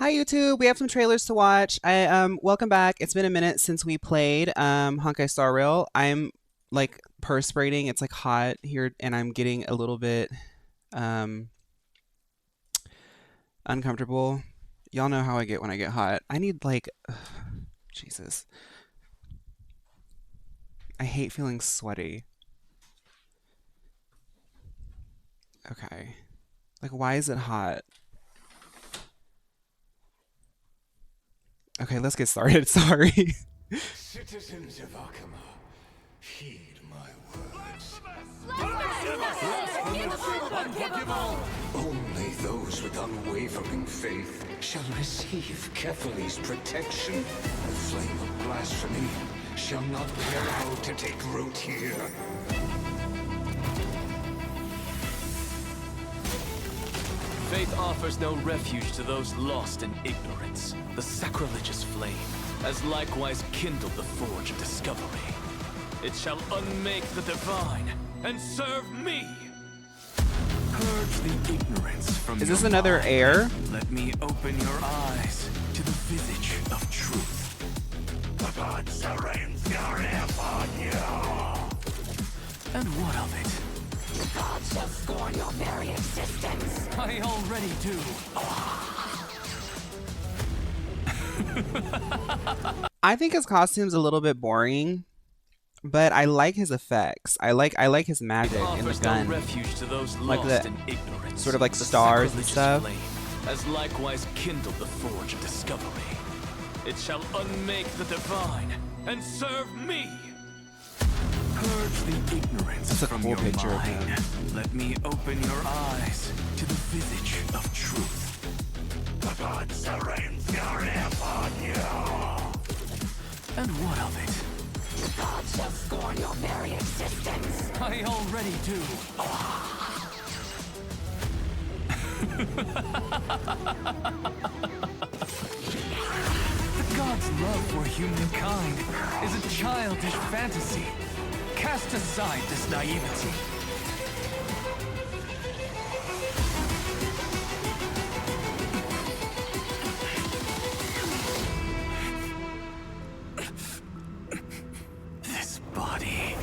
Hi YouTube, we have some trailers to watch. I welcome back. It's been a minute since we played Honkai Star Rail. I'm like perspirating. It's like hot here and I'm getting a little bit um uncomfortable. Y'all know how I get when I get hot. I need like Jesus. I hate feeling sweaty. Okay. Like why is it hot? Okay, let's get started. Sorry. Citizens of Akama, heed my words. Only those with unwavering faith shall receive Kefali's protection. The flame of blasphemy shall not be allowed to take root here. Faith offers no refuge to those lost in ignorance. The sacrilegious flame has likewise kindled the forge of discovery. It shall unmake the divine and serve me. Purge the ignorance from Is your this another mind. air? Let me open your eyes to the visage of truth. The gods reign fury upon you. And what of it? The gods shall scorn your very existence. I already do. I think his costume's a little bit boring, but I like his effects. I like his magic in the Offers gun. no refuge to those Like lost the- in ignorance. sort of like The stars and sacrilegious stuff. flame has likewise kindled the forge of discovery. It shall unmake the divine and serve me. Purge the ignorance That's a from cool your picture of mind. him. Let me open your eyes to the visage of truth. The gods reign fury upon you. And what of it? The gods shall scorn your very existence. I already do. The god's love for humankind is a childish fantasy. Cast aside this naivety. This body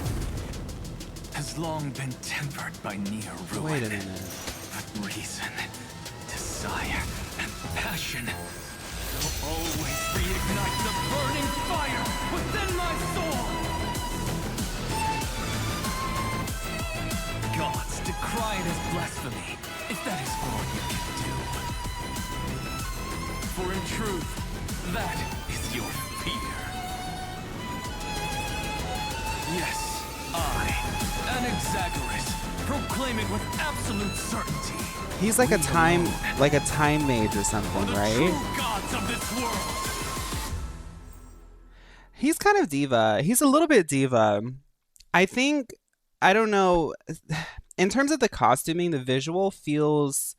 has long been tempered by near ruin. Wait a minute. But reason, desire, and passion will always reignite the burning fire within my soul! Gods decry it as blasphemy, if that is all you can do. For in truth, that is your fear. Yes, I, Anaxagoras, proclaim it with absolute certainty. He's like a We time alone mage or are something, the right? true gods of this world. He's kind of diva. He's a little bit diva. I think I don't know. In terms of the costuming, the visual feels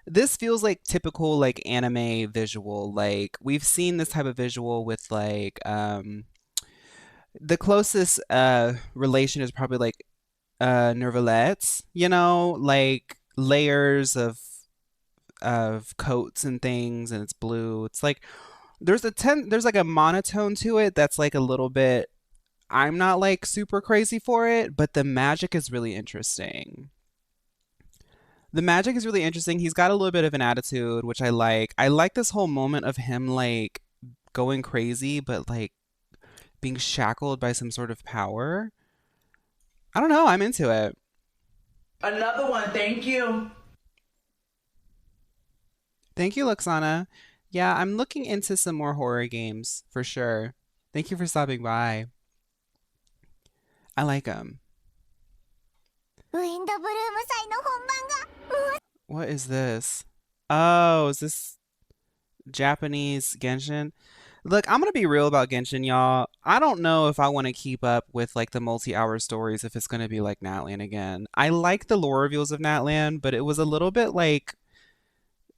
this feels like typical like anime visual. Like we've seen this type of visual with like the closest relation is probably like Nervalettes, you know, like layers of coats and things and it's blue. It's like there's like a monotone to it that's like a little bit I'm not like super crazy for it, but the magic is really interesting. The magic is really interesting. He's got a little bit of an attitude, which I like. I like this whole moment of him like going crazy, but like being shackled by some sort of power. I don't know. I'm into it. Another one, thank you. Thank you, Luxana. Yeah, I'm looking into some more horror games for sure. Thank you for stopping by. I like them. ウィンドブルーム祭の本番が、うわ、 What is this? Oh, is this Japanese Genshin? Look, I'm gonna be real about Genshin, y'all. I don't know if I want to keep up with like the multi-hour stories if it's gonna be like Natlan again. I like the lore reveals of Natlan, but it was a little bit like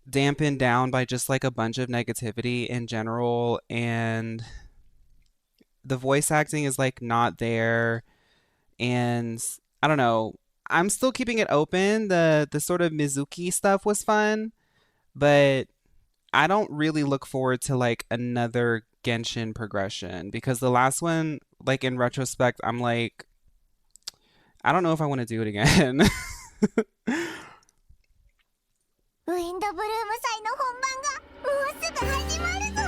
dampened down by just like a bunch of negativity in general, and the voice acting is like not there, and I don't know. I'm still keeping it open. The sort of Mizuki stuff was fun, but I don't really look forward to like another Genshin progression because the last one, like in retrospect, I'm like, I don't know if I want to do it again. ウィンドブルーム祭の本番がもうすぐ始まるぞ。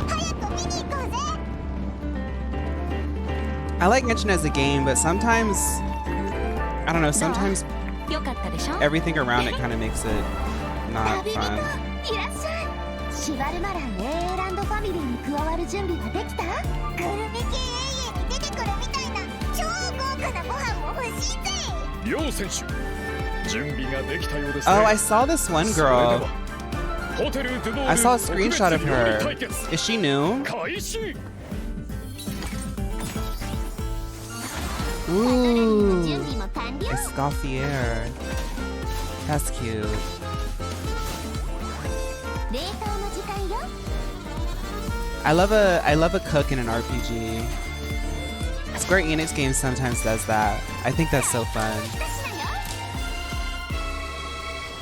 早く見に行こうぜ。 I like Genshin as a game, but sometimes, I don't know, sometimes よかったでしょ。 everything around it kind of makes it not 旅人 fun. いらっしゃい。シバルマラン AA ランドファミリーに加わる準備はできた？グルメ系 AA に出てくるみたいな超豪華なご飯も欲しいぜ。両選手準備ができたようです Oh, ね I saw this one それで girl. はホテルドゥボール I saw a screenshot of 特別料 her. 理対決 Is she new? 開始 Ooh, 準備も完了。 Escoffier. That's cute. 冷凍の時間よ。 I love a cook in an RPG. Square Enix games sometimes does that. I think that's so fun.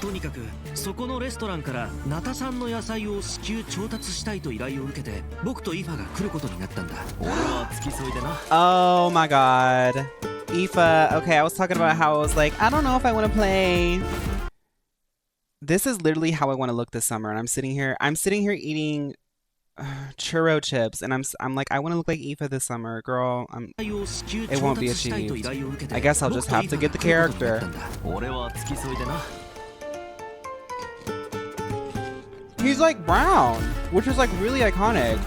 とにかくそこのレストランからナタ産の野菜を至急調達したいと依頼を受けて僕とイファが来ることになったんだ。俺は付き添いでな。 Oh my god. Aoife. Okay, I was talking about how I was like, I don't know if I want to play. This is literally how I want to look this summer, and I'm sitting here eating churro chips, and I'm like, I want to look like Aoife this summer, girl. It won't be achieved. I guess I'll just have to get the character. 俺は付き添いでな。 He's like brown, which is like really iconic.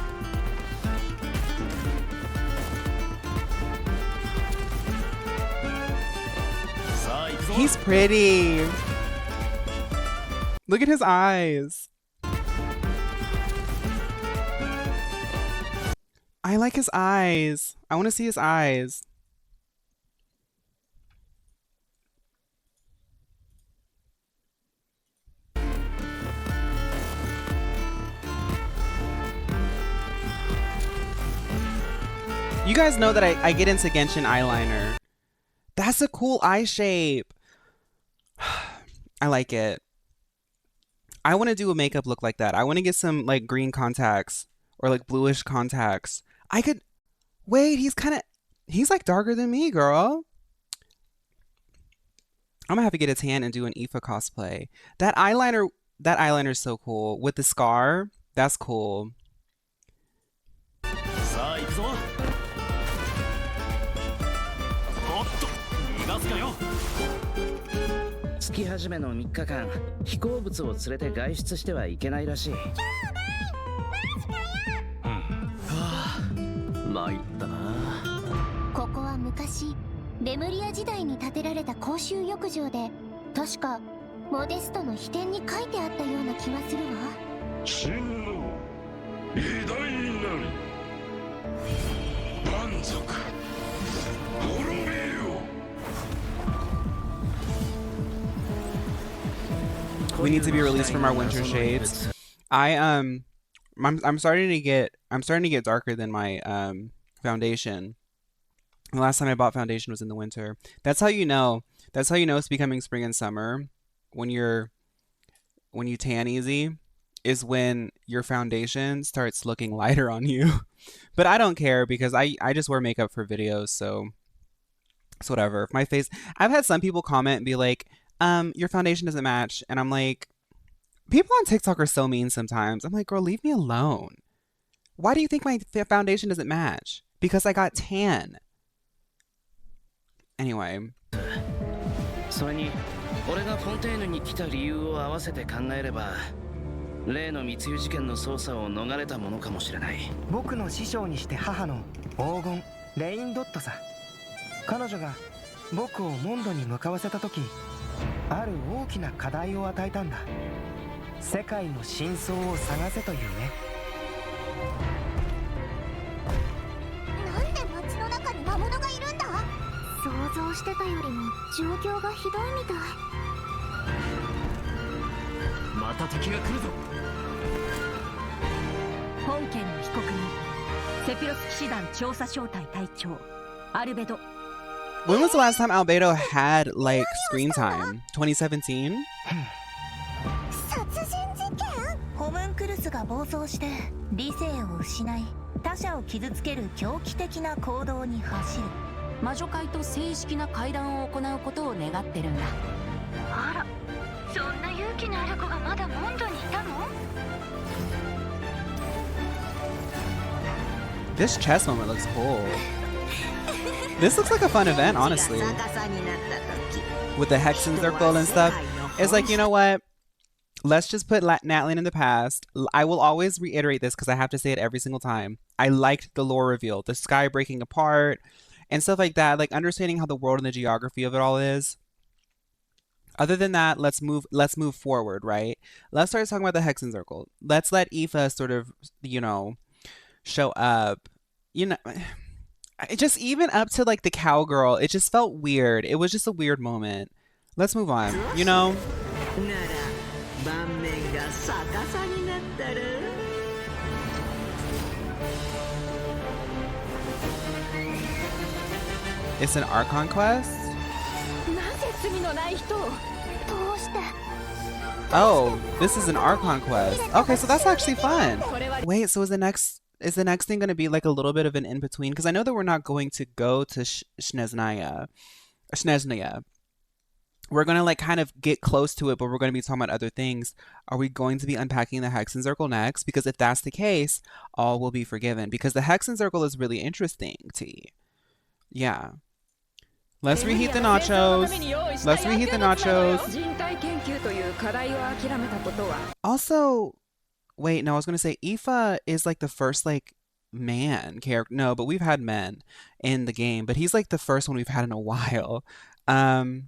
He's pretty. Look at his eyes. I like his eyes. I want to see his eyes. You guys know that I get into Genshin eyeliner. That's a cool eye shape. I like it. I want to do a makeup look like that. I want to get some like green contacts or like bluish contacts. I could... Wait, he's like darker than me, girl. I'm gonna have to get a tan and do an Aoife cosplay. That eyeliner is so cool. With the scar, that's cool. さあ行くぞ。おっと逃がすかよ。月始めの3日間飛行物を連れて外出してはいけないらしい。参ったな。ここは昔レムリア時代に建てられた公衆浴場で、確かモデストの秘典に書いてあったような気がするわ。真の偉大なり満足滅びよ。 We need to be released from our winter shades. I'm starting to get darker than my foundation. The last time I bought foundation was in the winter. That's how you know. That's how you know it's becoming spring and summer. When you tan easy, is when your foundation starts looking lighter on you. But I don't care because I just wear makeup for videos, so it's whatever. If my face, I've had some people comment and be like, your foundation doesn't match, and I'm like, people on TikTok are so mean sometimes. I'm like, girl, leave me alone. Why do you think my foundation doesn't match? Because I got tan. Anyway. それに俺がフォンテーヌに来た理由を合わせて考えれば例の密輸事件の捜査を逃れたものかもしれない。僕の師匠にして母の黄金レインドットさ。彼女が僕をモンドに向かわせた時、ある大きな課題を与えたんだ。世界の真相を探せというね。なんで街の中に魔物がいるんだ？想像してたよりも状況がひどいみたい。また敵が来るぞ。本件の被告人セピロス騎士団調査小隊隊長アルベド。 When was the last time Albedo had like screen time? 2017? 殺人事件？ホムンクか暴走して理性を失い他者を傷つける狂気的な行動に走る。魔女会と正式な会談を行うことを願ってるんだ。あら、そんな勇気のある子がまだモンドにいたの？ This chess moment looks cool. This looks like a fun event, honestly. With the Hexen Circle and stuff. It's like, you know what? Let's just put Natlan in the past. I will always reiterate this because I have to say it every single time. I liked the lore reveal, the sky breaking apart and stuff like that. Like understanding how the world and the geography of it all is. Other than that, let's move forward, right? Let's start talking about the Hexen Circle. Let's let Aoife sort of, you know, show up. You know, it just even up to like the cowgirl, it just felt weird. It was just a weird moment. Let's move on, you know? It's an Archon quest? Oh, this is an Archon quest. Okay, so that's actually fun. Wait, so is the next thing going to be like a little bit of an in-between? Because I know that we're not going to go to Snezhnaya. We're going to like kind of get close to it, but we're going to be talking about other things. Are we going to be unpacking the Hexen Circle next? Because if that's the case, all will be forgiven. Because the Hexen Circle is really interesting, T. Yeah. Let's reheat the nachos. Also, wait, no, I was going to say Aoife is like the first like man character. No, but we've had men in the game, but he's like the first one we've had in a while. I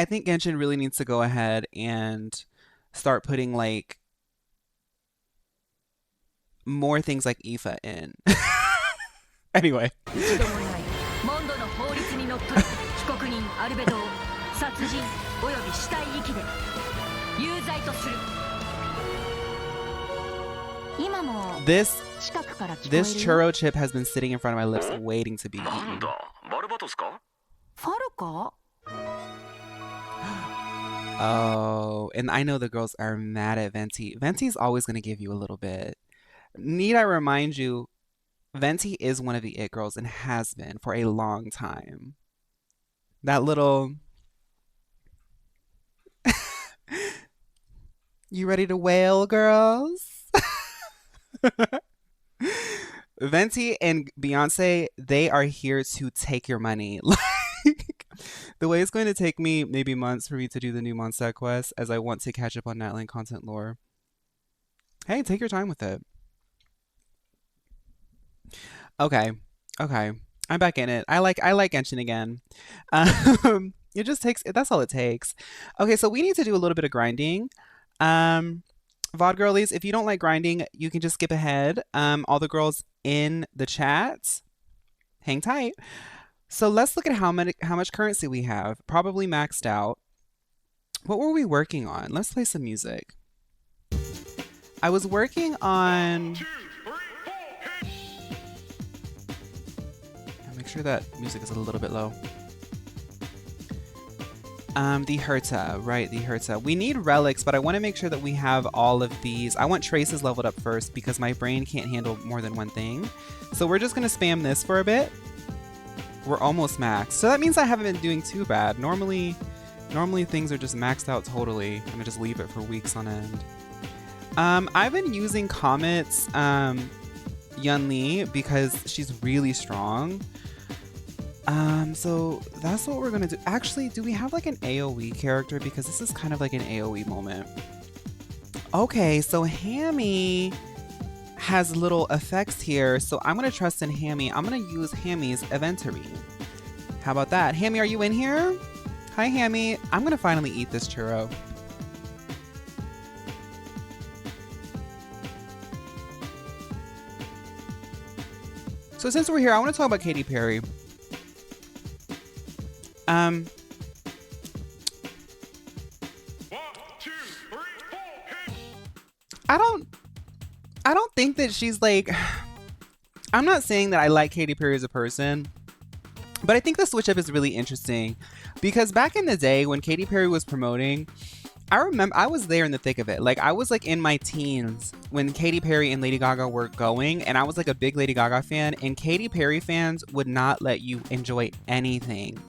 think Genshin really needs to go ahead and start putting like more things like Aoife in. Anyway. This churro chip has been sitting in front of my lips waiting to be eaten. Oh, and I know the girls are mad at Venti. Venti's always going to give you a little bit. Need I remind you, Venti is one of the it girls and has been for a long time. That little... You ready to wail, girls? Venti and Beyonce, they are here to take your money. Like, the way it's going to take me maybe months for me to do the new Mondstadt quest, as I want to catch up on Natlan content lore. Hey, take your time with it. Okay. I'm back in it. I like Genshin again. It just takes, that's all it takes. Okay, so we need to do a little bit of grinding. VOD girlies, if you don't like grinding, you can just skip ahead. All the girls in the chat, hang tight. So let's look at how much currency we have. Probably maxed out. What were we working on? Let's play some music. I was working on... Make sure that music is a little bit low. The Herta, right, the Herta. We need relics, but I want to make sure that we have all of these. I want traces leveled up first because my brain can't handle more than one thing. So we're just going to spam this for a bit. We're almost maxed. So that means I haven't been doing too bad. Normally things are just maxed out totally. I'm going to just leave it for weeks on end. I've been using Comet's Yunli because she's really strong. So that's what we're gonna do. Actually, do we have like an AoE character? Because this is kind of like an AoE moment. Okay, so Hammy has little effects here. So I'm gonna trust in Hammy. I'm gonna use Hammy's Eventory. How about that? Hammy, are you in here? Hi, Hammy. I'm gonna finally eat this churro. So since we're here, I want to talk about Katy Perry. I don't think that she's like, I'm not saying that I like Katy Perry as a person, but I think the switch up is really interesting because back in the day when Katy Perry was promoting, I remember I was there in the thick of it. Like I was like in my teens when Katy Perry and Lady Gaga were going, and I was like a big Lady Gaga fan, and Katy Perry fans would not let you enjoy anything.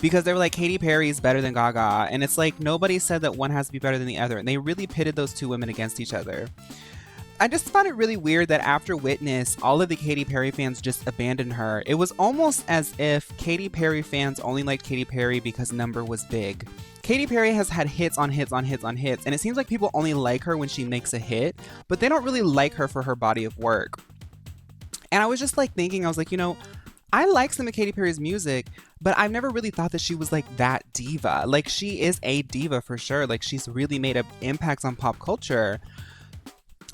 Because they were like, Katy Perry is better than Gaga. And it's like, nobody said that one has to be better than the other. And they really pitted those two women against each other. I just found it really weird that after Witness, all of the Katy Perry fans just abandoned her. It was almost as if Katy Perry fans only liked Katy Perry because Number was big. Katy Perry has had hits on hits on hits on hits. And it seems like people only like her when she makes a hit. But they don't really like her for her body of work. And I was just like thinking, I was like, you know, I like some of Katy Perry's music, but I've never really thought that she was like that diva. Like she is a diva for sure. Like she's really made an impact on pop culture.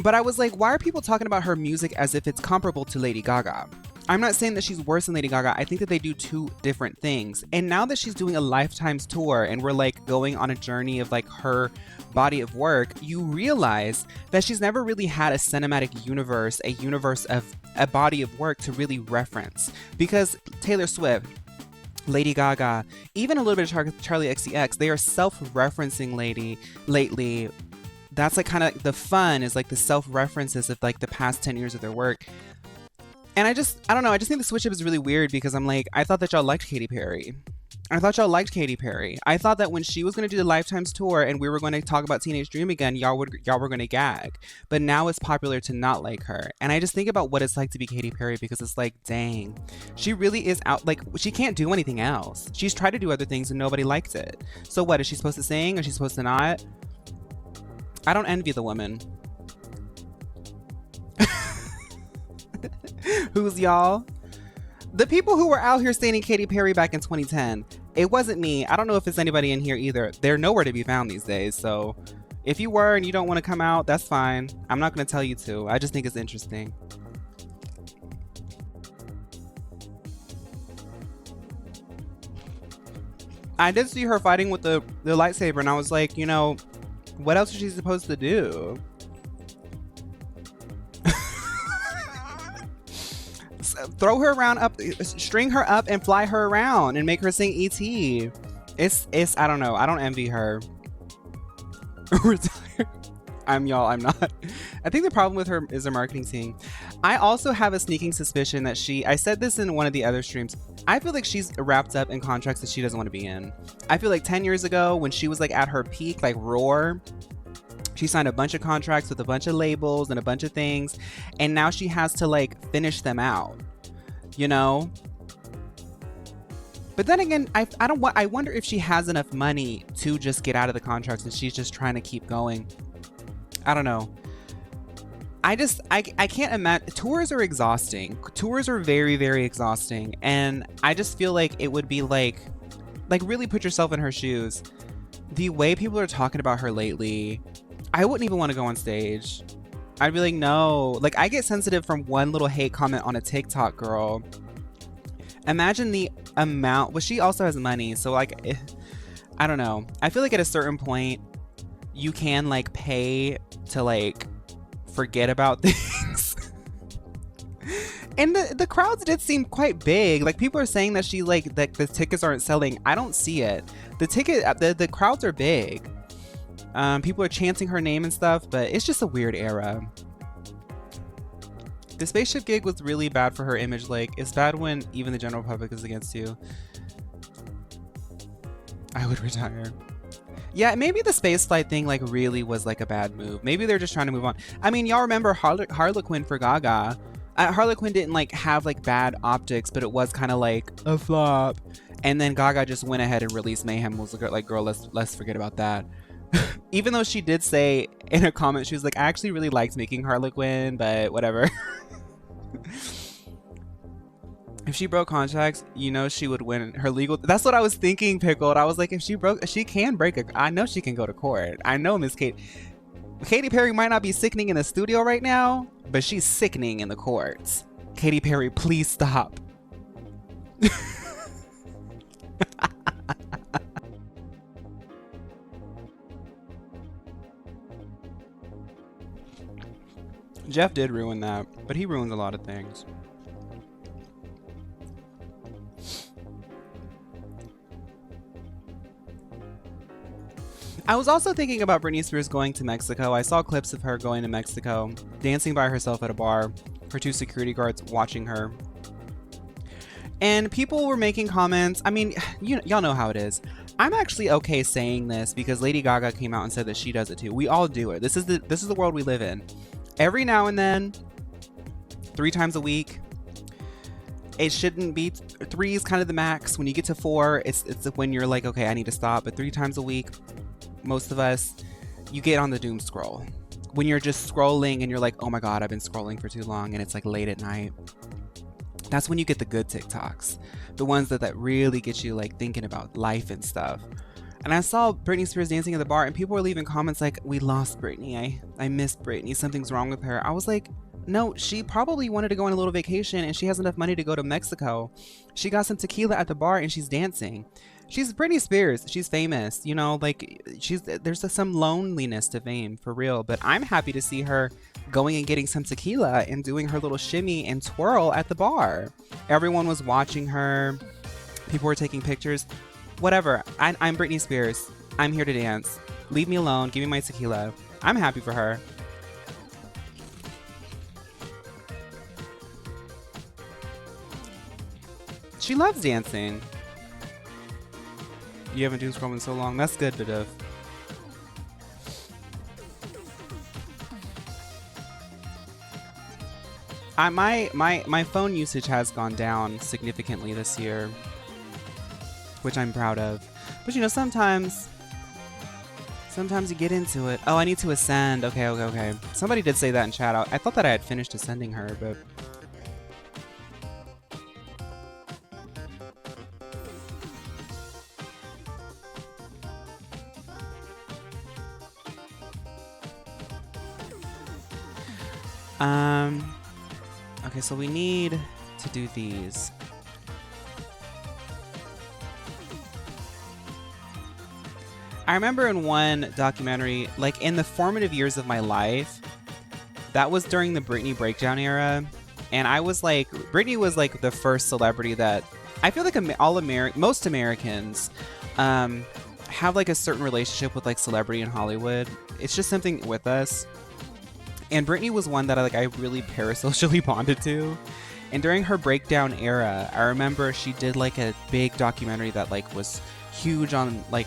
But I was like, why are people talking about her music as if it's comparable to Lady Gaga? I'm not saying that she's worse than Lady Gaga. I think that they do two different things. And now that she's doing a Lifetime's tour and we're like going on a journey of like her body of work, you realize that she's never really had a cinematic universe, a universe of a body of work to really reference. Because Taylor Swift, Lady Gaga, even a little bit of Charlie XCX, they are self-referencing lately. That's like kind of the fun is like the self-references of like the past 10 years of their work. And I don't know, I just think the switch up is really weird because I'm like, I thought that y'all liked Katy Perry. I thought y'all liked Katy Perry. I thought that when she was going to do the Lifetime's tour and we were going to talk about Teenage Dream again, y'all were going to gag. But now it's popular to not like her. And I just think about what it's like to be Katy Perry because it's like, dang, she really is out. Like, she can't do anything else. She's tried to do other things and nobody liked it. So what, is she supposed to sing? Or is she supposed to not? I don't envy the woman. Who's y'all? The people who were out here standing Katy Perry back in 2010. It wasn't me. I don't know if it's anybody in here either. They're nowhere to be found these days. So if you were and you don't want to come out, that's fine. I'm not going to tell you to. I just think it's interesting. I did see her fighting with the lightsaber and I was like, you know, what else is she supposed to do? Throw her around up, string her up and fly her around and make her sing E.T. It's I don't know. I don't envy her. I'm not. I think the problem with her is her marketing team. I also have a sneaking suspicion that I said this in one of the other streams. I feel like she's wrapped up in contracts that she doesn't want to be in. I feel like 10 years ago when she was like at her peak, like Roar, she signed a bunch of contracts with a bunch of labels and a bunch of things. And now she has to like finish them out, you know? But then again, I wonder if she has enough money to just get out of the contracts and she's just trying to keep going. I don't know. I can't imagine. Tours are exhausting. Tours are very, very exhausting. And I just feel like it would be like really put yourself in her shoes. The way people are talking about her lately, I wouldn't even want to go on stage. I'd be like, no. Like, I get sensitive from one little hate comment on a TikTok, girl. Imagine the amount. Well, she also has money. So, like, I don't know. I feel like at a certain point, you can, like, pay to, like, forget about things. And the crowds did seem quite big. Like, people are saying that she, like, that the tickets aren't selling. I don't see it. The crowds are big. People are chanting her name and stuff, but it's just a weird era. The spaceship gig was really bad for her image. Like, it's bad when even the general public is against you. I would retire. Yeah, maybe the spaceflight thing like really was like a bad move. Maybe they're just trying to move on. I mean, y'all remember Harlequin for Gaga? Harlequin didn't like have like bad optics, but it was kind of like a flop. And then Gaga just went ahead and released Mayhem. Was like, girl, let's forget about that. Even though she did say in a comment, she was like, I actually really liked making Harlequin, but whatever. If she broke contracts, you know she would win her legal. That's what I was thinking, Pickled. I was like, if she can break I know she can go to court. I know Miss Katy Perry might not be sickening in the studio right now, but she's sickening in the courts. Katy Perry, please stop. Jeff did ruin that, but he ruins a lot of things. I was also thinking about Britney Spears going to Mexico. I saw clips of her going to Mexico, dancing by herself at a bar, her 2 security guards watching her. And people were making comments. I mean, y'all know how it is. I'm actually okay saying this because Lady Gaga came out and said that she does it too. We all do it. This is the world we live in. Every now and then, 3 times a week. It shouldn't be 3 is kind of the max. When you get to 4, it's when you're like, okay, I need to stop. But 3 times a week, most of us, you get on the doom scroll. When you're just scrolling and you're like, oh my God, I've been scrolling for too long and it's like late at night. That's when you get the good TikToks. The ones that really get you like thinking about life and stuff. And I saw Britney Spears dancing at the bar and people were leaving comments like, we lost Britney. I miss Britney. Something's wrong with her. I was like, no, she probably wanted to go on a little vacation and she has enough money to go to Mexico. She got some tequila at the bar and she's dancing. She's Britney Spears. She's famous, you know, like there's some loneliness to fame for real, but I'm happy to see her going and getting some tequila and doing her little shimmy and twirl at the bar. Everyone was watching her. People were taking pictures. Whatever. I'm Britney Spears. I'm here to dance. Leave me alone. Give me my tequila. I'm happy for her. She loves dancing. You haven't doom scrolled in so long. That's good, Bidiv. My phone usage has gone down significantly this year, which I'm proud of. But you know, sometimes you get into it. Oh, I need to ascend. Okay. Somebody did say that in chat. I thought that I had finished ascending her, but okay, so we need to do these. I remember in one documentary, like in the formative years of my life, that was during the Britney breakdown era, and I was like, Britney was like the first celebrity that I feel like most Americans have like a certain relationship with like celebrity in Hollywood. It's just something with us. And Britney was one that I really parasocially bonded to. And during her breakdown era, I remember she did like a big documentary that like was huge on like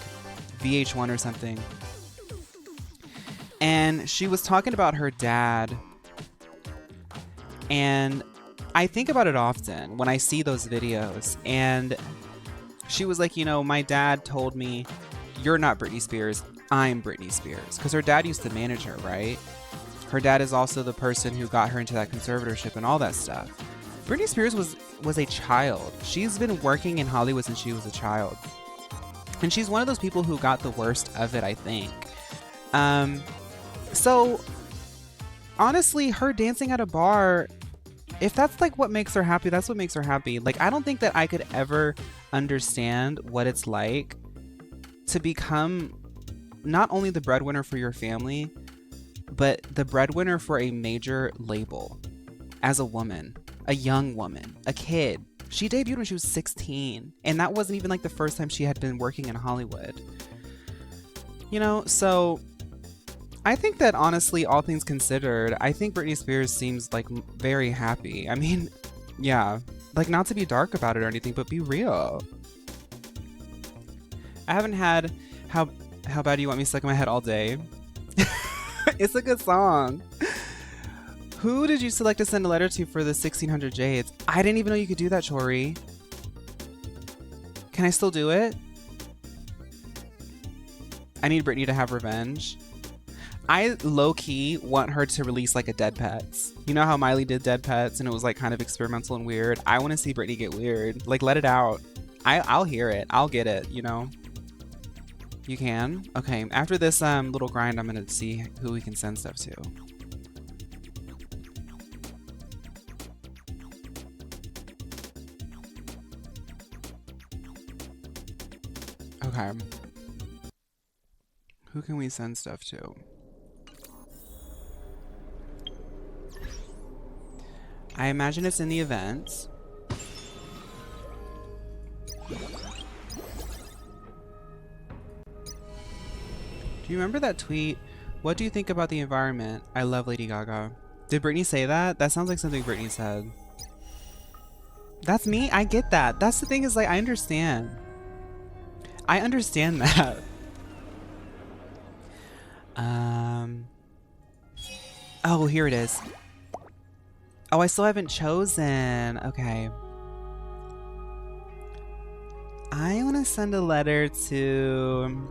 VH1 or something. And she was talking about her dad. And I think about it often when I see those videos. And she was like, you know, my dad told me, you're not Britney Spears, I'm Britney Spears. Because her dad used to manage her, right? Her dad is also the person who got her into that conservatorship and all that stuff. Britney Spears was a child. She's been working in Hollywood since she was a child. And she's one of those people who got the worst of it, I think. So, honestly, her dancing at a bar, if that's like what makes her happy, that's what makes her happy. Like, I don't think that I could ever understand what it's like to become not only the breadwinner for your family, but the breadwinner for a major label as a woman, a young woman, a kid. She debuted when she was 16, and that wasn't even like the first time she had been working in Hollywood. You know, so I think that honestly, all things considered, I think Britney Spears seems like very happy. I mean, yeah, like not to be dark about it or anything, but be real. I haven't had How Bad Do You Want Me Stuck in My Head all day. It's a good song. Who did you select to send a letter to for the 1600 Jades? I didn't even know you could do that, Chori. Can I still do it? I need Britney to have revenge. I low-key want her to release like a Dead Pets. You know how Miley did Dead Pets and it was like kind of experimental and weird? I want to see Britney get weird. Like, let it out. I'll hear it. I'll get it, you know? You can? Okay, after this little grind, I'm gonna see who we can send stuff to. Okay. Who can we send stuff to? I imagine it's in the events. you remember that tweet? What do you think about the environment? I love Lady Gaga. Did Britney say that? That sounds like something Britney said. That's me. I get that. That's the thing is like, I understand. I understand that. Oh, here it is. Oh, I still haven't chosen. Okay. I want to send a letter to...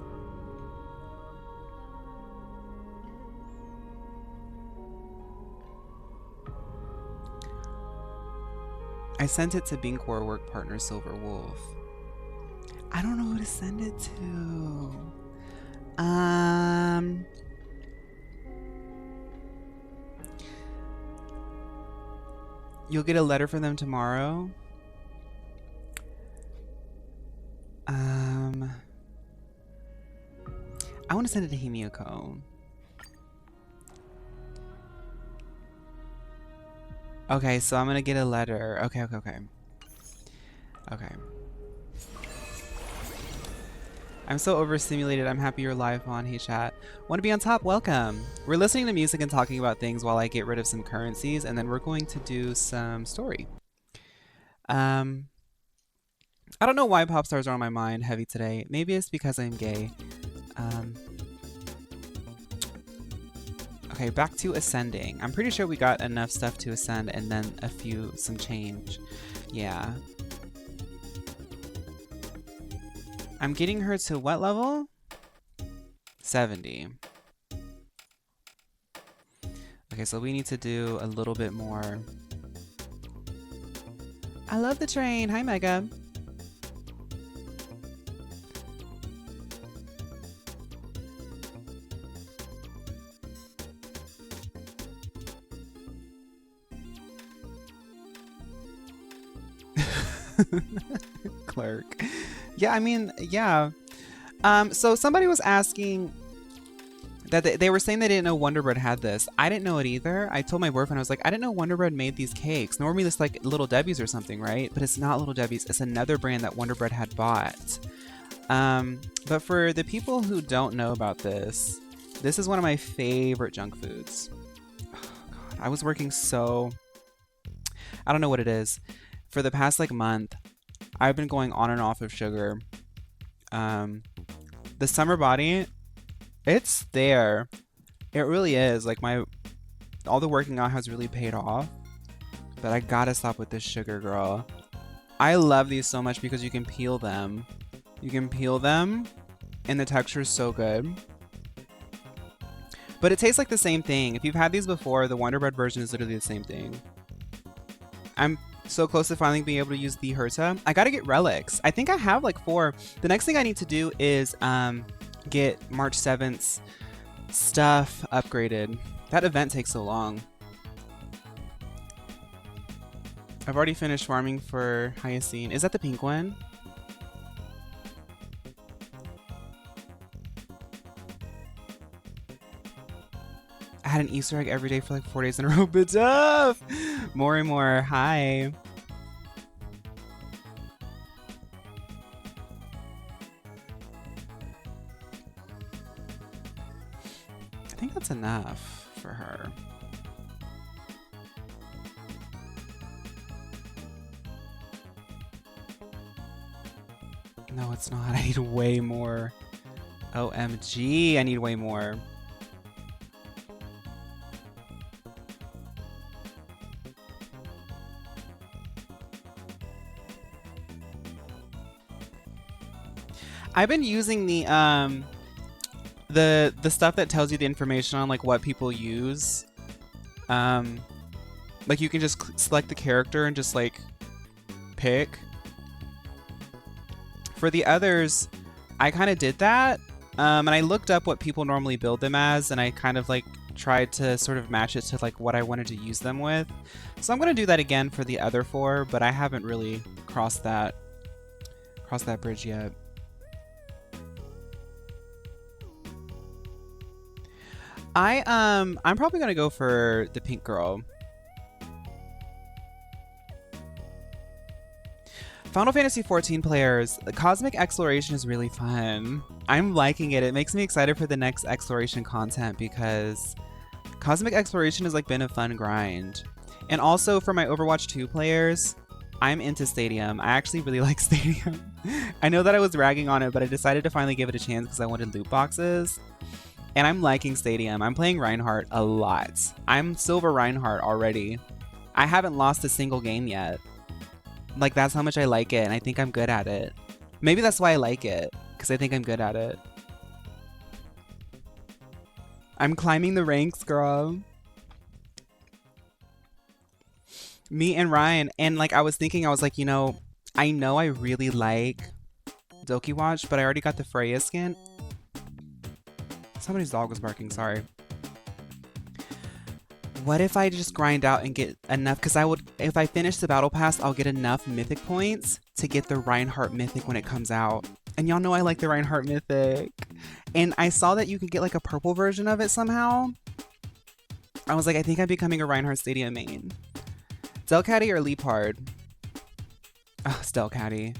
I sent it to Binkor work partner Silver Wolf. I don't know who to send it to. You'll get a letter from them tomorrow. I want to send it to Himiyako. Okay, so I'm gonna get a letter. Okay. I'm so overstimulated. I'm happy you're live on. Hey chat. Want to be on top? Welcome. We're listening to music and talking about things while I get rid of some currencies, and then we're going to do some story. I don't know why pop stars are on my mind heavy today. Maybe it's because I'm gay. Okay, back to ascending. I'm pretty sure we got enough stuff to ascend and then some change. Yeah. I'm getting her to what level? 70. Okay, so we need to do a little bit more. I love the train. Hi, Mega. Clerk. Yeah, I mean, yeah. So somebody was asking that they were saying they didn't know Wonder Bread had this. I didn't know it either. I told my boyfriend, I was like, I didn't know Wonder Bread made these cakes. Normally it's like Little Debbie's or something, right? But it's not Little Debbie's. It's another brand that Wonder Bread had bought. But for the people who don't know about this, this is one of my favorite junk foods. Oh, God. I was working so... I don't know what it is. For the past like month, I've been going on and off of sugar. The summer body, it's there. It really is. Like all the working out has really paid off. But I gotta stop with this sugar, girl. I love these so much because you can peel them. You can peel them and the texture is so good. But it tastes like the same thing. If you've had these before, the Wonder Bread version is literally the same thing. I'm so close to finally being able to use the Herta. I gotta get relics. I think I have like 4. The next thing I need to do is get March 7th's stuff upgraded. That event takes so long. I've already finished farming for Hyacine. Is that the pink one? I had an Easter egg every day for like 4 days in a row. But tough! More and more. Hi. I think that's enough for her. No, it's not. I need way more. OMG, I need way more. I've been using the stuff that tells you the information on like what people use. Like you can just select the character and just like pick. For the others, I kind of did that, and I looked up what people normally build them as, and I kind of like tried to sort of match it to like what I wanted to use them with. So I'm gonna do that again for the other 4, but I haven't really crossed that bridge yet. I'm probably gonna go for the pink girl. Final Fantasy XIV players, the Cosmic Exploration is really fun. I'm liking it. It makes me excited for the next exploration content because Cosmic Exploration has like been a fun grind. And also for my Overwatch 2 players, I'm into Stadium. I actually really like Stadium. I know that I was ragging on it, but I decided to finally give it a chance because I wanted loot boxes. And I'm liking Stadium. I'm playing Reinhardt a lot. I'm Silver Reinhardt already. I haven't lost a single game yet. Like, that's how much I like it, and I think I'm good at it. Maybe that's why I like it, because I think I'm good at it. I'm climbing the ranks, girl. Me and Ryan, and like I was thinking, I was like, you know I really like Doki Watch, but I already got the Freya skin. Somebody's dog was barking, sorry. What if I just grind out and get enough? Because if I finish the battle pass, I'll get enough mythic points to get the Reinhardt mythic when it comes out. And y'all know I like the Reinhardt mythic. And I saw that you could get like a purple version of it somehow. I was like, I think I'm becoming a Reinhardt Stadium main. Delcatty or Leapard? Oh, it's Delcatty.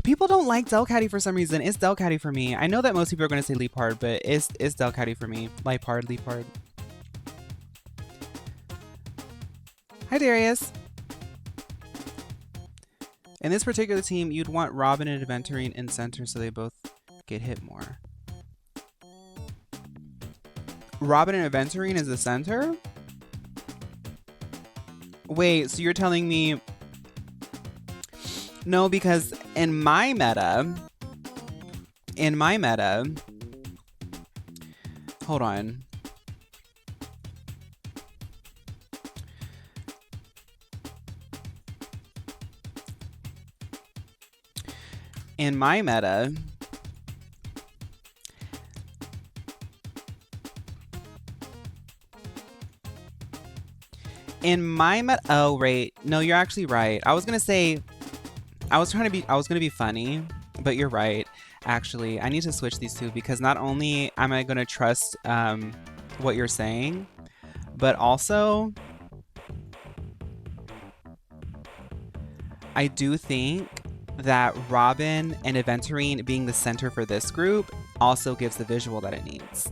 People don't like Delcatty for some reason. It's Delcatty for me. I know that most people are going to say Leapard, but it's Delcatty for me. Leapard. Hi, Darius. In this particular team, you'd want Robin and Aventurine in center so they both get hit more. Robin and Aventurine is the center? Wait, so you're telling me... No, because in my meta... Hold on. In my meta, oh, right. No, you're actually right. I was gonna say, I was gonna be funny, but you're right. Actually, I need to switch these two because not only am I gonna trust what you're saying, but also I do think that Robin and Aventurine being the center for this group also gives the visual that it needs.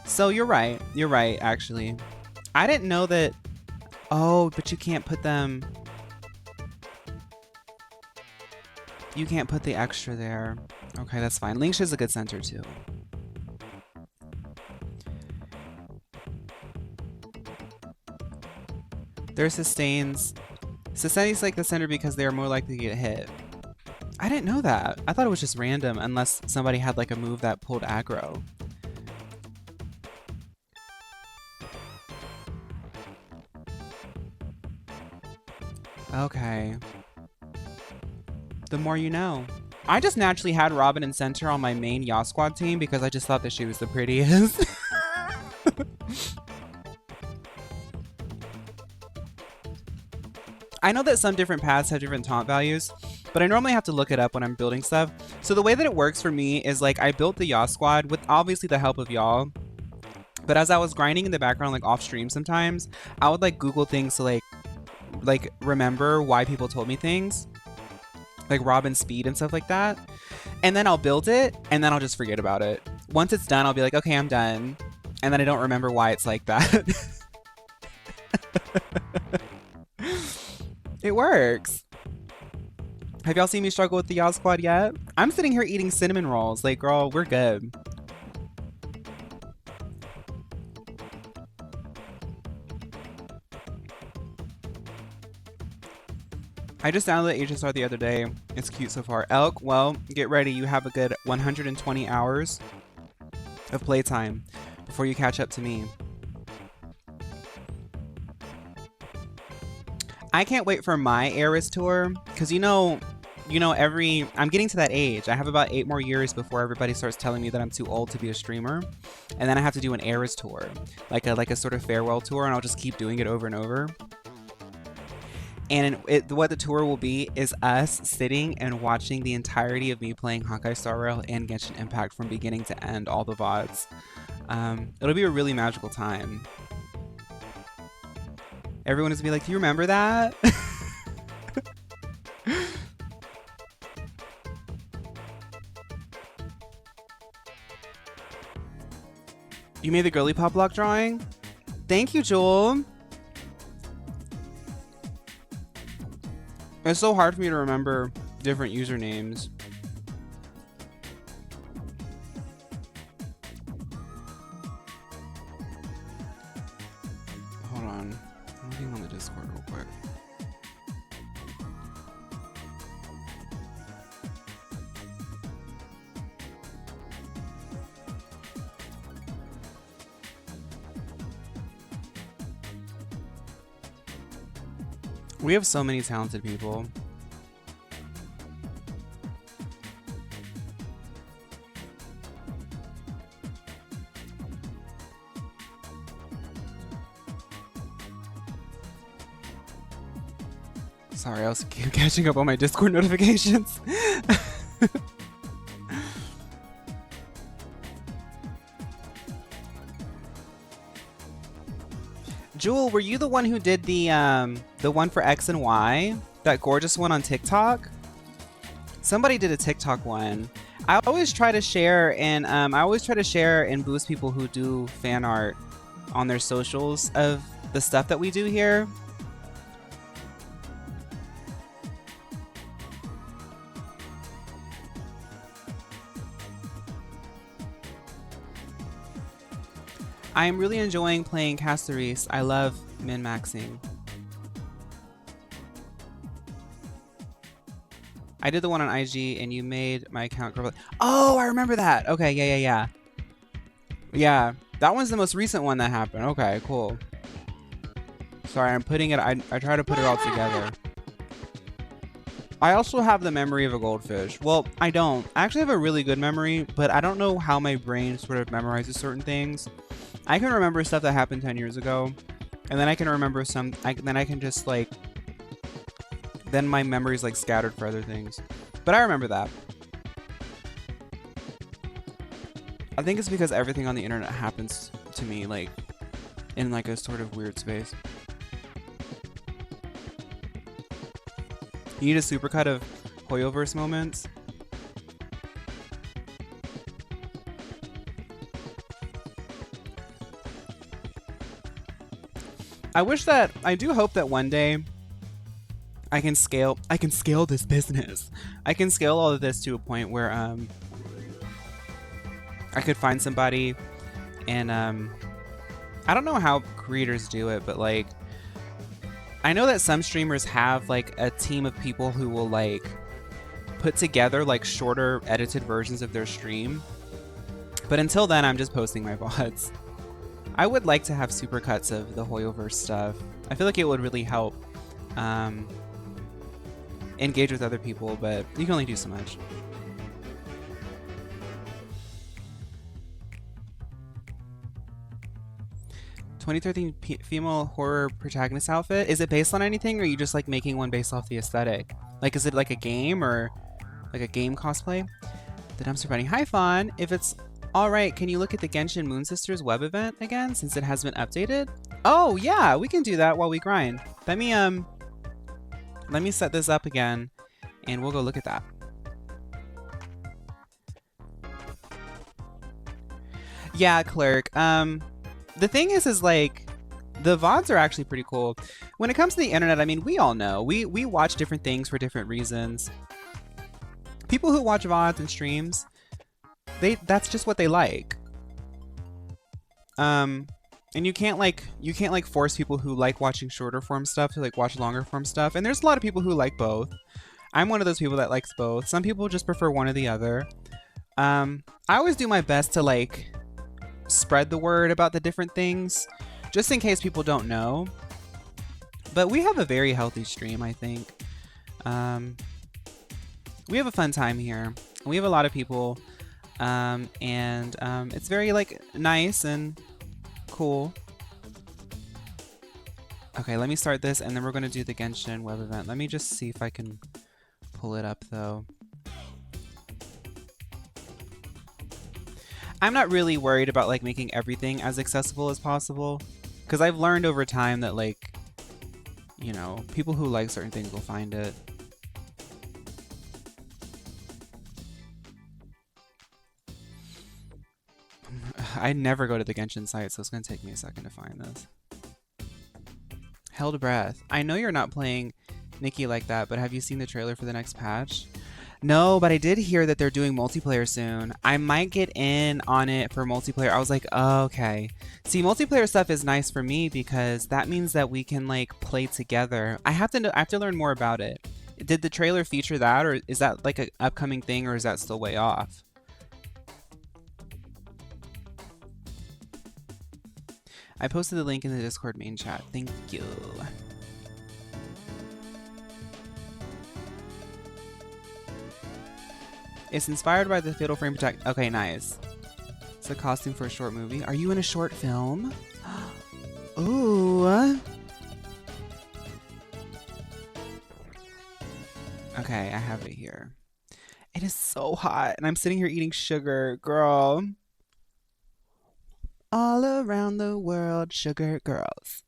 So you're right, actually. I didn't know that. Oh, but you can't put them. You can't put the extra there. Okay, that's fine. Linksh is a good center too. Their sustains. Sustains like the center because they are more likely to get hit. I didn't know that. I thought it was just random unless somebody had like a move that pulled aggro. Okay. The more you know. I just naturally had Robin in center on my main Yaw Squad team because I just thought that she was the prettiest. I know that some different paths have different taunt values, but I normally have to look it up when I'm building stuff. So the way that it works for me is like I built the Yaw Squad with obviously the help of y'all. But as I was grinding in the background, like off stream sometimes, I would like Google things to like remember why people told me things. Like Robin speed and stuff like that. And then I'll build it and then I'll just forget about it. Once it's done, I'll be like, okay, I'm done. And then I don't remember why it's like that. It works. Have y'all seen me struggle with the Yaw Squad yet? I'm sitting here eating cinnamon rolls. Like, girl, we're good. I just downloaded HSR the other day. It's cute so far. Elk, well, get ready. You have a good 120 hours of playtime before you catch up to me. I can't wait for my Eris tour because you know, I'm getting to that age. I have about 8 more years before everybody starts telling me that I'm too old to be a streamer, and then I have to do an Eris tour, like a sort of farewell tour, and I'll just keep doing it over and over. And what the tour will be is us sitting and watching the entirety of me playing Honkai Star Rail and Genshin Impact from beginning to end, all the VODs. It'll be a really magical time. Everyone is going to be like, do you remember that? You made the Girly Pop block drawing? Thank you, Joel. It's so hard for me to remember different usernames. Hold on. I'm looking on the Discord real quick. We have so many talented people. Sorry, I was catching up on my Discord notifications. Jewel, were you the one who did the one for X and Y? That gorgeous one on TikTok? Somebody did a TikTok one. I always try to share and boost people who do fan art on their socials of the stuff that we do here. I am really enjoying playing Castaris. I love min-maxing. I did the one on IG and you made my account girl. Oh, I remember that. Okay, yeah. Yeah, that one's the most recent one that happened. Okay, cool. Sorry, I'm putting it, I try to put it all together. I also have the memory of a goldfish. Well, I don't. I actually have a really good memory, but I don't know how my brain sort of memorizes certain things. I can remember stuff that happened 10 years ago, and then I can remember then I can just like, then my memory's like scattered for other things. But I remember that. I think it's because everything on the internet happens to me like in like a sort of weird space. You need a supercut of Hoyoverse moments. I do hope that one day I can scale this business. I can scale all of this to a point where I could find somebody and I don't know how creators do it, but like I know that some streamers have like a team of people who will like put together like shorter edited versions of their stream. But until then, I'm just posting my VODs. I would like to have supercuts of the Hoyoverse stuff. I feel like it would really help engage with other people, but you can only do so much. "2013 female horror protagonist outfit. Is it based on anything, or are you just like making one based off the aesthetic? Like, is it like a game or like a game cosplay?" The Dumpster Bunny. "Hi, Fawn. If it's alright, can you look at the Genshin Moon Sisters web event again since it has been updated?" Oh, yeah, we can do that while we grind. Let me set this up again and we'll go look at that. Yeah, Clerk. The thing is like, the VODs are actually pretty cool. When it comes to the internet, I mean, we all know. We watch different things for different reasons. People who watch VODs and streams, that's just what they like. And you can't force people who like watching shorter form stuff to like watch longer form stuff. And there's a lot of people who like both. I'm one of those people that likes both. Some people just prefer one or the other. I always do my best to like spread the word about the different things, just in case people don't know. But we have a very healthy stream, I think. We have a fun time here. We have a lot of people, and it's very like nice and cool. Okay, let me start this, and then we're gonna do the Genshin web event. Let me just see if I can pull it up though. I'm not really worried about like making everything as accessible as possible, because I've learned over time that like, you know, people who like certain things will find it. I never go to the Genshin site, so it's gonna take me a second to find this. Held breath. I know you're not playing Nikki like that, but have you seen the trailer for the next patch? No, but I did hear that they're doing multiplayer soon. I might get in on it for multiplayer. I was like, oh, okay. See, multiplayer stuff is nice for me because that means that we can like play together. I have to learn more about it. Did the trailer feature that, or is that like an upcoming thing, or is that still way off? I posted the link in the Discord main chat. Thank you. It's inspired by the Fatal Frame Protect. Okay, nice. It's a costume for a short movie. Are you in a short film? Ooh. Okay, I have it here. It is so hot, and I'm sitting here eating sugar, girl. All around the world, sugar girls.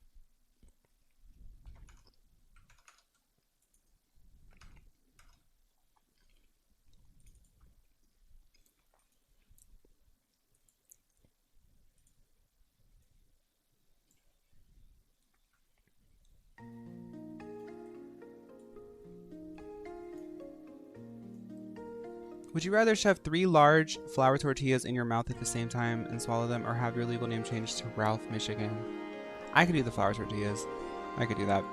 Would you rather shove 3 large flour tortillas in your mouth at the same time and swallow them, or have your legal name changed to Ralph Michigan? I could do the flour tortillas. I could do that.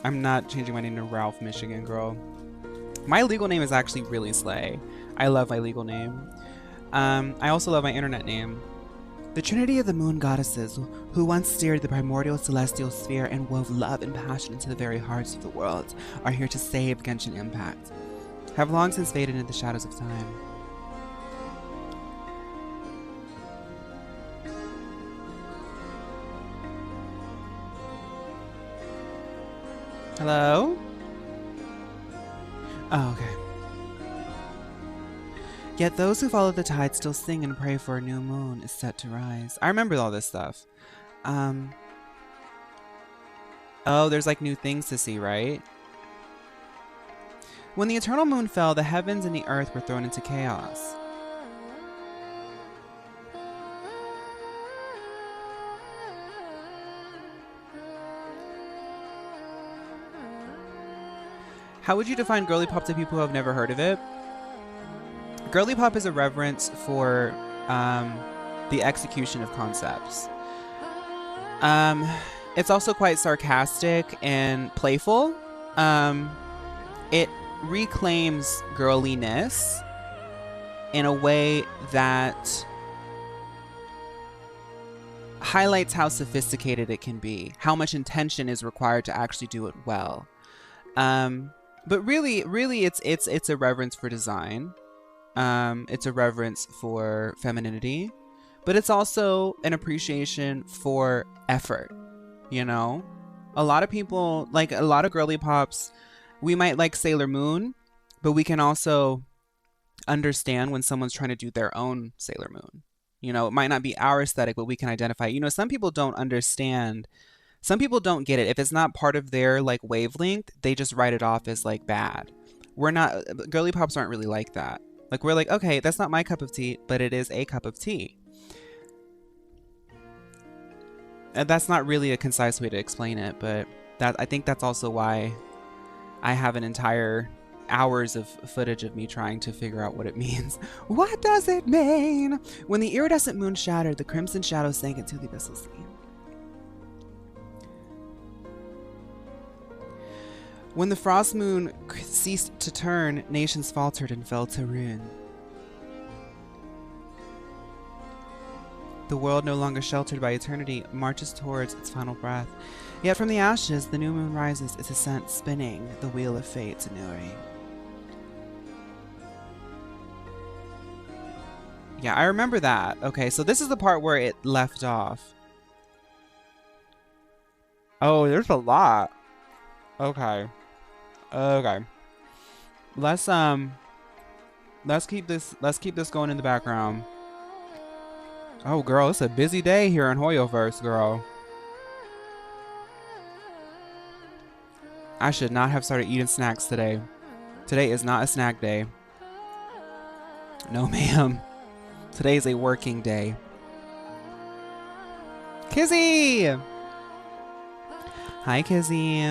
I'm not changing my name to Ralph Michigan, girl. My legal name is actually really slay. I love my legal name. I also love my internet name. The Trinity of the Moon Goddesses, who once steered the primordial celestial sphere and wove love and passion into the very hearts of the world, are here to save Genshin Impact. Have long since faded into the shadows of time. Hello? Oh, okay. Yet those who follow the tide still sing and pray for a new moon is set to rise. I remember all this stuff. Oh, there's like new things to see, right? When the eternal moon fell, the heavens and the earth were thrown into chaos. How would you define girly pop to people who have never heard of it? Girly pop is a reverence for the execution of concepts. It's also quite sarcastic and playful. It reclaims girliness in a way that highlights how sophisticated it can be, how much intention is required to actually do it well. But really it's a reverence for design. It's a reverence for femininity, but it's also an appreciation for effort, you know? A lot of people, like a lot of girly pops, we might like Sailor Moon, but we can also understand when someone's trying to do their own Sailor Moon. You know, it might not be our aesthetic, but we can identify. You know, some people don't understand. Some people don't get it. If it's not part of their like wavelength, they just write it off as like bad. We're not, girly pops aren't really like that. Like we're like, okay, that's not my cup of tea, but it is a cup of tea. And that's not really a concise way to explain it, but I think that's also why I have an entire hours of footage of me trying to figure out what it means. What does it mean? When the iridescent moon shattered, the crimson shadow sank into the abyssal sea. When the frost moon ceased to turn, nations faltered and fell to ruin. The world, no longer sheltered by eternity, marches towards its final breath. Yet from the ashes, the new moon rises, its ascent spinning the wheel of fate's inuring. Yeah, I remember that. Okay, so this is the part where it left off. Oh, there's a lot. Okay. Okay. Let's keep this going in the background. Oh, girl, it's a busy day here in Hoyoverse, girl. I should not have started eating snacks today. Today is not a snack day. No, ma'am. Today is a working day. Kizzy! Hi, Kizzy.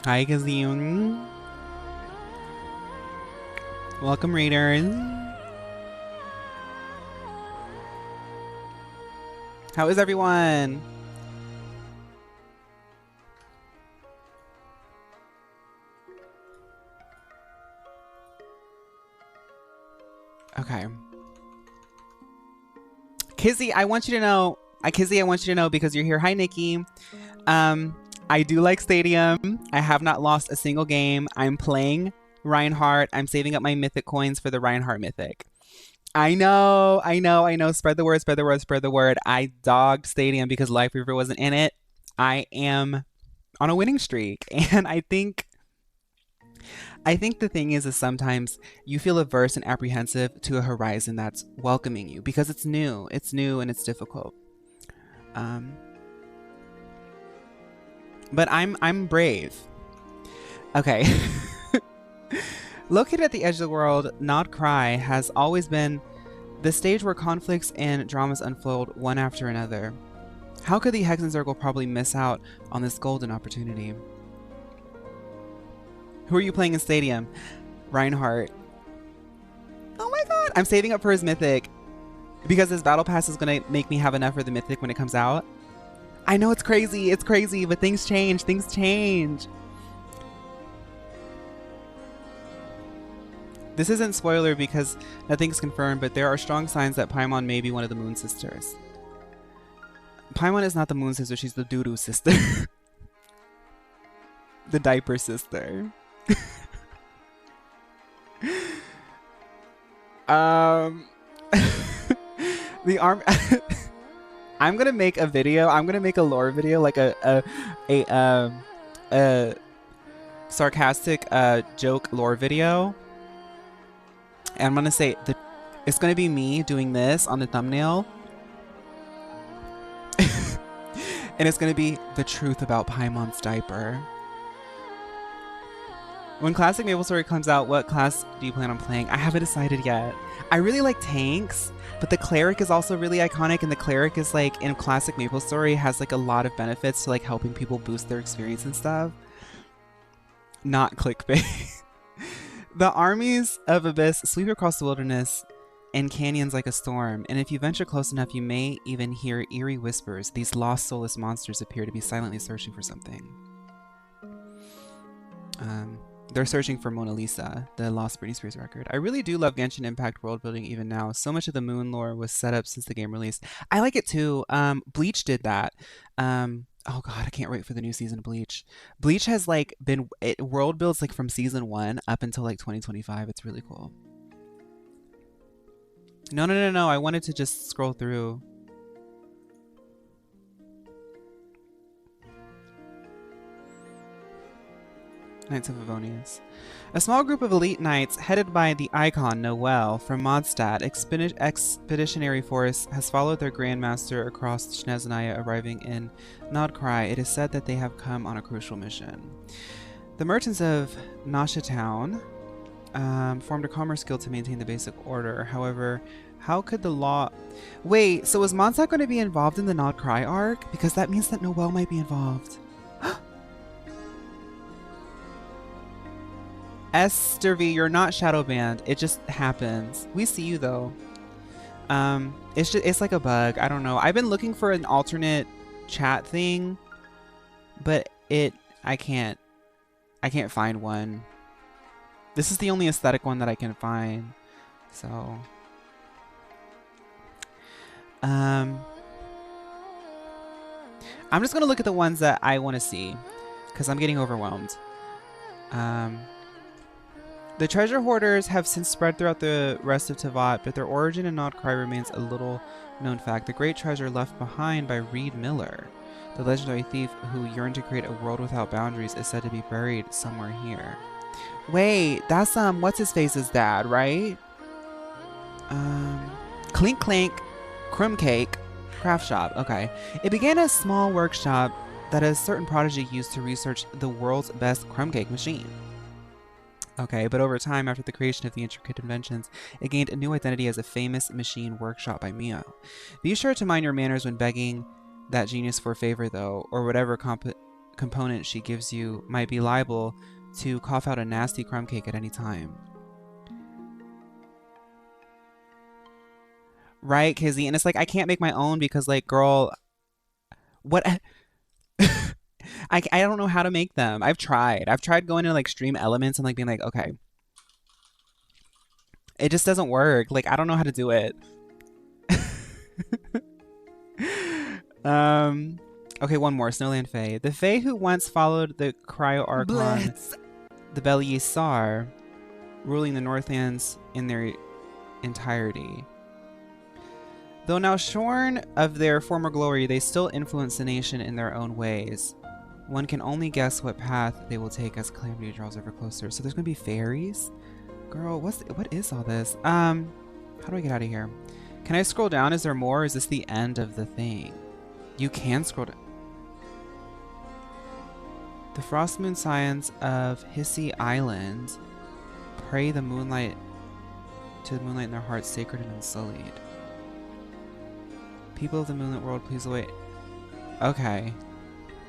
Hi, Kizzy. Welcome, readers. How is everyone? Okay. Kizzy, I want you to know. Kizzy, I want you to know because you're here. Hi, Nikki. I do like Stadium. I have not lost a single game. I'm playing Reinhardt. I'm saving up my mythic coins for the Reinhardt mythic. I know. Spread the word, spread the word, spread the word. I dogged Stadium because Life Reaver wasn't in it. I am on a winning streak. And I think the thing is sometimes you feel averse and apprehensive to a horizon that's welcoming you because it's new. It's new and it's difficult. But I'm brave. Okay. Located at the edge of the world, Nod-Krai has always been the stage where conflicts and dramas unfold one after another. How could the Hexen Circle probably miss out on this golden opportunity? Who are you playing in Stadium? Reinhardt. Oh my god! I'm saving up for his mythic because his battle pass is gonna make me have enough for the mythic when it comes out. I know it's crazy, but things change. This isn't spoiler because nothing's confirmed, but there are strong signs that Paimon may be one of the Moon Sisters. Paimon is not the Moon Sister, she's the doo-doo sister. The diaper sister. The arm. I'm gonna make a video. I'm gonna make a lore video, like a sarcastic joke lore video. And I'm gonna say it's gonna be me doing this on the thumbnail. And it's gonna be the truth about Paimon's diaper. When Classic MapleStory comes out, what class do you plan on playing? I haven't decided yet. I really like tanks, but the cleric is also really iconic, and the cleric is like in Classic MapleStory has like a lot of benefits to like helping people boost their experience and stuff. Not clickbait. The armies of Abyss sweep across the wilderness and canyons like a storm, and if you venture close enough, you may even hear eerie whispers. These lost soulless monsters appear to be silently searching for something. They're searching for Mona Lisa, the lost Britney Spears record. I really do love Genshin Impact world building even now. So much of the moon lore was set up since the game released. I like it too. Bleach did that. Oh god, I can't wait for the new season of Bleach. Bleach has like been world builds like from season 1 up until like 2025. It's really cool. No. I wanted to just scroll through. Knights of Avonius. A small group of elite knights, headed by the icon Noel from Mondstadt Expeditionary Force, has followed their Grandmaster across Snezhnaya, arriving in Nod-Krai. It is said that they have come on a crucial mission. The merchants of Nasha Town formed a commerce guild to maintain the basic order. However, how could the law... Wait, so is Mondstadt going to be involved in the Nod-Krai arc? Because that means that Noel might be involved. Esther V, you're not shadow banned. It just happens. We see you though. It's like a bug. I don't know. I've been looking for an alternate chat thing, but I can't find one. This is the only aesthetic one that I can find. So I'm just gonna look at the ones that I want to see because I'm getting overwhelmed. The treasure hoarders have since spread throughout the rest of Teyvat, but their origin in Nod-Krai remains a little known fact. The great treasure left behind by Reed Miller, the legendary thief who yearned to create a world without boundaries, is said to be buried somewhere here. Wait, that's what's his face's dad, right? Clink Clink Crumb Cake Craft Shop. Okay. It began as a small workshop that a certain prodigy used to research the world's best crumb cake machine. Okay, but over time, after the creation of the intricate inventions, it gained a new identity as a famous machine workshop by Mio. Be sure to mind your manners when begging that genius for a favor, though, or whatever component she gives you might be liable to cough out a nasty crumb cake at any time. Right, Kizzy? And it's like, I can't make my own because, like, girl, what... I don't know how to make them. I've tried going into like Stream Elements and like being like, okay, it just doesn't work. Like, I don't know how to do it. Okay, one more. Snowland Fae. The Fae who once followed the Cryo Archon, the Belle Sar, ruling the Northlands in their entirety. Though now shorn of their former glory, they still influence the nation in their own ways. One can only guess what path they will take as calamity draws ever closer. So there's gonna be fairies? Girl, what is all this? How do I get out of here? Can I scroll down? Is there more? Or is this the end of the thing? You can scroll down. The Frost Moon Scions of Hissy Island pray the moonlight to the moonlight in their hearts, sacred and unsullied. People of the moonlit world, please await. Okay.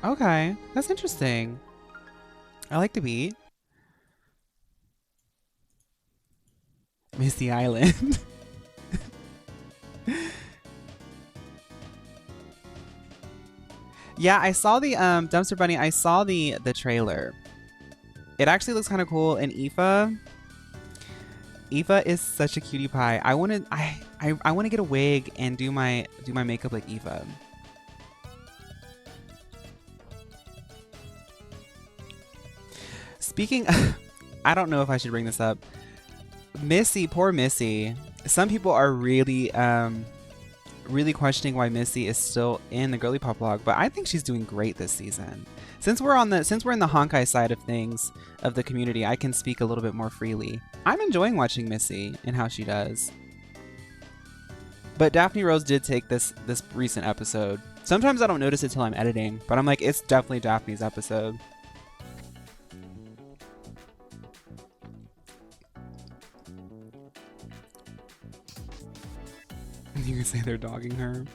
Okay, that's interesting. I like the beat. Misty Island. Yeah, I saw the Dumpster Bunny. I saw the trailer. It actually looks kind of cool. And Aoife is such a cutie pie. I want to get a wig and do my makeup like Aoife. Speaking, I don't know if I should bring this up. Missy, poor Missy. Some people are really, really questioning why Missy is still in the Girly Pop blog, but I think she's doing great this season. Since we're in the Honkai side of things of the community, I can speak a little bit more freely. I'm enjoying watching Missy and how she does. But Daphne Rose did take this recent episode. Sometimes I don't notice it till I'm editing, but I'm like, it's definitely Daphne's episode. You can say they're dogging her.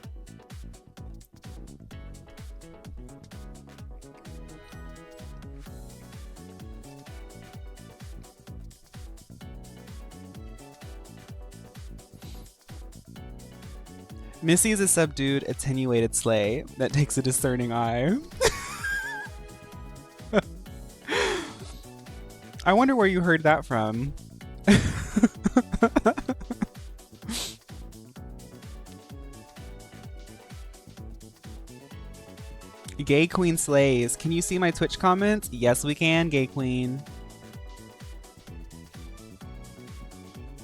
Missy is a subdued, attenuated slay that takes a discerning eye. I wonder where you heard that from. Gay Queen slays. Can you see my Twitch comments? Yes, we can, Gay Queen.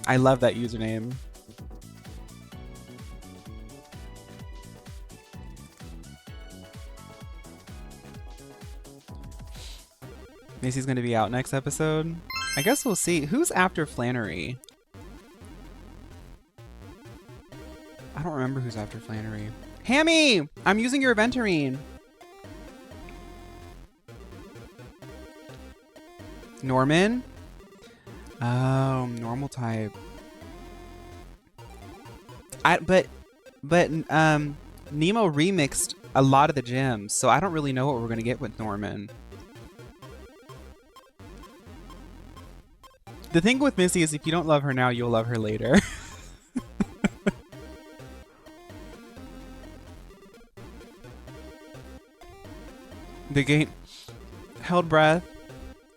I love that username. Macy's going to be out next episode. I guess we'll see. Who's after Flannery? I don't remember who's after Flannery. Hammy! I'm using your Aventurine. Norman? Oh, normal type. But Nemo remixed a lot of the gems, so I don't really know what we're gonna get with Norman. The thing with Missy is if you don't love her now, you'll love her later. The game held breath.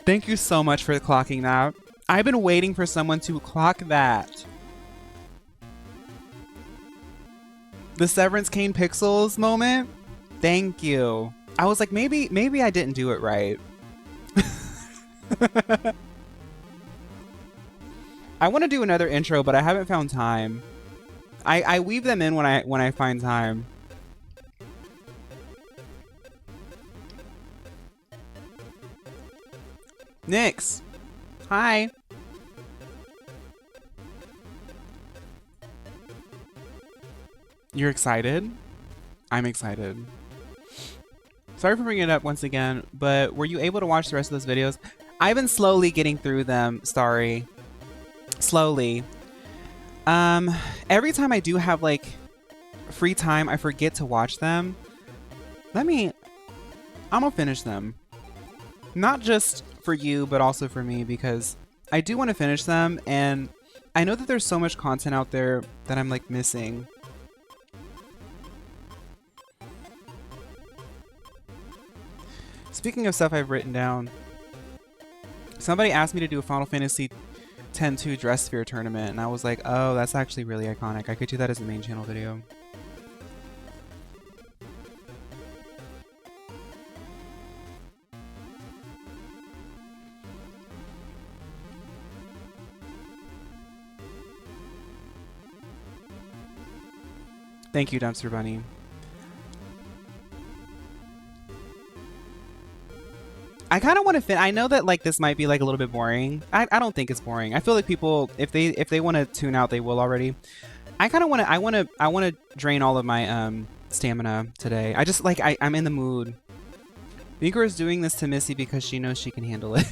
Thank you so much for clocking that. I've been waiting for someone to clock that. The Severance Kane Pixels moment. Thank you. I was like, maybe I didn't do it right. I want to do another intro, but I haven't found time. I weave them in when I find time. Nyx. Hi. You're excited? I'm excited. Sorry for bringing it up once again, but were you able to watch the rest of those videos? I've been slowly getting through them, Starry. Slowly. Every time I do have like free time, I forget to watch them. I'm gonna finish them. Not just for you, but also for me, because I do want to finish them, and I know that there's so much content out there that I'm like missing. Speaking of stuff I've written down, somebody asked me to do a Final Fantasy X-2 Dress Sphere tournament, and I was like, oh, that's actually really iconic. I could do that as a main channel video. Thank you, Dumpster Bunny. I kind of want to I know that like this might be like a little bit boring. I don't think it's boring. I feel like people, if they want to tune out, they will already. I kind of want to. I want to drain all of my stamina today. I just like I'm in the mood. Vigor is doing this to Missy because she knows she can handle it.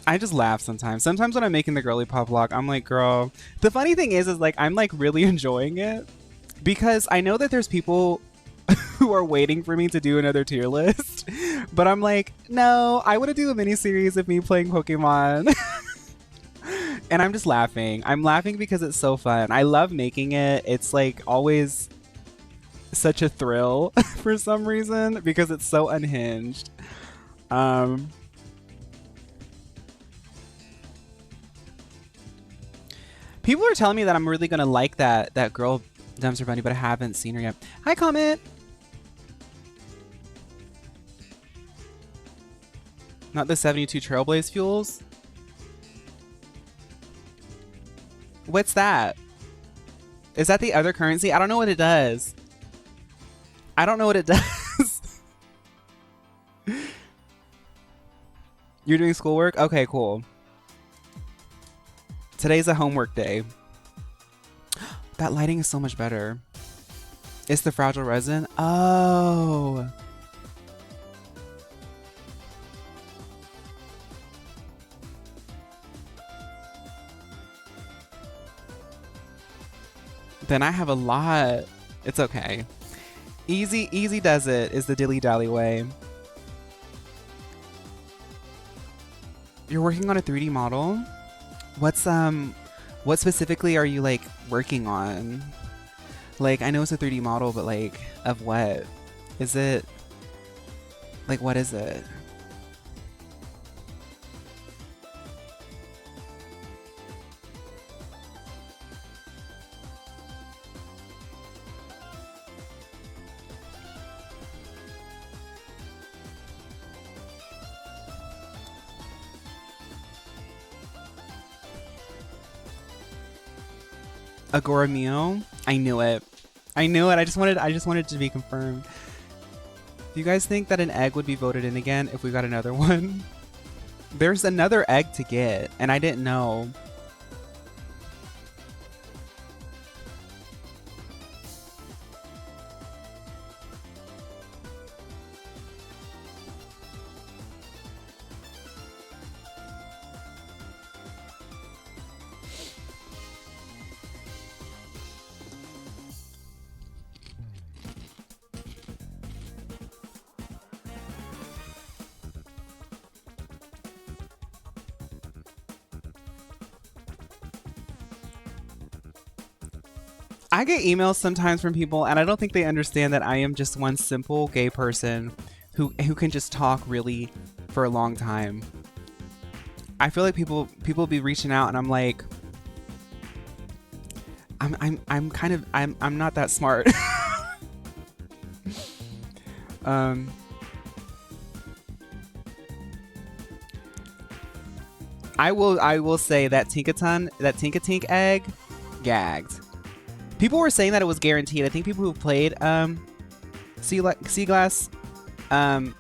I just laugh sometimes. Sometimes when I'm making the Girly Pop vlog, I'm like, girl. The funny thing is like I'm like really enjoying it because I know that there's people who are waiting for me to do another tier list, but I'm like, no, I want to do a mini series of me playing Pokemon. And I'm just laughing. I'm laughing because it's so fun. I love making it. It's like always such a thrill for some reason because it's so unhinged. People are telling me that I'm really gonna like that girl Dumpster Bunny, but I haven't seen her yet. Hi, Comet. Not the 72 Trailblaze fuels. What's that? Is that the other currency? I don't know what it does. I don't know what it does. You're doing schoolwork? Okay, cool. Today's a homework day. That lighting is so much better. It's the fragile resin. Oh. Then I have a lot. It's okay. Easy does it is the dilly dally way. You're working on a 3D model? What specifically are you like working on? Like, I know it's a 3D model, but like, of what? Is it, like, what is it? Agora Mio? I knew it. I knew it. I just wanted it to be confirmed. Do you guys think that an egg would be voted in again if we got another one? There's another egg to get, and I didn't know. I get emails sometimes from people, and I don't think they understand that I am just one simple gay person who can just talk really for a long time. I feel like people be reaching out, and I'm like, I'm not that smart. I will say that Tinkatink egg, gagged. People were saying that it was guaranteed. I think people who played Sea Glass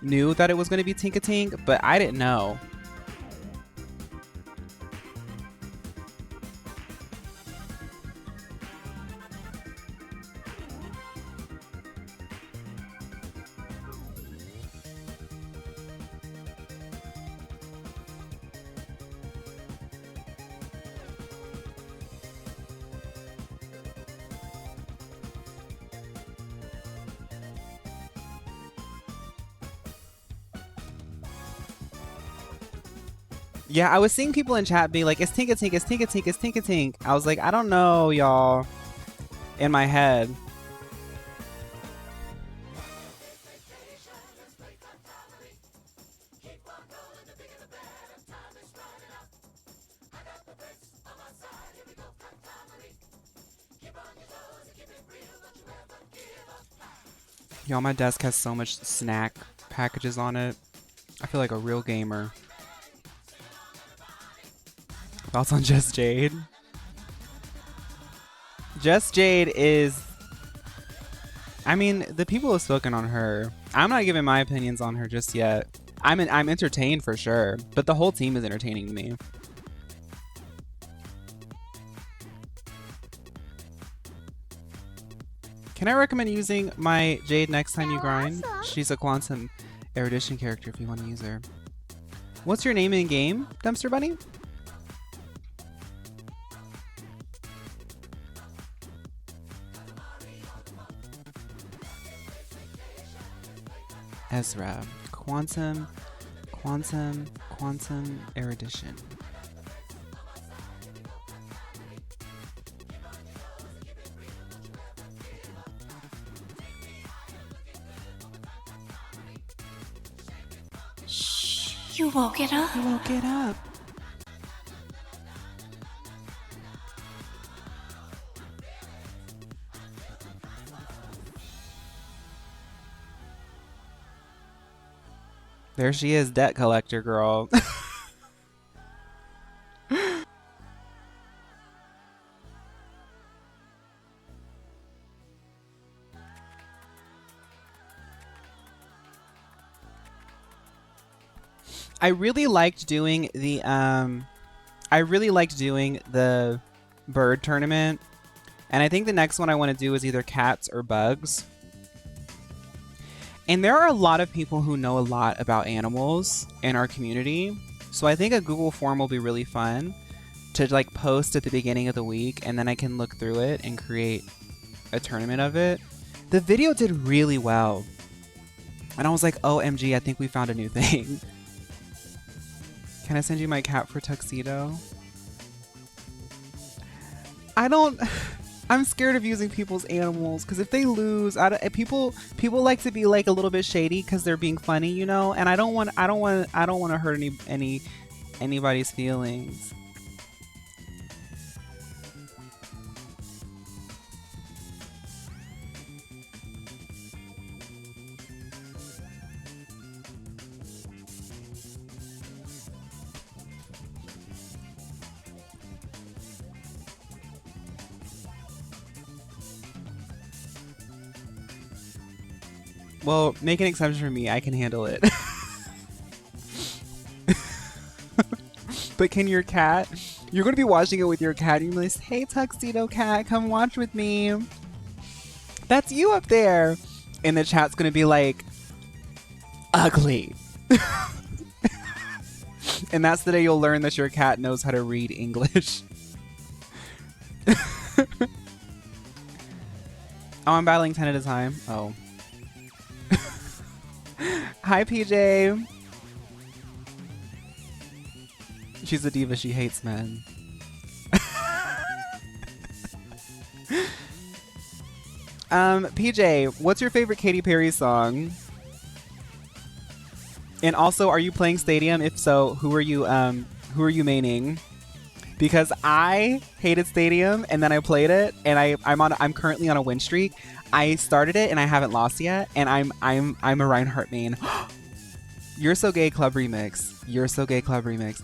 knew that it was going to be Tinkatink, but I didn't know. Yeah, I was seeing people in chat being like, it's Tink a Tink, it's Tink a Tink, it's Tink a Tink. I was like, I don't know, y'all. In my head. Y'all, my desk has so much snack packages on it. I feel like a real gamer. Thoughts on Just Jade? Just Jade is... I mean, the people have spoken on her. I'm not giving my opinions on her just yet. I'm entertained for sure, but the whole team is entertaining to me. Can I recommend using my Jade next time you grind? She's a Quantum Erudition character if you want to use her. What's your name in game, Dumpster Bunny? Ezra. Quantum Erudition. You woke it up. You woke it up. There she is, debt collector girl. I really liked doing the bird tournament, and I think the next one I want to do is either cats or bugs. And there are a lot of people who know a lot about animals in our community, so I think a Google form will be really fun to like post at the beginning of the week, and then I can look through it and create a tournament of it. The video did really well, and I was like, OMG, I think we found a new thing. Can I send you my cat for tuxedo? I'm scared of using people's animals because if they lose, people like to be like a little bit shady because they're being funny, you know. And I don't want to hurt anybody's feelings. Well, make an exception for me. I can handle it. But can your cat... You're going to be watching it with your cat. And you're like, hey, Tuxedo Cat, come watch with me. That's you up there. And the chat's going to be like, ugly. And that's the day you'll learn that your cat knows how to read English. Oh, I'm battling 10 at a time. Oh. Hi, PJ. She's a diva. She hates men. PJ, what's your favorite Katy Perry song? And also, are you playing Stadium? If so, who are you maining? Because I hated Stadium and then I played it and I'm currently on a win streak. I started it and I haven't lost yet, and I'm a Reinhardt main. You're So Gay Club remix. You're So Gay Club remix.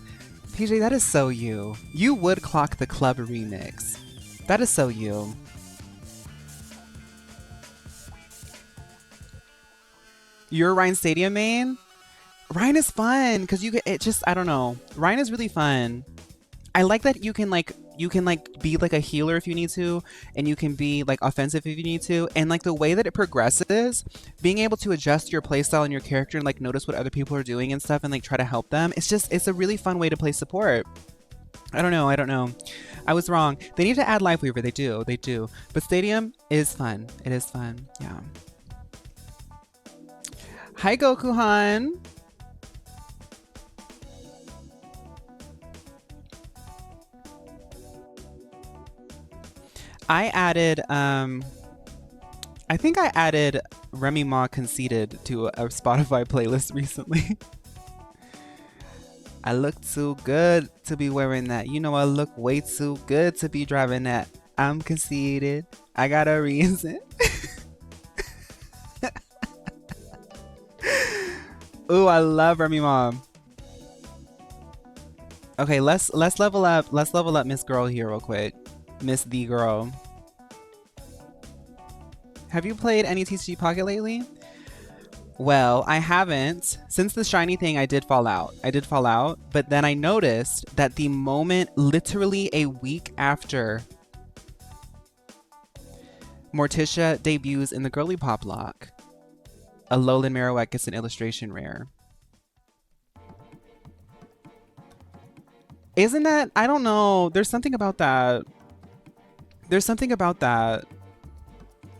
PJ, that is so you. You would clock the club remix. That is so you. You're Ryan Stadium main? Ryan is fun because you get it. Just I don't know. Ryan is really fun. I like that you can be like a healer if you need to, and you can be like offensive if you need to, and like the way that it progresses, being able to adjust your playstyle and your character and like notice what other people are doing and stuff and like try to help them. It's a really fun way to play support. I don't know. I was wrong. They need to add Lifeweaver. They do. But Stadium is fun. It is fun. Yeah. Hi, Goku-han. I added I think I added Remy Ma Conceited to a Spotify playlist recently. I look too good to be wearing that. You know I look way too good to be driving that. I'm conceited. I got a reason. Ooh, I love Remy Ma. Okay, let's level up. Let's level up Miss Girl here real quick. Miss the Girl. Have you played any TCG Pocket lately? Well, I haven't. Since the shiny thing, I did fall out. But then I noticed that the moment, literally a week after Morticia debuts in the Girly Pop lock, Alolan Marowak gets an illustration rare. Isn't that? I don't know. There's something about that.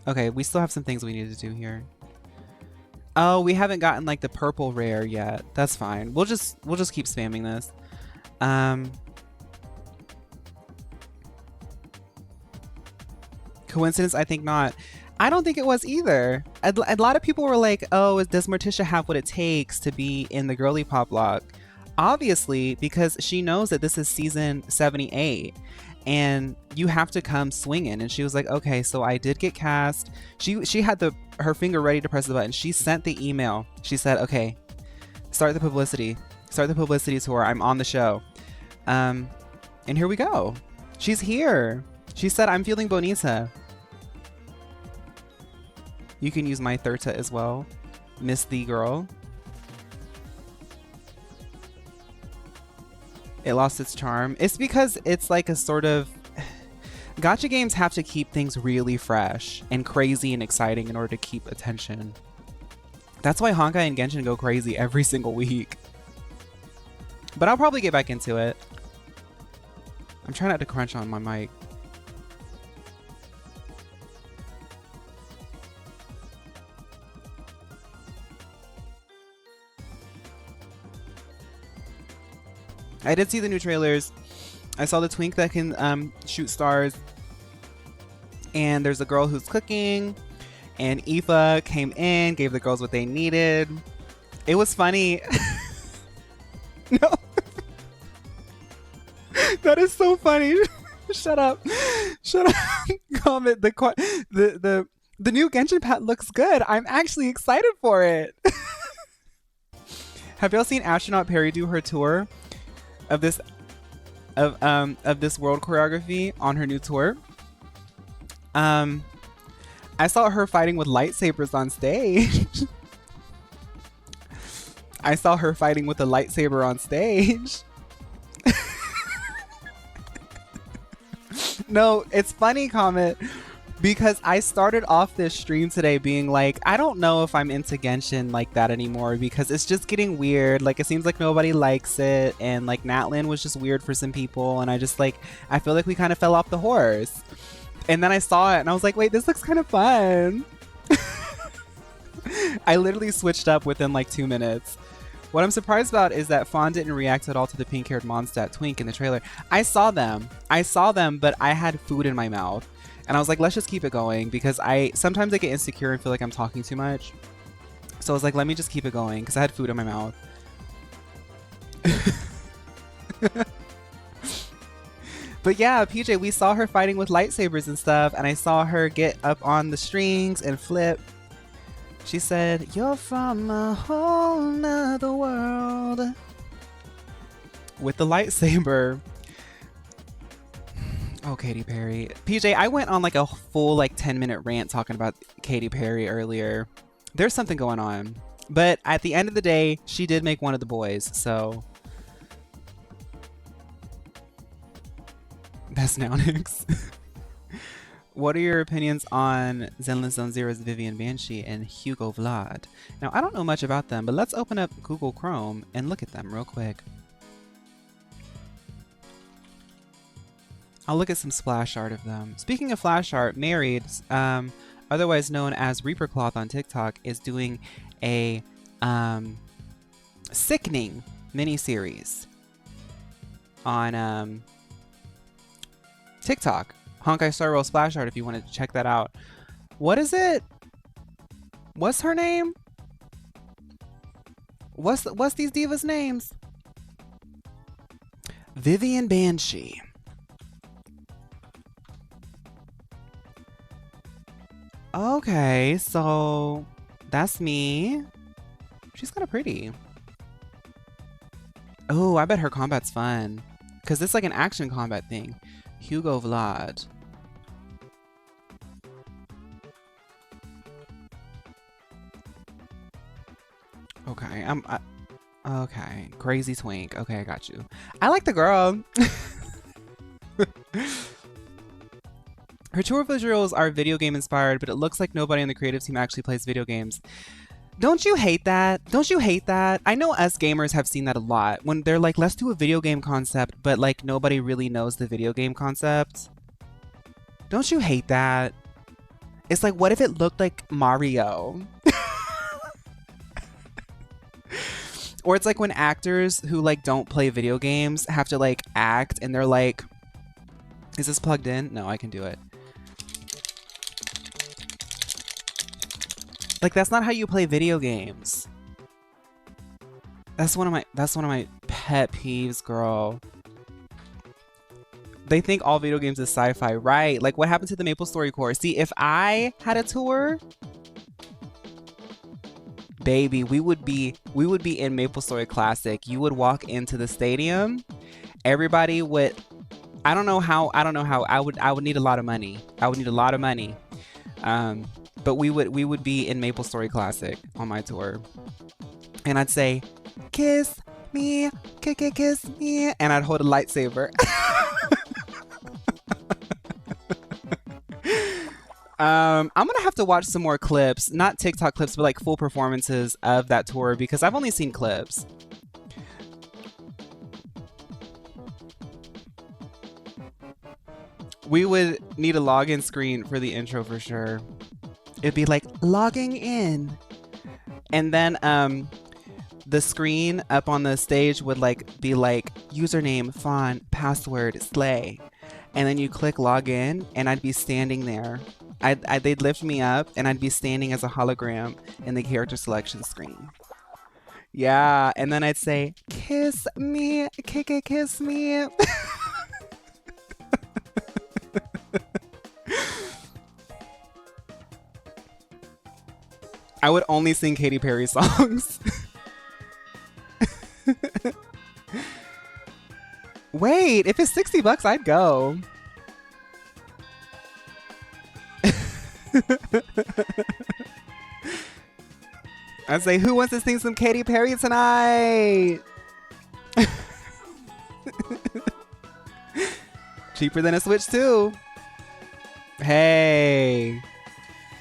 Okay, we still have some things we need to do here. Oh, we haven't gotten like the purple rare yet. That's fine. We'll just keep spamming this. Coincidence? I think not. I don't think it was either. A lot of people were like, oh, does Morticia have what it takes to be in the Girly Pop lock? Obviously, because she knows that this is season 78 and you have to come swinging. And she was like, okay, so I did get cast. She had her finger ready to press the button. She sent the email. She said, okay, start the publicity tour. I'm on the show. And here we go. She's here. She said, I'm feeling bonita. You can use my Thurta as well. Miss the Girl. It lost its charm. It's because it's like a sort of... Gacha games have to keep things really fresh and crazy and exciting in order to keep attention. That's why Honkai and Genshin go crazy every single week. But I'll probably get back into it. I'm trying not to crunch on my mic. I did see the new trailers. I saw the twink that can shoot stars. And there's a girl who's cooking. And Aoife came in, gave the girls what they needed. It was funny. No. That is so funny. Shut up. Shut up. Comment. The new Genshin Pat looks good. I'm actually excited for it. Have y'all seen Astronaut Perry do her tour of this world choreography on her new tour? I saw her fighting with lightsabers on stage. I saw her fighting with a lightsaber on stage. No, it's funny, Comment, because I started off this stream today being like, I don't know if I'm into Genshin like that anymore because it's just getting weird. Like, it seems like nobody likes it, and like Natlin was just weird for some people, and I feel like we kind of fell off the horse. And then I saw it and I was like, wait, this looks kind of fun. I literally switched up within like 2 minutes. What I'm surprised about is that Phaun didn't react at all to the pink-haired Mondstadt twink in the trailer. I saw them, but I had food in my mouth. And I was like, let's just keep it going because sometimes I get insecure and feel like I'm talking too much. So I was like, let me just keep it going because I had food in my mouth. But yeah, PJ, we saw her fighting with lightsabers and stuff, and I saw her get up on the strings and flip. She said, you're from a whole nother world. With the lightsaber. Oh, Katy Perry. PJ, I went on like a full 10-minute rant talking about Katy Perry earlier. There's something going on. But at the end of the day, she did make one of the boys, so... That's Neonix. What are your opinions on Zenless Zone Zero's Vivian Banshee and Hugo Vlad? Now, I don't know much about them, but let's open up Google Chrome and look at them real quick. I'll look at some splash art of them. Speaking of flash art, Married, otherwise known as Reaper Cloth on TikTok, is doing a sickening mini-series on TikTok. Honkai Star Rail splash art if you want to check that out. What is it? What's her name? What's these divas' names? Vivian Banshee. Okay, so that's me. She's kind of pretty. Oh, I bet her combat's fun. Because it's like an action combat thing. Hugo Vlad. Okay, okay. Crazy Twink. Okay, I got you. I like the girl. Her tour visuals are video game inspired, but it looks like nobody on the creative team actually plays video games. Don't you hate that? Don't you hate that? I know us gamers have seen that a lot. When they're like, let's do a video game concept, but like nobody really knows the video game concept. Don't you hate that? It's like, what if it looked like Mario? Or it's like when actors who like don't play video games have to like act and they're like, is this plugged in? No, I can do it. Like, that's not how you play video games. That's one of my pet peeves, girl. They think all video games is sci-fi, right? Like, what happened to the Maple Story course? See, if I had a tour, baby, we would be in Maple Story Classic. You would walk into the stadium, everybody would, I don't know how I would need a lot of money. But we would be in Maple Story Classic on my tour. And I'd say, kiss me, kiss me, and I'd hold a lightsaber. I'm gonna have to watch some more clips, not TikTok clips, but like full performances of that tour because I've only seen clips. We would need a login screen for the intro for sure. It'd be like logging in. And then the screen up on the stage would like be like username, phaun, password, slay. And then you click login and I'd be standing there. They'd lift me up and I'd be standing as a hologram in the character selection screen. Yeah, and then I'd say, kiss me, kiss me. I would only sing Katy Perry songs. Wait, if it's $60, I'd go. I'd say, who wants to sing some Katy Perry tonight? Cheaper than a Switch too. Hey,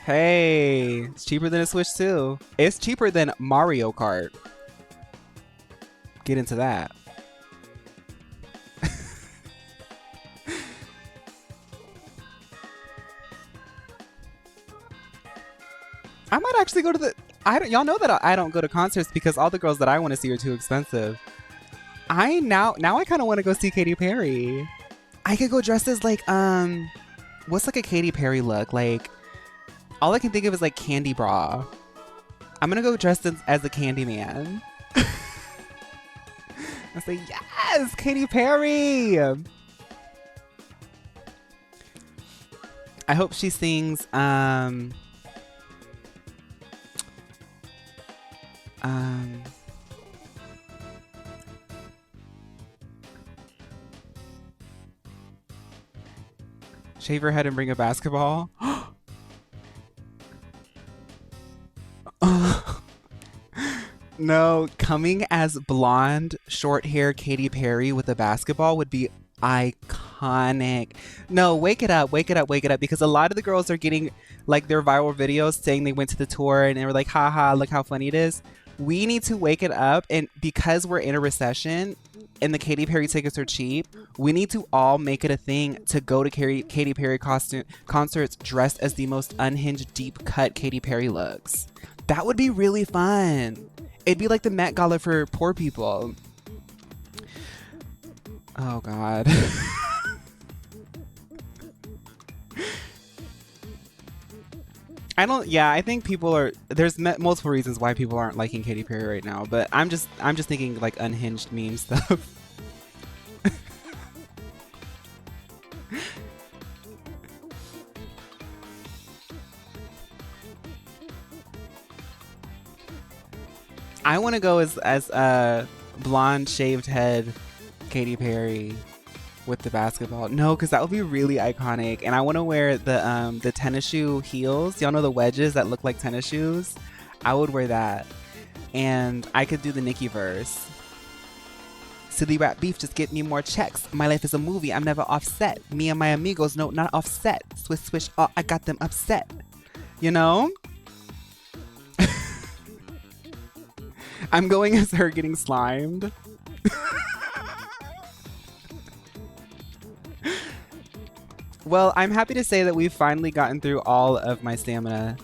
it's cheaper than a Switch too. It's cheaper than Mario Kart. Get into that. I might actually go to the... y'all know that I don't go to concerts because all the girls that I want to see are too expensive. Now I kind of want to go see Katy Perry. I could go dressed as like what's like a Katy Perry look? Like all I can think of is like Candy Bra. I'm gonna go dressed as a Candy Man. I say yes, Katy Perry. I hope she sings shave your head and bring a basketball. No, coming as blonde, short hair Katy Perry with a basketball would be iconic. No, wake it up, because a lot of the girls are getting like their viral videos saying they went to the tour and they were like, haha, look how funny it is. We need to wake it up, and because we're in a recession and the Katy Perry tickets are cheap, we need to all make it a thing to go to Katy Perry concerts dressed as the most unhinged, deep cut Katy Perry looks. That would be really fun. It'd be like the Met Gala for poor people. Oh God. I think people are, there's multiple reasons why people aren't liking Katy Perry right now, but I'm just thinking like unhinged meme stuff. I want to go as a blonde shaved head Katy Perry with the basketball. No, because that would be really iconic. And I want to wear the tennis shoe heels. Y'all know the wedges that look like tennis shoes? I would wear that. And I could do the Nicki verse. Silly rap beef, just get me more checks. My life is a movie, I'm never offset. Me and my amigos, no, not offset. Swish, swish, oh, I got them upset. You know? I'm going as her getting slimed. Well, I'm happy to say that we've finally gotten through all of my stamina.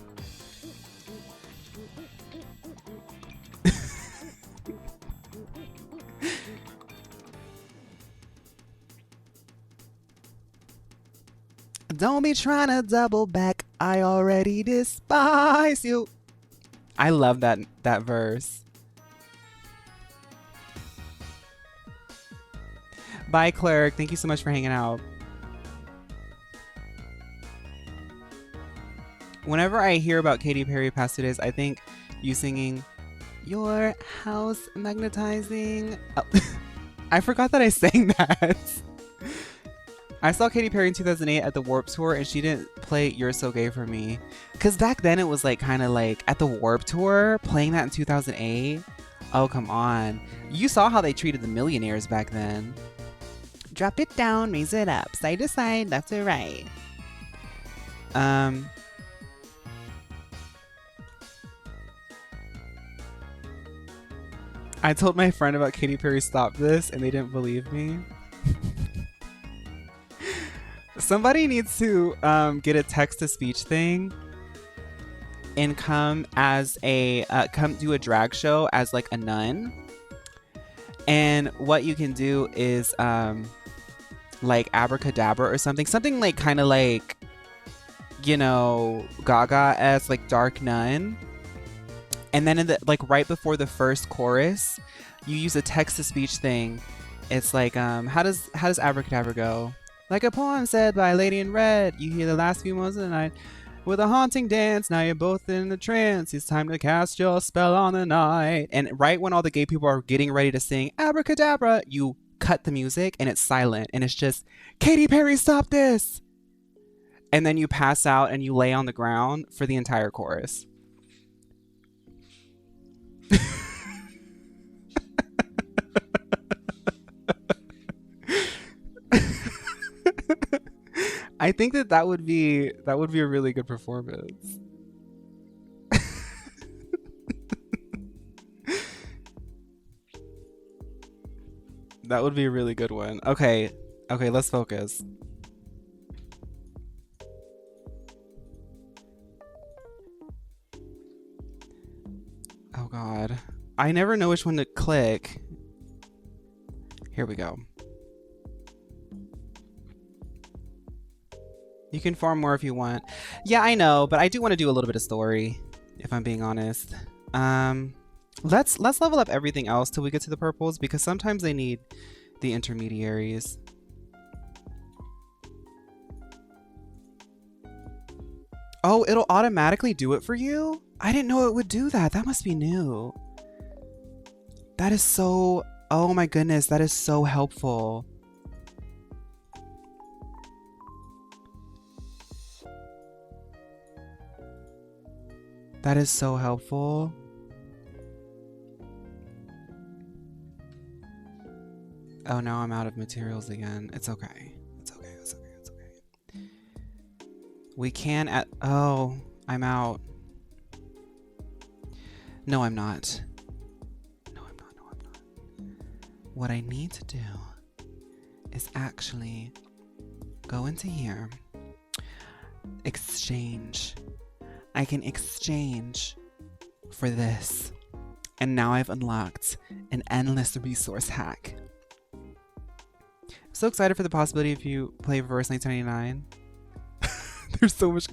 Don't be trying to double back. I already despise you. I love that verse. Bye, Clerk. Thank you so much for hanging out. Whenever I hear about Katy Perry past 2 days, I think you singing "Your House Magnetizing." Oh, I forgot that I sang that. I saw Katy Perry in 2008 at the Warped Tour, and she didn't play "You're So Gay" for me. Because back then it was like kind of like at the Warped Tour, playing that in 2008. Oh, come on. You saw how they treated the millionaires back then. Drop it down, raise it up, side to side, left to right. I told my friend about Katy Perry Stop This, and they didn't believe me. Somebody needs to get a text-to-speech thing and come do a drag show as like a nun. And what you can do is like abracadabra or something like kind of like, you know, Gaga-esque, like dark nun. And then in the like right before the first chorus, you use a text-to-speech thing. It's like how does abracadabra go? Like a poem said by a lady in red, you hear the last few moments of the night. With a haunting dance, now you're both in a trance. It's time to cast your spell on the night. And right when all the gay people are getting ready to sing abracadabra, you cut the music and it's silent. And it's just, Katy Perry, stop this! And then you pass out and you lay on the ground for the entire chorus. I think that would be a really good performance. That would be a really good one. Okay, let's focus. Oh God, I never know which one to click. Here we go. You can farm more if you want. Yeah, I know, but I do want to do a little bit of story, if I'm being honest. Let's level up everything else till we get to the purples, because sometimes they need the intermediaries. Oh, it'll automatically do it for you? I didn't know it would do that. That must be new. That is so... Oh my goodness, that is so helpful. That is so helpful. Oh, now I'm out of materials again. It's okay. It's okay. It's okay. It's okay. We can at... Oh, I'm out. No, I'm not. No, I'm not. No, I'm not. What I need to do is actually go into here. Exchange. I can exchange for this. And now I've unlocked an endless resource hack. I'm so excited for the possibility if you play Reverse 1999. There's so much.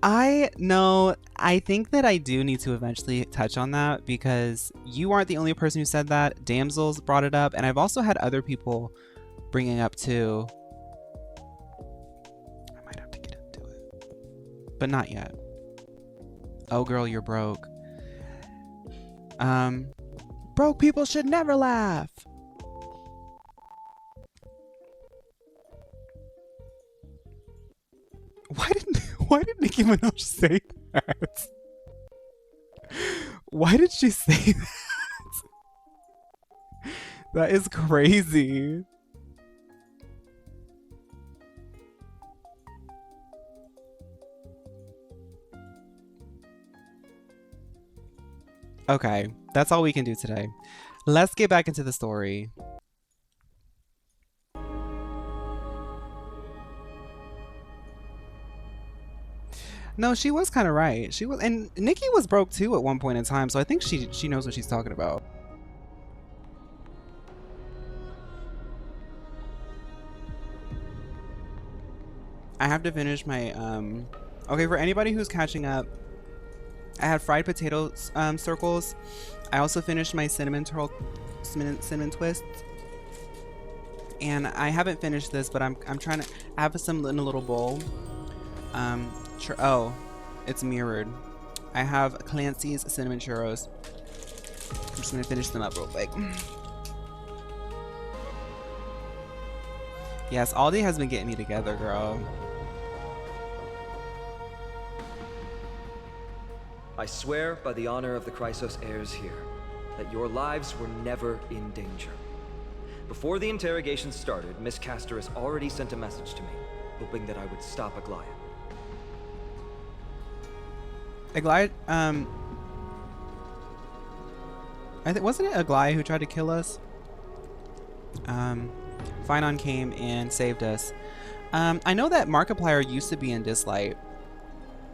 I know. I think that I do need to eventually touch on that because you aren't the only person who said that. Damsels brought it up, and I've also had other people bringing up too. I might have to get into it, but not yet. Oh, girl, you're broke. Broke people should never laugh. Why did Nicki Minaj say that? Why did she say that? That is crazy. Okay, that's all we can do today. Let's get back into the story. No, she was kind of right. She was, and Nikki was broke too at one point in time, so I think she knows what she's talking about. I have to finish my okay, for anybody who's catching up, I had fried potato circles. I also finished my cinnamon twist. And I haven't finished this, but I'm trying to have some in a little bowl. Oh, it's mirrored. I have Clancy's cinnamon churros. I'm just gonna finish them up real quick. Yes, Aldi has been getting me together, girl. I swear by the honor of the Chrysos heirs here, that your lives were never in danger. Before the interrogation started, Miss Casterus already sent a message to me, hoping that I would stop Aglaia. Aglaia, I think, wasn't it Aglaia who tried to kill us? Phaun came and saved us. I know that Markiplier used to be in Dislight,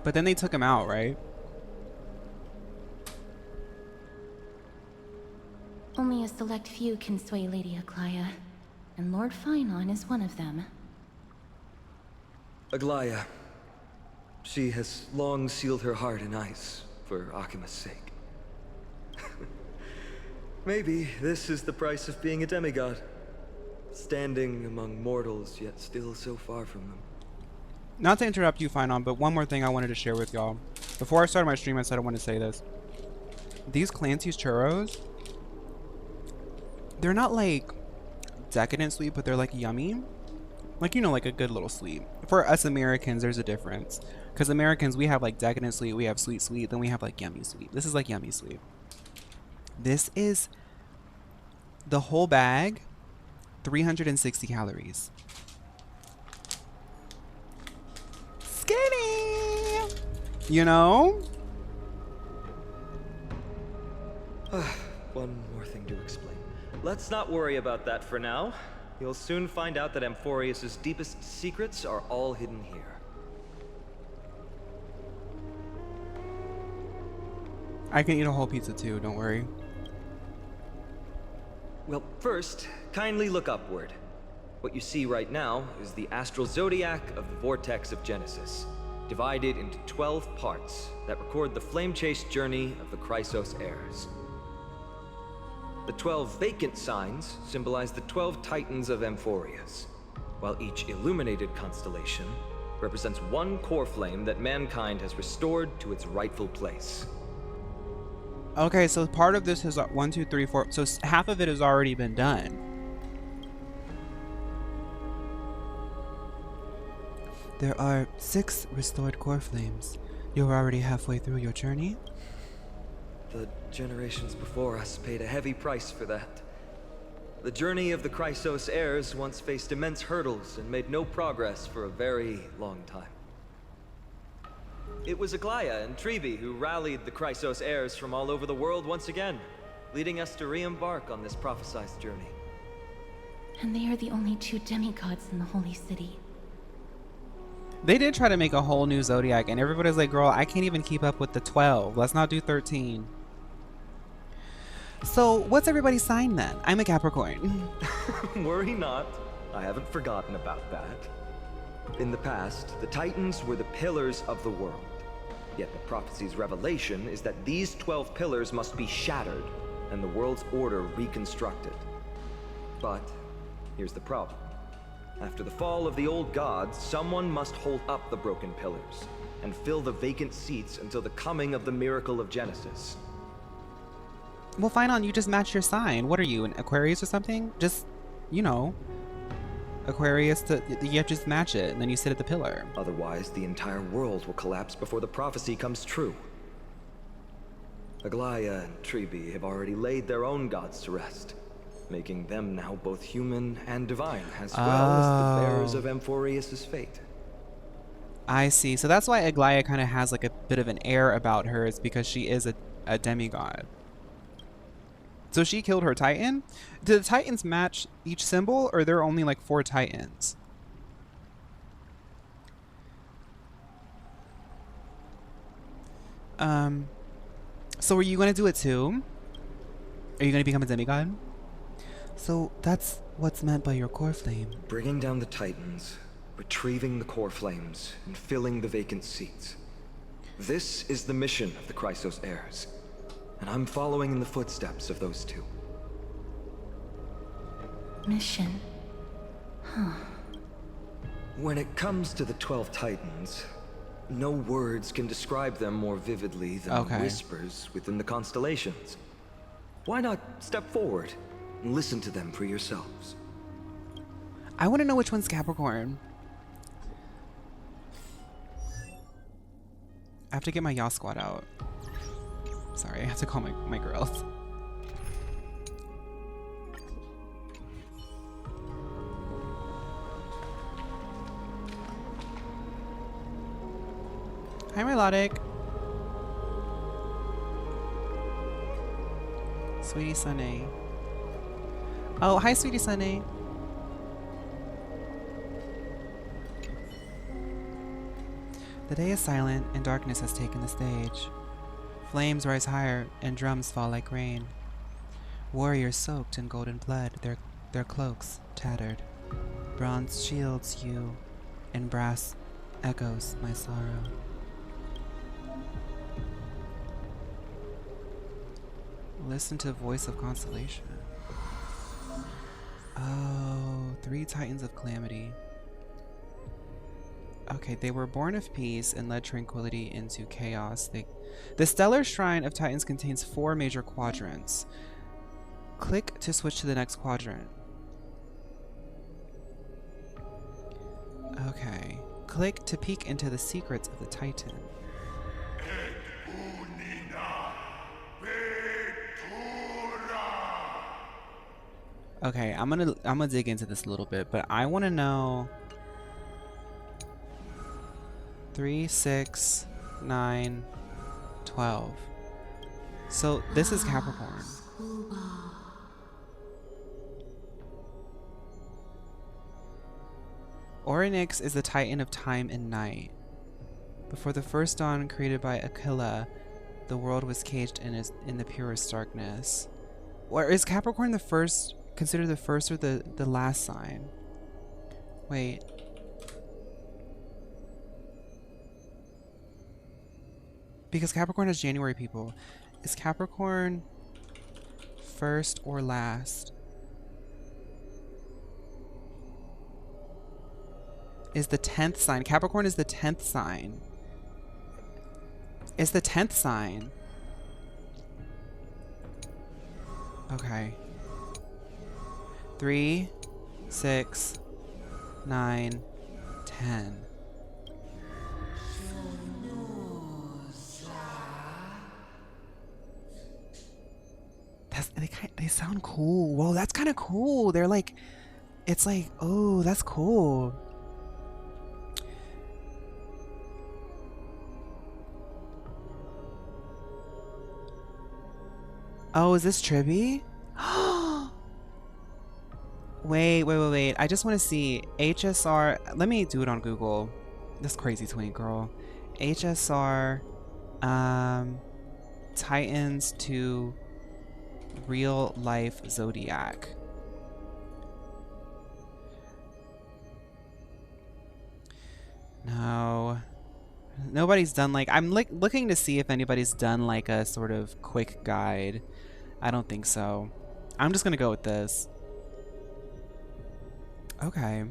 but then they took him out, right? Only a select few can sway Lady Aglaia, and Lord Phaun is one of them. Aglaia. She has long sealed her heart in ice, for Akima's sake. Maybe this is the price of being a demigod. Standing among mortals, yet still so far from them. Not to interrupt you, Phaun, but one more thing I wanted to share with y'all. Before I started my stream, I said I wanted to say this. These Clancy's churros, they're not like decadent sweet, but they're like yummy. Like, you know, like a good little sweet. For us Americans, there's a difference. Because Americans, we have like decadent sweet, we have sweet sweet, then we have like yummy sweet. This is like yummy sweet. This is the whole bag, 360 calories. Skinny! You know? One more thing to explain. Let's not worry about that for now. You'll soon find out that Amphorius' deepest secrets are all hidden here. I can eat a whole pizza too, don't worry. Well, first, kindly look upward. What you see right now is the astral zodiac of the vortex of Genesis, divided into 12 parts that record the flame-chased journey of the Chrysos heirs. The 12 vacant signs symbolize the 12 titans of Amphorius, while each illuminated constellation represents one core flame that mankind has restored to its rightful place. Okay, so part of this is 1, 2, 3, 4. So half of it has already been done. There are 6 restored core flames. You're already halfway through your journey. The generations before us paid a heavy price for that. The journey of the Chrysos heirs once faced immense hurdles and made no progress for a very long time. It was Aglaia and Trevi who rallied the Chrysos heirs from all over the world once again, leading us to re-embark on this prophesized journey. And they are the only 2 demigods in the Holy City. They did try to make a whole new Zodiac, and everybody's like, girl, I can't even keep up with the 12. Let's not do 13. So, what's everybody's sign then? I'm a Capricorn. Worry not. I haven't forgotten about that. In the past, the Titans were the pillars of the world. Yet the prophecy's revelation is that these 12 pillars must be shattered and the world's order reconstructed. But here's the problem. After the fall of the old gods, someone must hold up the broken pillars and fill the vacant seats until the coming of the miracle of Genesis. Well, fine on, you just match your sign. What are you, an Aquarius or something? Just, you know, Aquarius, you have to just match it, and then you sit at the pillar. Otherwise, the entire world will collapse before the prophecy comes true. Aglaya and Tribi have already laid their own gods to rest, making them now both human and divine, as well as the bearers of Amphorius' fate. I see. So that's why Aglaya kind of has like a bit of an air about her, is because she is a demigod. So she killed her titan? Did the titans match each symbol, or there are only like 4 titans? So are you going to do it too? Are you going to become a demigod? So that's what's meant by your core flame. Bringing down the titans, retrieving the core flames, and filling the vacant seats. This is the mission of the Chrysos heirs, and I'm following in the footsteps of those two. Mission. Huh. When it comes to the 12 titans, no words can describe them more vividly than whispers within the constellations. Why not step forward and listen to them for yourselves? I want to know which one's Capricorn. I have to get my Yaw Squad out. Sorry, I have to call my girls. Hi, Melodic. Sweetie Sunny. Oh, hi, Sweetie Sunny. The day is silent and darkness has taken the stage. Flames rise higher and drums fall like rain. Warriors soaked in golden blood, their cloaks tattered. Bronze shields you, and brass echoes my sorrow. Listen to Voice of Constellation. Oh, 3 Titans of Calamity. Okay, they were born of peace and led tranquility into chaos. The Stellar Shrine of Titans contains 4 major quadrants. Click to switch to the next quadrant. Okay. Click to peek into the secrets of the Titan. Okay, I'm gonna dig into this a little bit, but I want to know 3, 6, 9, 12. So this is Capricorn. Orynyx is the Titan of time and night. Before the first dawn created by Aquila, the world was caged in the purest darkness. Or is Capricorn the first, considered the first or the last sign? Wait. Because Capricorn has January people. Is Capricorn first or last? Is the 10th sign. Capricorn is the 10th sign. Is the 10th sign. Okay. 3, 6, 9, 10. They sound cool. Whoa, that's kind of cool. They're like, it's like, oh, that's cool. Oh, is this Tribi? Wait. I just want to see HSR. Let me do it on Google. This crazy twin girl. HSR Titans to real life Zodiac. No. Nobody's done like, I'm looking to see if anybody's done like a sort of quick guide. I don't think so. I'm just gonna go with this. Okay.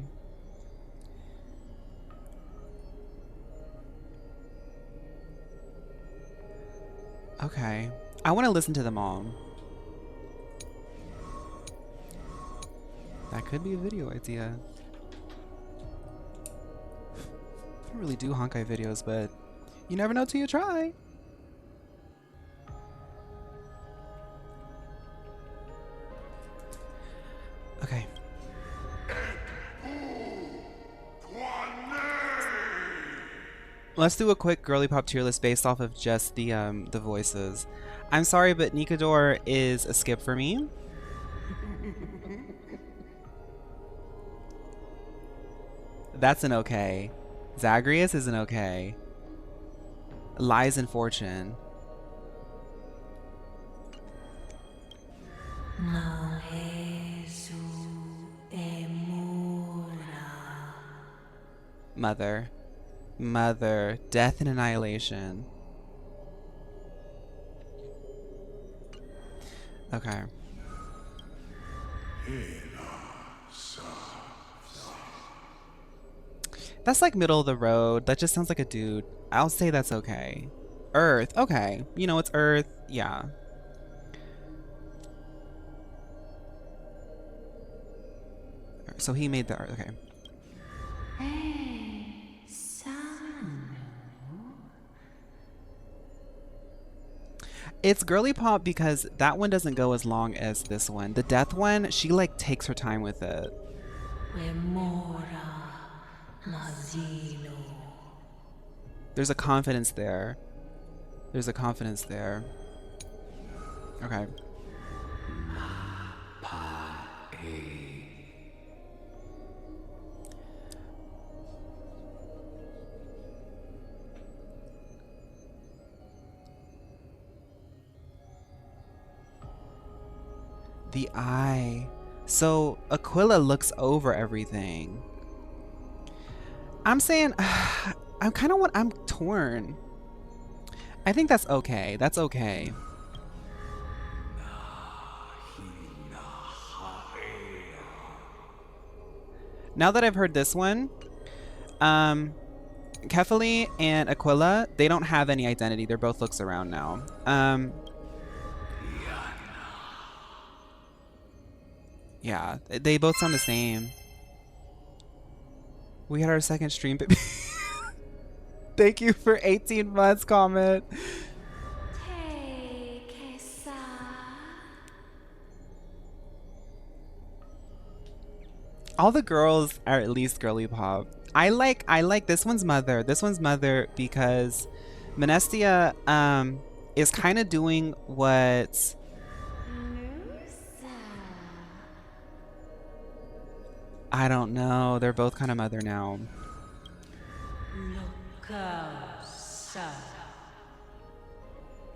Okay. I want to listen to them all. That could be a video idea. I don't really do Honkai videos, but you never know till you try. Okay. Let's do a quick girly pop tier list based off of just the voices. I'm sorry, but Nikador is a skip for me. That's an okay. Zagreus is an okay. Lies and Fortune. Mother. Mother. Death and Annihilation. Okay. That's like middle of the road. That just sounds like a dude. I'll say that's okay. Earth. Okay. You know, it's Earth. Yeah. So he made the Earth. Okay. It's girly pop because that one doesn't go as long as this one. The death one, she like takes her time with it. There's a confidence there. There's a confidence there. Okay. The eye. So Aquila looks over everything. I'm saying I'm torn. I think that's okay. That's okay. Now that I've heard this one, Kefali and Aquila, they don't have any identity. They're both looks around now. Yeah, they both sound the same. We had our second stream, baby. Thank you for 18 months, comment. All the girls are at least girly pop. I like this one's mother. This one's mother because Menestia is kind of doing what I don't know. They're both kind of mother now.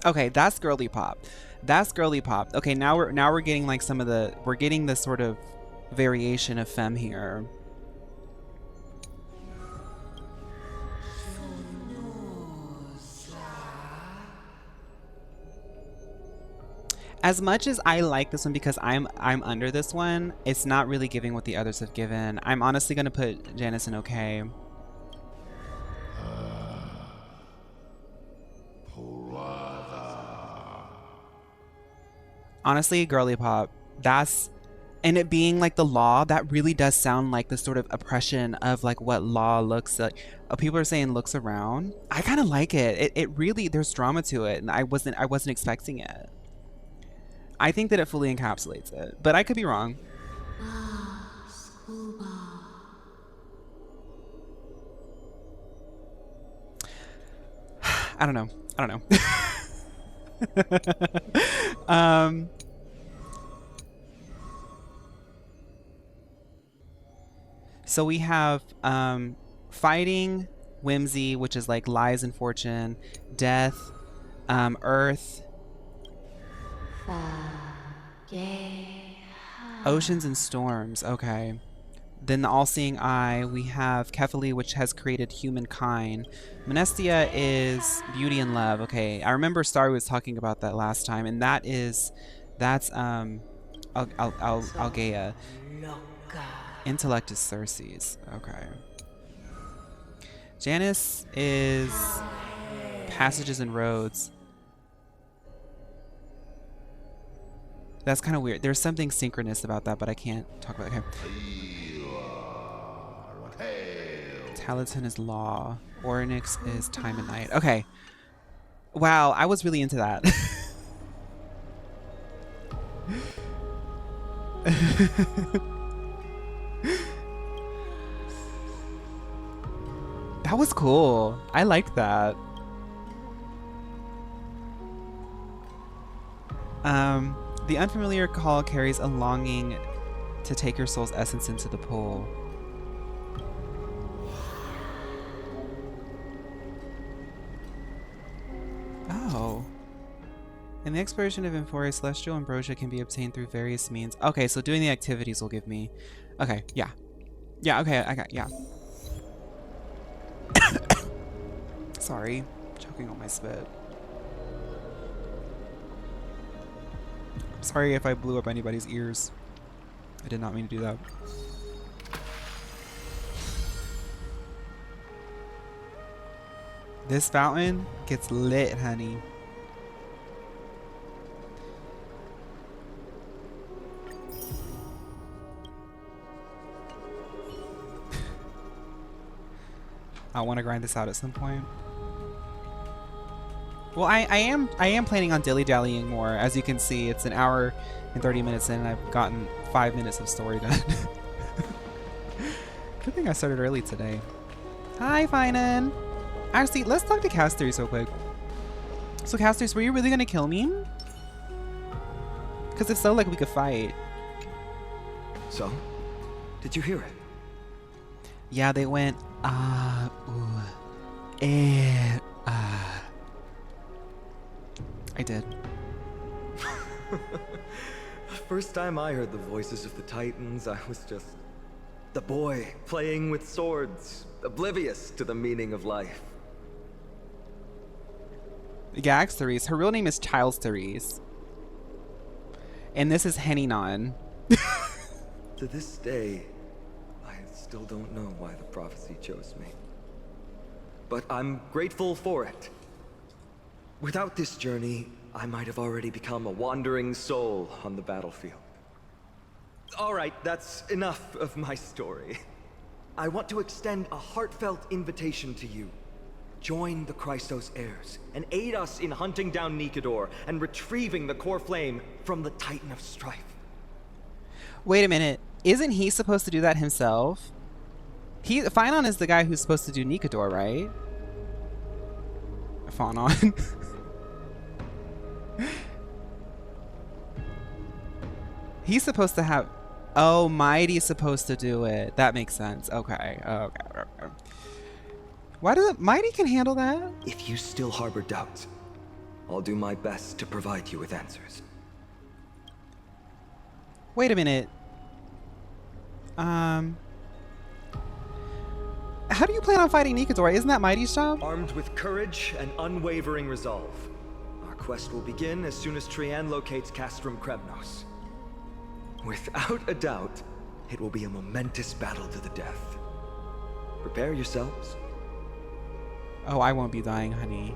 Okay, that's girly pop. That's girly pop. Okay, now we're getting like we're getting the sort of variation of femme here. As much as I like this one because I'm under this one, it's not really giving what the others have given. I'm honestly gonna put Janice in okay. Honestly, girly pop. And it being like the law, that really does sound like the sort of oppression of like what law looks like. People are saying looks around. I kind of like it. It really, there's drama to it, and I wasn't expecting it. I think that it fully encapsulates it, but I could be wrong. I don't know. So we have fighting, whimsy, which is like lies and fortune, death, earth, oceans and storms. Okay. Then the All-Seeing Eye, we have Kefali, which has created humankind. Monestia is beauty and love. Okay, I remember Star was talking about that last time, and that's Algaea. Intellect is Cersei's. Okay. Janice is passages and roads. That's kind of weird. There's something synchronous about that, but I can't talk about it. Okay. Talaton is law. Oryx is time and night. Okay. Wow, I was really into that. That was cool. I liked that. The unfamiliar call carries a longing to take your soul's essence into the pool. Oh. In the exploration of Emphoria, celestial ambrosia can be obtained through various means. Okay, so doing the activities will give me... Okay, yeah. Yeah, okay, I got... Yeah. Sorry. Choking on my spit. Sorry if I blew up anybody's ears. I did not mean to do that. This fountain gets lit, honey. I want to grind this out at some point. Well, I am planning on dilly-dallying more. As you can see, it's an hour and 30 minutes in, and I've gotten 5 minutes of story done. Good thing I started early today. Hi, Finan. Actually, let's talk to Casters real quick. So, Casters, were you really gonna kill me? Because if so, like, we could fight. So, did you hear it? Yeah, they went, I did. The first time I heard the voices of the Titans, I was just the boy playing with swords, oblivious to the meaning of life. Gax Therese. Her real name is Childs Therese. And this is Henny-Non. To this day, I still don't know why the prophecy chose me. But I'm grateful for it. Without this journey, I might have already become a wandering soul on the battlefield. All right, that's enough of my story. I want to extend a heartfelt invitation to you. Join the Christos heirs and aid us in hunting down Nikador and retrieving the core flame from the Titan of Strife. Wait a minute. Isn't he supposed to do that himself? Phaon is the guy who's supposed to do Nikador, right? Phaon. He's supposed to have... Oh, Mighty's supposed to do it. That makes sense. Okay. Okay. Why does it... Mighty can handle that? If you still harbor doubts, I'll do my best to provide you with answers. Wait a minute. How do you plan on fighting Nikador? Isn't that Mighty's job? Armed with courage and unwavering resolve, our quest will begin as soon as Trian locates Castrum Kremnos. Without a doubt, it will be a momentous battle to the death. Prepare yourselves. Oh, I won't be dying, honey.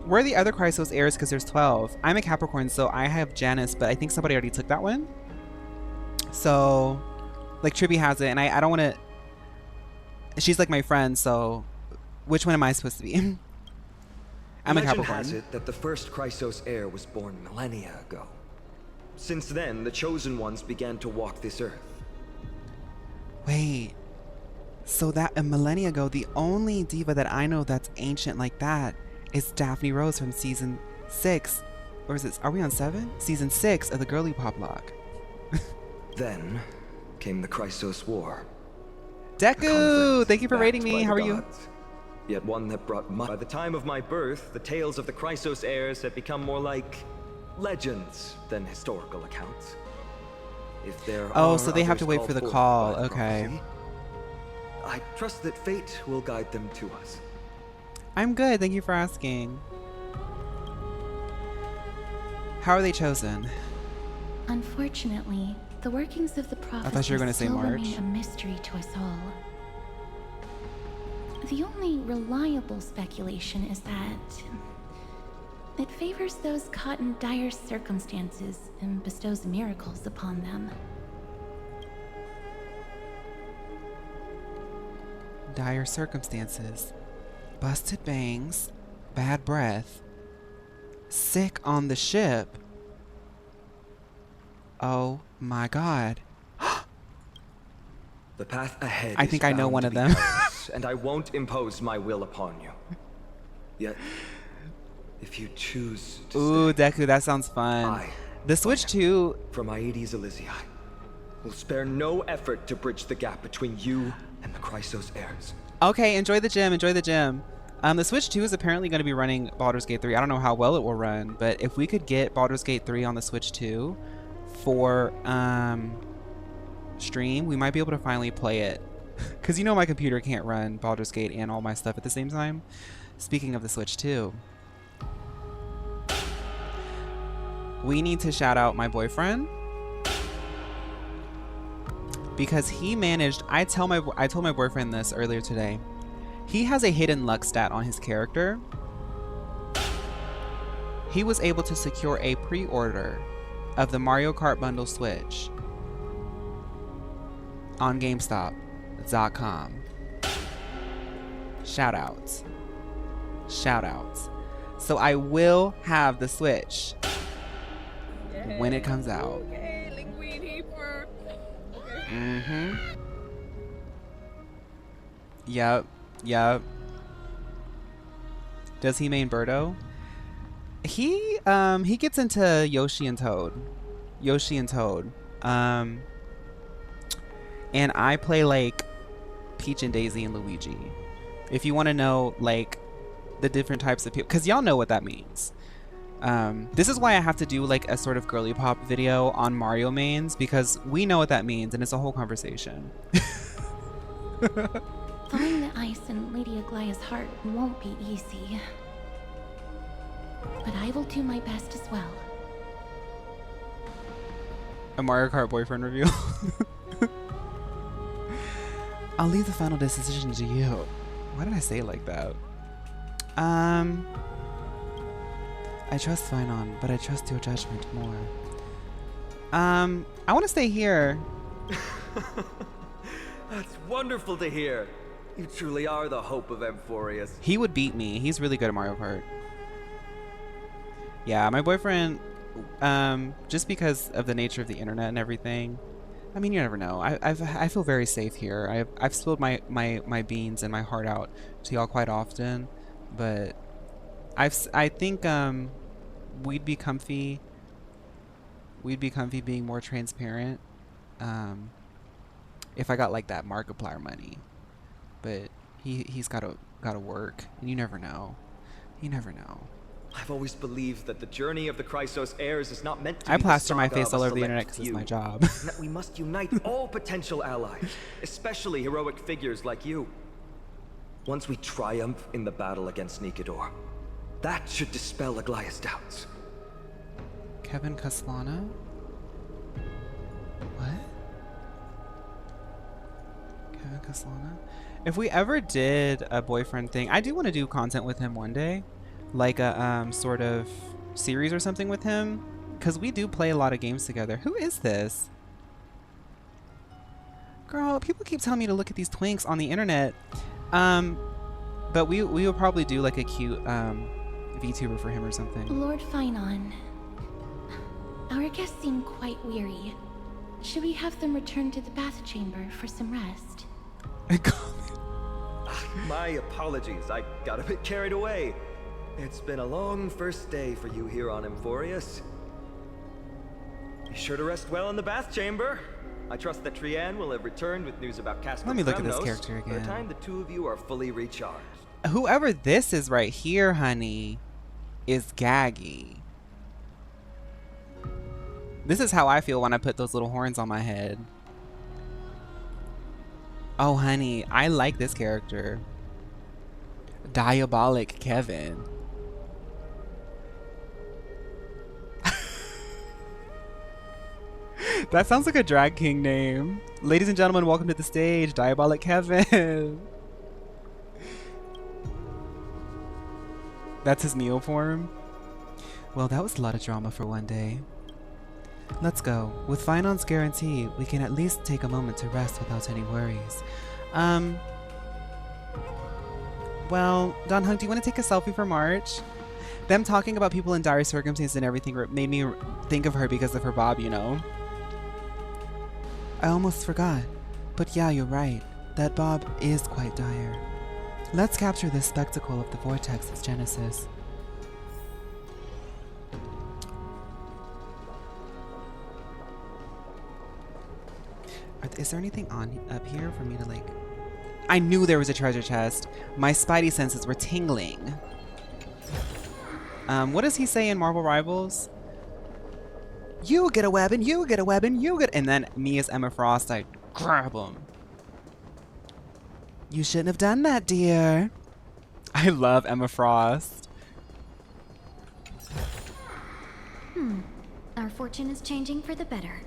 Where are the other Chrysos heirs? Because there's 12. I'm a Capricorn, so I have Janice, but I think somebody already took that one. So, like, Tribby has it, and I don't want to... She's like my friend, so which one am I supposed to be? I'm a Capricorn. Legend has it that the first Chrysos heir was born millennia ago. Since then, the Chosen Ones began to walk this earth. Wait. So that a millennia ago, the only diva that I know that's ancient like that is Daphne Rose from season 6. Or is it... Are we on 7? Season 6 of the Girly Pop block. Then came the Chrysos War. Deku! Thank you for rating me. How are you? Yet one that brought much. By the time of my birth, the tales of the Chrysos heirs had become more like legends than historical accounts. If there Oh, are so they have to others wait called for the forth call. by the Okay. prophecy, I trust that fate will guide them to us. I'm good. Thank you for asking. How are they chosen? Unfortunately, the workings of the prophecy thought you were gonna say still March. remain a mystery to us all. The only reliable speculation is that it favors those caught in dire circumstances and bestows miracles upon them. Dire circumstances. Busted bangs. Bad breath. Sick on the ship. Oh my god. The path ahead I think is I know bound one to of be them. perilous, and I won't impose my will upon you. Yet, if you choose to Ooh, stay, Deku, that sounds fun. The Switch 2... from Aedes Elysiae, will spare no effort to bridge the gap between you and the Chrysos heirs. Okay, enjoy the gym, enjoy the gym. The Switch 2 is apparently going to be running Baldur's Gate 3. I don't know how well it will run, but if we could get Baldur's Gate 3 on the Switch 2 for stream, we might be able to finally play it. Because you know my computer can't run Baldur's Gate and all my stuff at the same time. Speaking of the Switch 2, we need to shout out my boyfriend. Because he managed, I told my boyfriend this earlier today. He has a hidden luck stat on his character. He was able to secure a pre-order of the Mario Kart Bundle Switch on GameStop.com. Shout outs. Shout outs. So I will have the Switch when it comes out. Mm-hmm. Yep. Yep. Does he main Birdo? He gets into Yoshi and Toad. Yoshi and Toad. And I play like Peach and Daisy and Luigi. If you want to know like the different types of people, because y'all know what that means. This is why I have to do like a sort of girly pop video on Mario mains, because we know what that means and it's a whole conversation. Thawing the ice in Lady Aglaya's heart won't be easy. But I will do my best as well. A Mario Kart boyfriend review. I'll leave the final decision to you. Why did I say it like that? I trust Phaun, but I trust your judgment more. I want to stay here. That's wonderful to hear. You truly are the hope of Amphorius. He would beat me. He's really good at Mario Kart. Yeah, my boyfriend, just because of the nature of the internet and everything, I mean, you never know. I feel very safe here. I've spilled my beans and my heart out to y'all quite often, but I think we'd be comfy being more transparent if I got like that Markiplier money. But he's gotta work, and you never know. You never know. I've always believed that the journey of the Chrysos heirs is not meant to I be plaster the my saga face of a all over the select internet because it's few, my job. and that we must unite all potential allies, especially heroic figures like you. Once we triumph in the battle against Nikador, that should dispel Aglaya's doubts. Kevin Caslana? What? Kevin Caslana? If we ever did a boyfriend thing, I do want to do content with him one day. Like a sort of series or something with him. Because we do play a lot of games together. Who is this? Girl, people keep telling me to look at these twinks on the internet. But we will probably do like a cute VTuber for him or something. Lord Phaun, our guests seem quite weary. Should we have them return to the bath chamber for some rest? My apologies, I got a bit carried away. It's been a long first day for you here on Amphorius. Be sure to rest well in the bath chamber. I trust that Trianne will have returned with news about Casper. Let me look at this Kremnos character by the again. time the two of you are fully recharged. Whoever this is right here, honey, is Gaggy. This is how I feel when I put those little horns on my head. Oh, honey, I like this character. Diabolic Kevin. That sounds like a drag king name. Ladies and gentlemen, welcome to the stage, Diabolic Kevin. That's his Neo form. Well, that was a lot of drama for one day. Let's go. With Phaon's guarantee, we can at least take a moment to rest without any worries. Well, Don Hunk, do you want to take a selfie for March? Them talking about people in dire circumstances and everything made me think of her because of her bob, you know? I almost forgot. But yeah, you're right. That bob is quite dire. Let's capture this spectacle of the vortex of Genesis. Is there anything up here for me to like... I knew there was a treasure chest. My spidey senses were tingling. What does he say in Marvel Rivals? You get a weapon, you get a weapon, you get... And then me as Emma Frost, I grab him. You shouldn't have done that, dear. I love Emma Frost. Our fortune is changing for the better.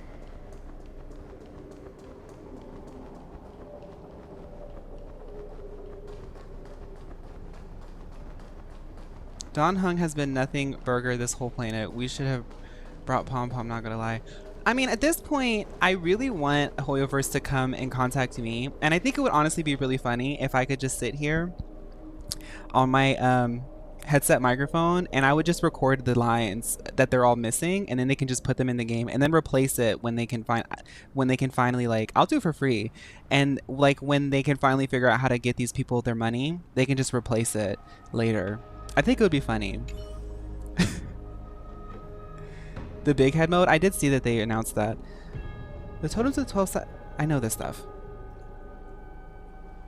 Don Hung has been nothing burger this whole planet. We should have brought Pom Pom, not gonna lie. I mean, at this point, I really want Hoyoverse to come and contact me. And I think it would honestly be really funny if I could just sit here on my headset microphone and I would just record the lines that they're all missing, and then they can just put them in the game and then replace it when they can finally, like, I'll do it for free. And like when they can finally figure out how to get these people their money, they can just replace it later. I think it would be funny. The big head mode, I did see that they announced that. The totems of the 12 I know this stuff.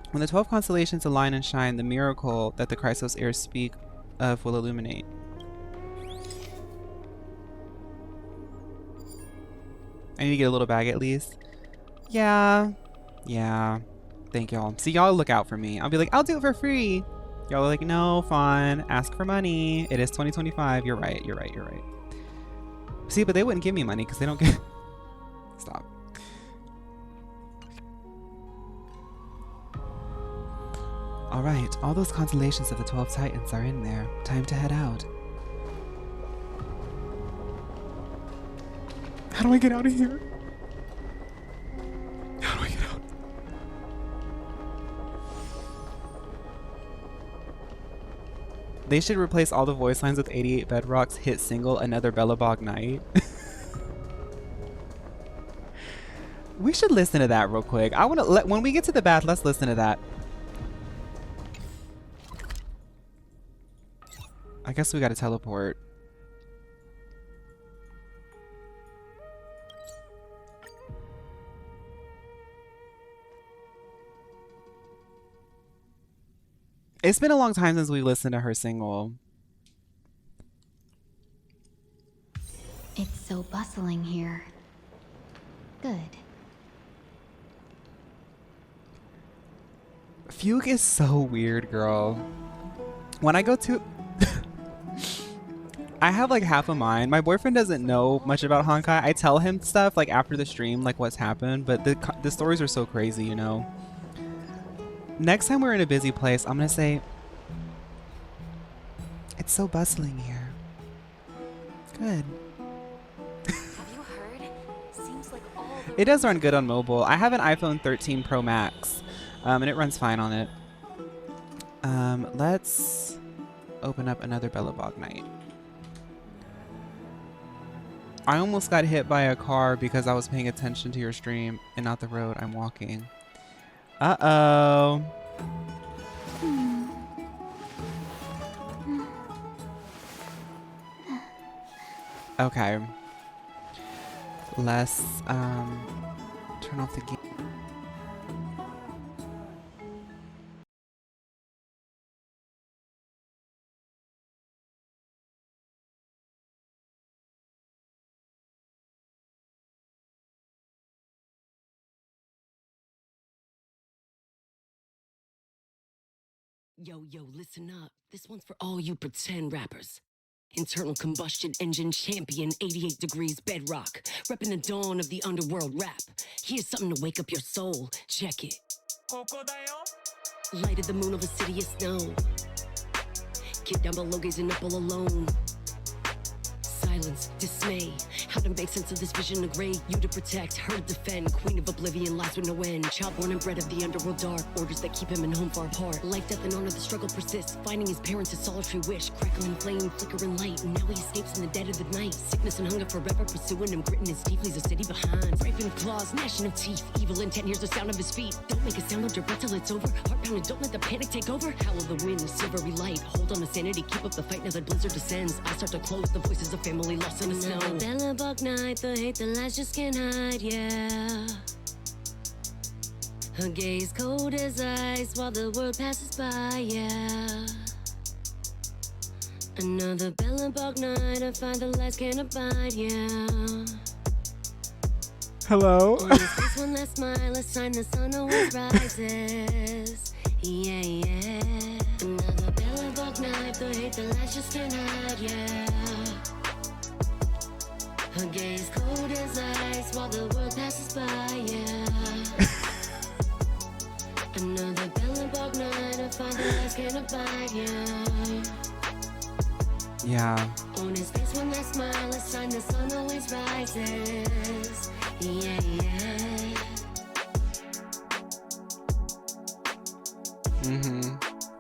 When the 12 constellations align and shine, the miracle that the Chrysos heirs speak of will illuminate. I need to get a little bag at least. Yeah. Thank y'all. See, y'all look out for me. I'll be like, I'll do it for free. Y'all are like, no, fun. Ask for money. It is 2025. You're right. See, but they wouldn't give me money because they don't get... Stop. Alright, all those constellations of the 12 Titans are in there. Time to head out. How do I get out of here? How do I get out? They should replace all the voice lines with 88 Bedrock's hit single, Another Bellabog Night. We should listen to that real quick. I want to when we get to the bath, let's listen to that. I guess we got to teleport. It's been a long time since we listened to her single. It's so bustling here. Good. Fugue is so weird, girl. When I go to... I have like half a mind. My boyfriend doesn't know much about Honkai. I tell him stuff like after the stream, like what's happened, but the stories are so crazy, you know? Next time we're in a busy place, I'm gonna say, it's so bustling here. Good. Have you heard? Seems like all the... It does run good on mobile. I have an iPhone 13 Pro Max, and it runs fine on it. Let's open up another Bellabog Night. I almost got hit by a car because I was paying attention to your stream and not the road I'm walking. Uh-oh. Okay. Let's turn off the game. Yo, listen up. This one's for all you pretend rappers. Internal combustion engine champion, 88 degrees bedrock. Repping the dawn of the underworld rap. Here's something to wake up your soul. Check it. Light of the moon over city of snow. Kid down below gazing up all alone. Silence, dismay. How to make sense of this vision of gray? You to protect, her to defend. Queen of oblivion, lies with no end. Child born and bred of the underworld dark. Orders that keep him and home far apart. Life, death, and honor, the struggle persists. Finding his parents a solitary wish. Crackling flame, flickering light. Now he escapes in the dead of the night. Sickness and hunger forever pursuing him. Gritting his teeth, leaves a city behind. Scraping of claws, gnashing of teeth. Evil intent, hears the sound of his feet. Don't make a sound under breath till it's over. Heart pounding, don't let the panic take over. Howl of the wind, silvery light. Hold on to sanity, keep up the fight. Now the blizzard descends. I start to close, the voices of family lost in the snow. Bella bug night, the hate, the lies just can't hide, yeah. Her gaze cold as ice while the world passes by, yeah. Another Bella bug night, I find the lies can't abide, yeah. Hello? On his face one last smile, a sign the sun always rises, yeah. Another Bella bug night, the hate, the lies just can't hide, yeah. Her gaze cold as ice while the world passes by, yeah. Another Bella bug night, I find the lies can't abide, yeah. Yeah. On his face one last smile, a sign the sun always rises, yeah.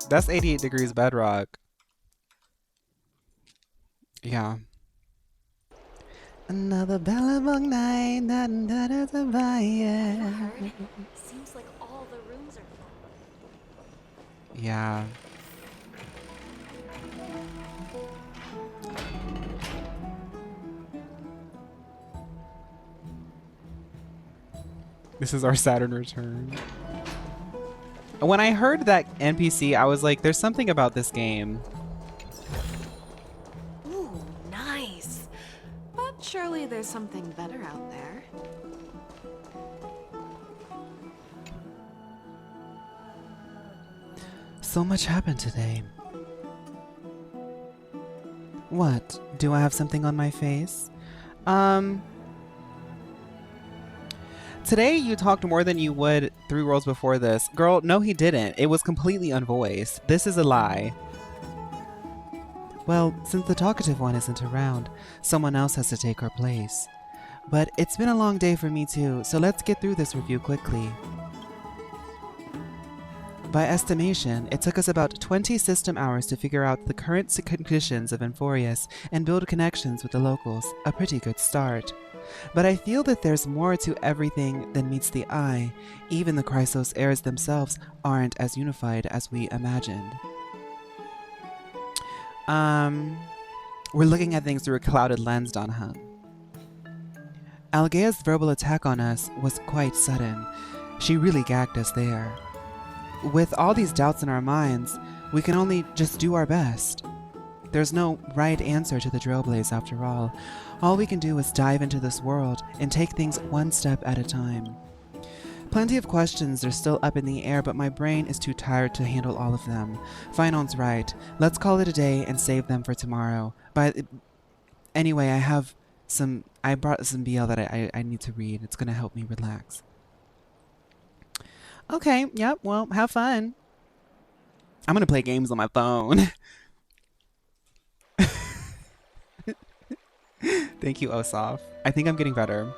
That's 88 degrees bedrock. Yeah. Another Bellabong night, yeah. Seems like all the rooms are full. Yeah. This is our Saturn return. When I heard that NPC, I was like, there's something about this game. Ooh, nice. But surely there's something better out there. So much happened today. What? Do I have something on my face? Today you talked more than you would 3 worlds before this. Girl, no he didn't. It was completely unvoiced. This is a lie. Well, since the talkative one isn't around, someone else has to take her place. But it's been a long day for me too, so let's get through this review quickly. By estimation, it took us about 20 system hours to figure out the current conditions of Enforius and build connections with the locals, a pretty good start. But I feel that there's more to everything than meets the eye. Even the Chrysos heirs themselves aren't as unified as we imagined. We're looking at things through a clouded lens, Danhung. Algea's verbal attack on us was quite sudden. She really gagged us there. With all these doubts in our minds, we can only just do our best. There's no right answer to the Trailblaze after all. All we can do is dive into this world and take things one step at a time. Plenty of questions are still up in the air, but my brain is too tired to handle all of them. Phaun's right. Let's call it a day and save them for tomorrow. But anyway, I brought some BL that I need to read. It's gonna help me relax. Okay, yep, well, have fun. I'm gonna play games on my phone. Thank you, Osaf. I think I'm getting better.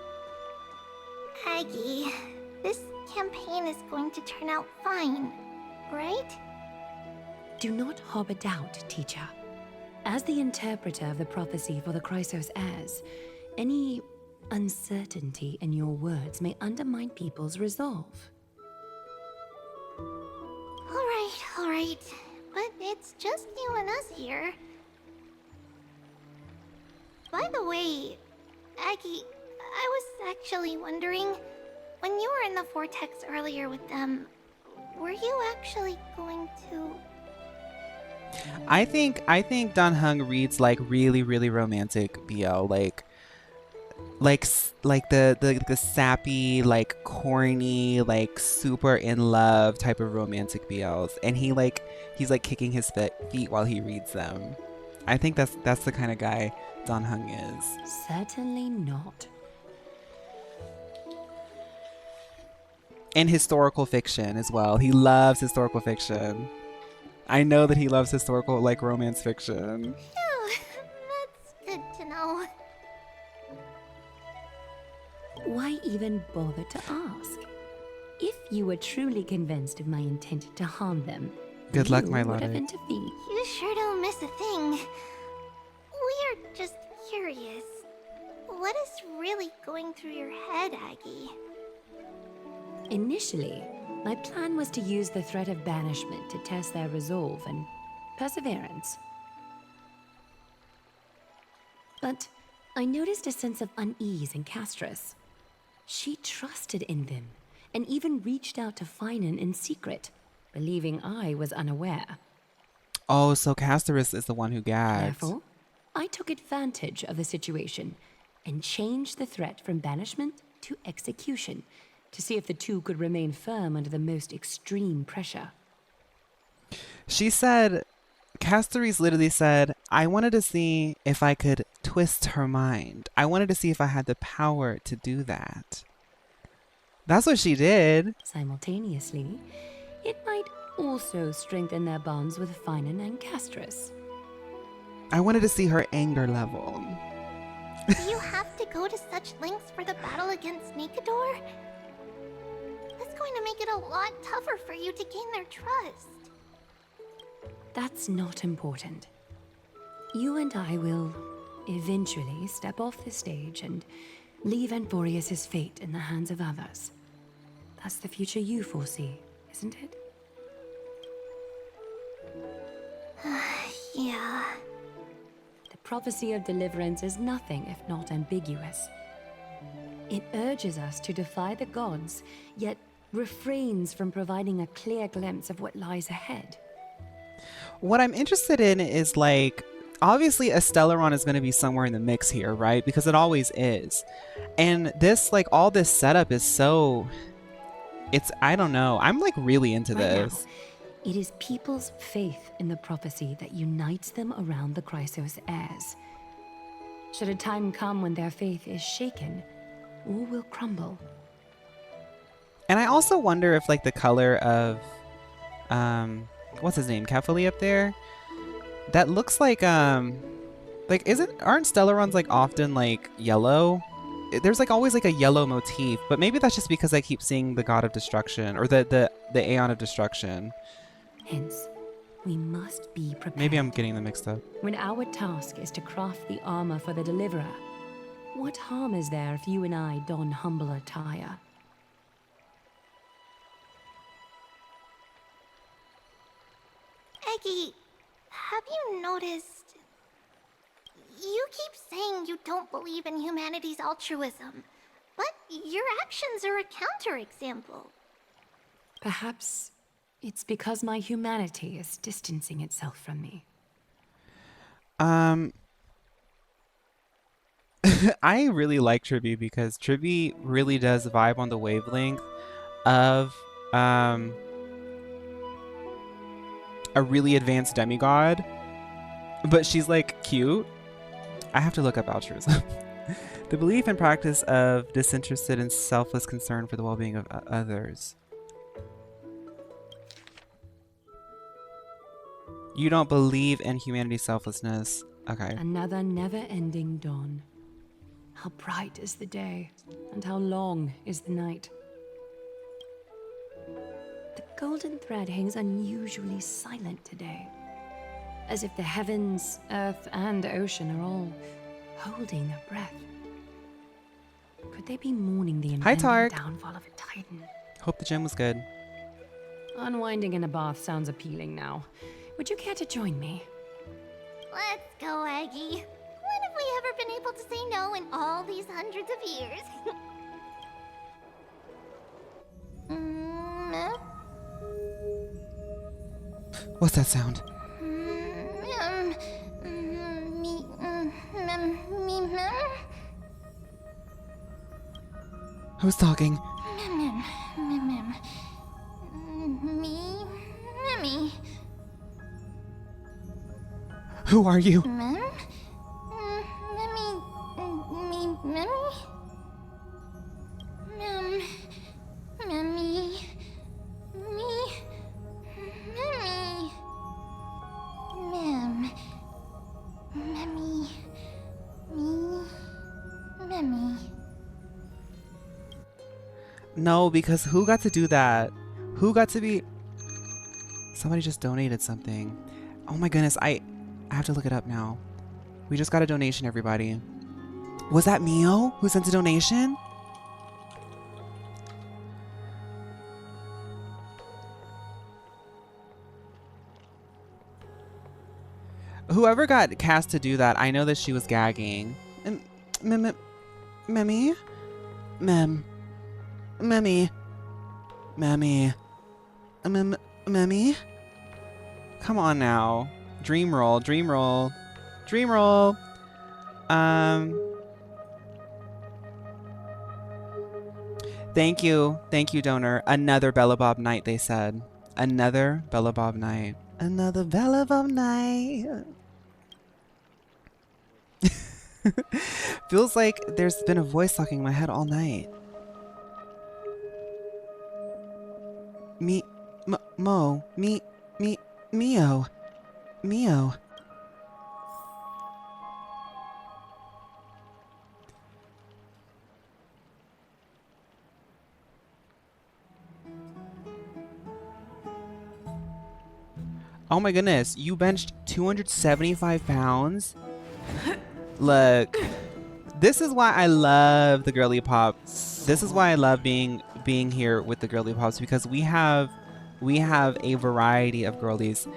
Aggie, this campaign is going to turn out fine, right? Do not harbor doubt, teacher. As the interpreter of the prophecy for the Chrysos heirs, any uncertainty in your words may undermine people's resolve. Alright. But it's just you and us here. By the way, Aggie, I was actually wondering, when you were in the vortex earlier with them, were you actually going to... I think Danhung reads like really, really romantic BL. Like, like the sappy, like corny, like super in love type of romantic BLs, and he's like kicking his feet while he reads them. I think that's the kind of guy Don Hung is. Certainly not. And historical fiction as well. He loves historical fiction. I know that he loves historical, like, romance fiction. Phew, that's good to know. Why even bother to ask? If you were truly convinced of my intent to harm them, Good luck, you my would have lord. intervened. You sure don't miss a thing. We're just curious. What is really going through your head, Aggie? Initially, my plan was to use the threat of banishment to test their resolve and perseverance. But I noticed a sense of unease in Castris. She trusted in them and even reached out to Finan in secret, believing I was unaware. Oh, so Casterus is the one who gagged. Therefore, I took advantage of the situation and changed the threat from banishment to execution to see if the two could remain firm under the most extreme pressure. She said, Casterese literally said, I wanted to see if I could twist her mind. I wanted to see if I had the power to do that. That's what she did. Simultaneously, it might also strengthen their bonds with Finan and Castris. I wanted to see her anger level. Do you have to go to such lengths for the battle against Nikador? That's going to make it a lot tougher for you to gain their trust. That's not important. You and I will eventually step off the stage and leave Anforius' fate in the hands of others. That's the future you foresee, isn't it? Yeah. The prophecy of deliverance is nothing if not ambiguous. It urges us to defy the gods, yet refrains from providing a clear glimpse of what lies ahead. What I'm interested in is, like, obviously Stellaron is going to be somewhere in the mix here, right? Because it always is. And this, like, all this setup is so... I don't know. I'm, like, really into this. It is people's faith in the prophecy that unites them around the Chrysos heirs. Should a time come when their faith is shaken, all will crumble. And I also wonder if, like, the color of... what's his name? Kefali up there? That looks like, aren't Stellarons, like, often, like, yellow? There's, like, always, like, a yellow motif, but maybe that's just because I keep seeing the God of Destruction, or the Aeon of Destruction. Hence, we must be prepared. Maybe I'm getting them mixed up. When our task is to craft the armor for the Deliverer, what harm is there if you and I don humble attire? Eggie, have you noticed... You keep saying you don't believe in humanity's altruism, but your actions are a counterexample. Perhaps it's because my humanity is distancing itself from me. I really like Tribby because Tribby really does vibe on the wavelength of a really advanced demigod, but she's, like, cute. I have to look up altruism. The belief and practice of disinterested and selfless concern for the well-being of others. You don't believe in humanity's selflessness. Okay. Another never-ending dawn. How bright is the day, and how long is the night. The golden thread hangs unusually silent today, as if the heavens, earth, and ocean are all holding their breath. Could they be mourning the impending downfall of a titan? Hope the gym was good. Unwinding in a bath sounds appealing now. Would you care to join me? Let's go, Aggie. When have we ever been able to say no in all these hundreds of years? What's that sound? Who's talking? Me. Who are you? Mem? No, because who got to do that? Who got to be... Somebody just donated something. Oh my goodness, I have to look it up now. We just got a donation, everybody. Was that Mio who sent a donation? Whoever got cast to do that, I know that she was gagging. Memmy? Memmy? Memmy? Come on now. Dream roll, dream roll, dream roll. Thank you, donor. Another Bella Bob night, they said. Another Bella Bob night. Another Bella Bob night. Feels like there's been a voice talking in my head all night. Mio. Oh my goodness, you benched 275 pounds? Look, this is why I love the Girly Pop. This is why I love being here with the Girly Pops, because we have a variety of girlies.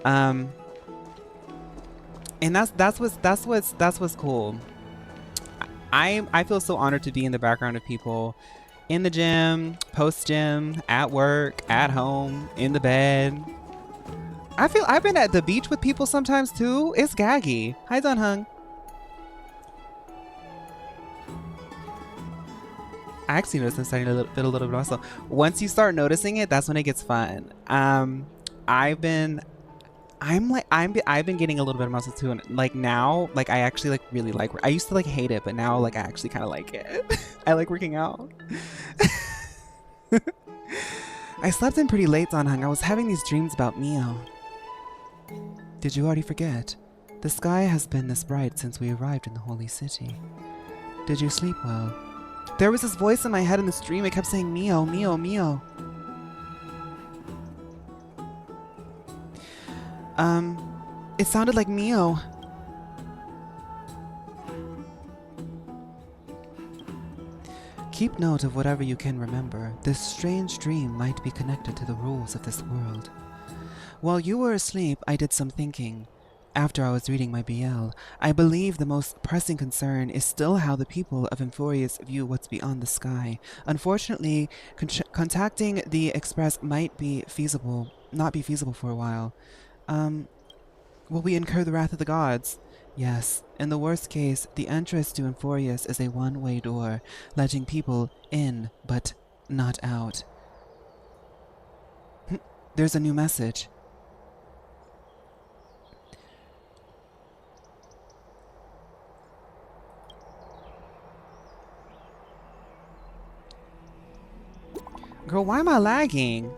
And that's what's cool. I feel so honored to be in the background of people in the gym, post gym, at work, at home, in the bed. I've been at the beach with people sometimes too. It's gaggy. Hi, Dunhung. I actually noticed I'm starting to feel a little bit also. Once you start noticing it, that's when it gets fun. I've been getting a little bit of muscle too, and like now, like I actually like really like. I used to like hate it, but now like I actually kind of like it. I like working out. I slept in pretty late, Donhung. I was having these dreams about Mio. Did you already forget? The sky has been this bright since we arrived in the holy city. Did you sleep well? There was this voice in my head in this dream. It kept saying Mio, Mio, Mio. It sounded like Mio. Keep note of whatever you can remember. This strange dream might be connected to the rules of this world. While you were asleep, I did some thinking. After I was reading my BL, I believe the most pressing concern is still how the people of Emphorius view what's beyond the sky. Unfortunately, contacting the Express might not be feasible for a while. Will we incur the wrath of the gods? Yes. In the worst case, the entrance to Emphorius is a one-way door, letting people in, but not out. There's a new message. Girl, why am I lagging?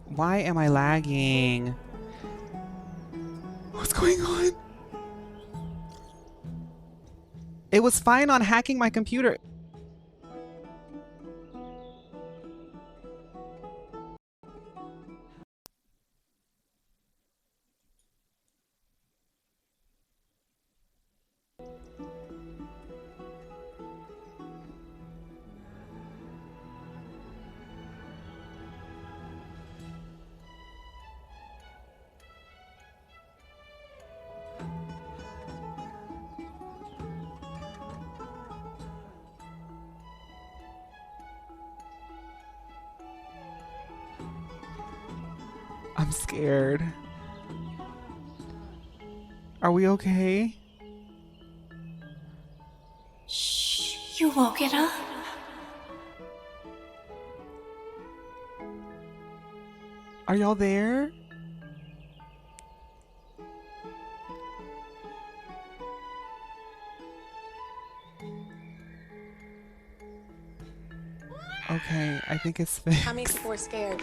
Why am I lagging? What's going on? It was fine on hacking my computer. I'm scared. Are we okay? Shh, you woke it up? Are y'all there? Okay, I think it's fixed. How many people were scared?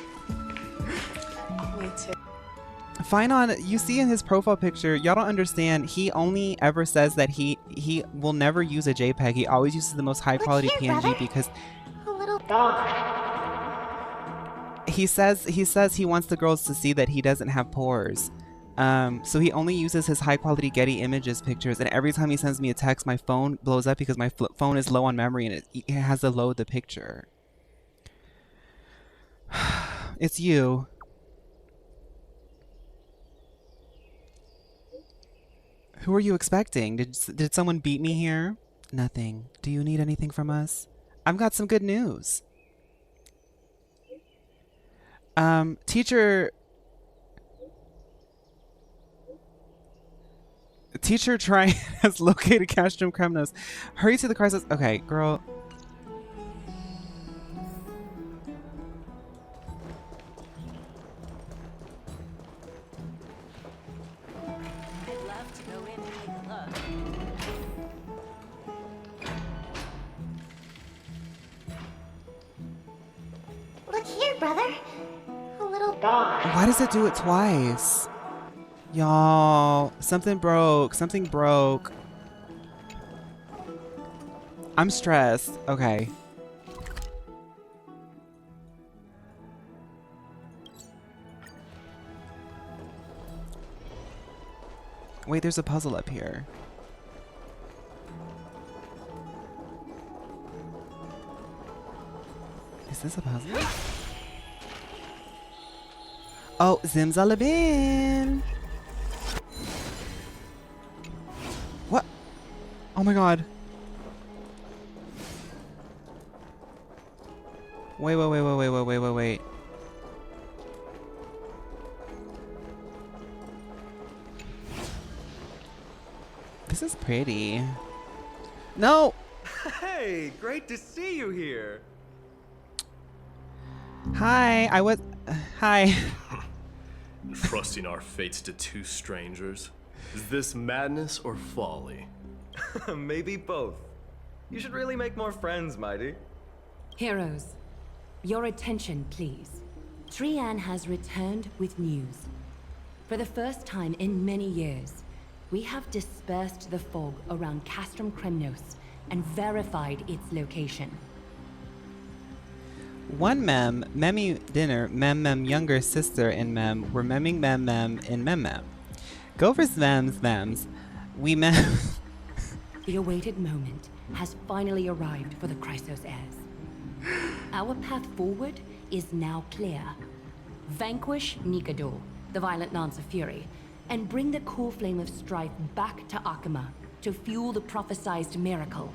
Me too. Phaun, you see in his profile picture, y'all don't understand. He only ever says that he will never use a JPEG. He always uses the most high quality PNG because A little dog. he says he wants the girls to see that he doesn't have pores. So he only uses his high quality Getty Images pictures, and every time he sends me a text, my phone blows up because my phone is low on memory and it has to load the picture. It's you. Who are you expecting? Did someone beat me here? Nothing. Do you need anything from us? I've got some good news. Teacher Try has located Castrum Kremnos. Hurry to the crisis. Okay, girl. Look here, brother. A little dog. Why does it do it twice? Y'all, something broke. Something broke. I'm stressed. Okay. Wait, there's a puzzle up here. Is this a puzzle? Oh, Zimzalabin! What? Oh my god. Wait. This is pretty. No! Hey, great to see you here. Hi, hi. Trusting our fates to two strangers? Is this madness or folly? Maybe both. You should really make more friends, Mighty. Heroes, your attention, please. Trian has returned with news. For the first time in many years, we have dispersed the fog around Castrum Kremnos and verified its location. One mem, Memmy dinner, mem younger sister and mem were memming mem in mem. Gophers mems, we mem. The awaited moment has finally arrived for the Chrysos heirs. Our path forward is now clear. Vanquish Nikador, the violent Lance of Fury, and bring the cool flame of strife back to Akama to fuel the prophesized miracle.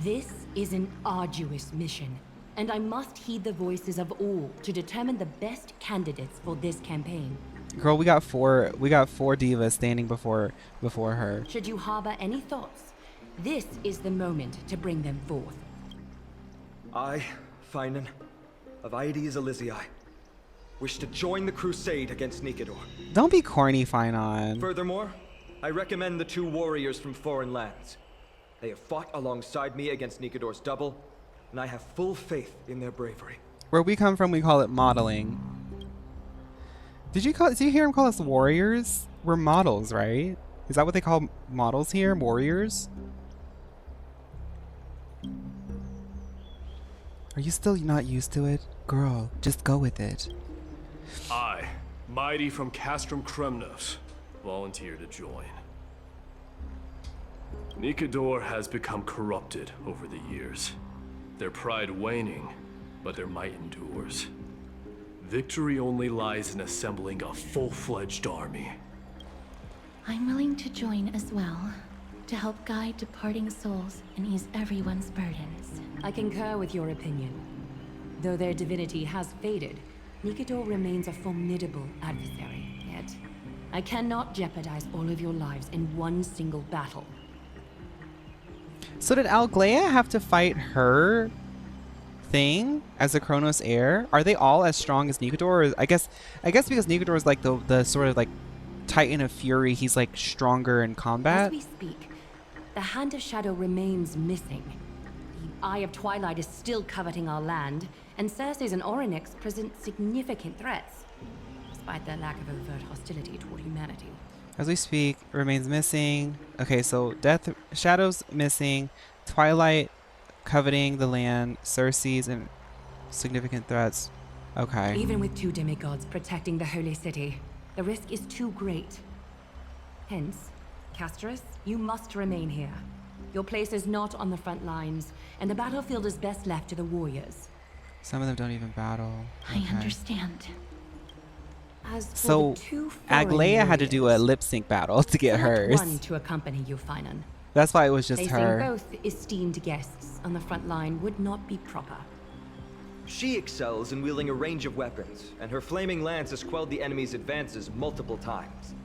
This is an arduous mission, and I must heed the voices of all to determine the best candidates for this campaign. Girl, we got four divas standing before her. Should you harbor any thoughts, this is the moment to bring them forth. I, Phaun, of Aedes Elysiae, wish to join the crusade against Nikador. Don't be corny, Phaun. Furthermore, I recommend the two warriors from foreign lands. They have fought alongside me against Nikador's double, and I have full faith in their bravery. Where we come from, we call it modeling. Did you hear him call us warriors? We're models, right? Is that what they call models here? Warriors? Are you still not used to it? Girl, just go with it. I, Mighty from Castrum Kremnos, volunteer to join. Nikador has become corrupted over the years. Their pride waning, but their might endures. Victory only lies in assembling a full-fledged army. I'm willing to join as well, to help guide departing souls and ease everyone's burdens. I concur with your opinion. Though their divinity has faded, Nikador remains a formidable adversary. Yet, I cannot jeopardize all of your lives in one single battle. So did Alglea have to fight her thing as a Chronos heir? Are they all as strong as Nikodor? Or I guess because Nikodor is like the sort of like Titan of Fury, he's like stronger in combat. As we speak, the Hand of Shadow remains missing. The Eye of Twilight is still coveting our land, and Circes and Orynyx present significant threats, despite their lack of overt hostility toward humanity. As we speak, remains missing. Okay, so Death Shadow's missing, Twilight coveting the land, Circes and significant threats. Okay. Even with 2 demigods protecting the holy city, the risk is too great. Hence, Casterus, you must remain here. Your place is not on the front lines, and the battlefield is best left to the warriors. Some of them don't even battle. I understand. As for So the 2 foreign Aglaya had to do a warriors, lip sync battle to get select hers. one to accompany you, Finan. That's why it was just Placing her. both esteemed guests on the front line would not be proper. She excels in wielding a range of weapons, and her flaming lance has quelled the enemy's advances multiple times.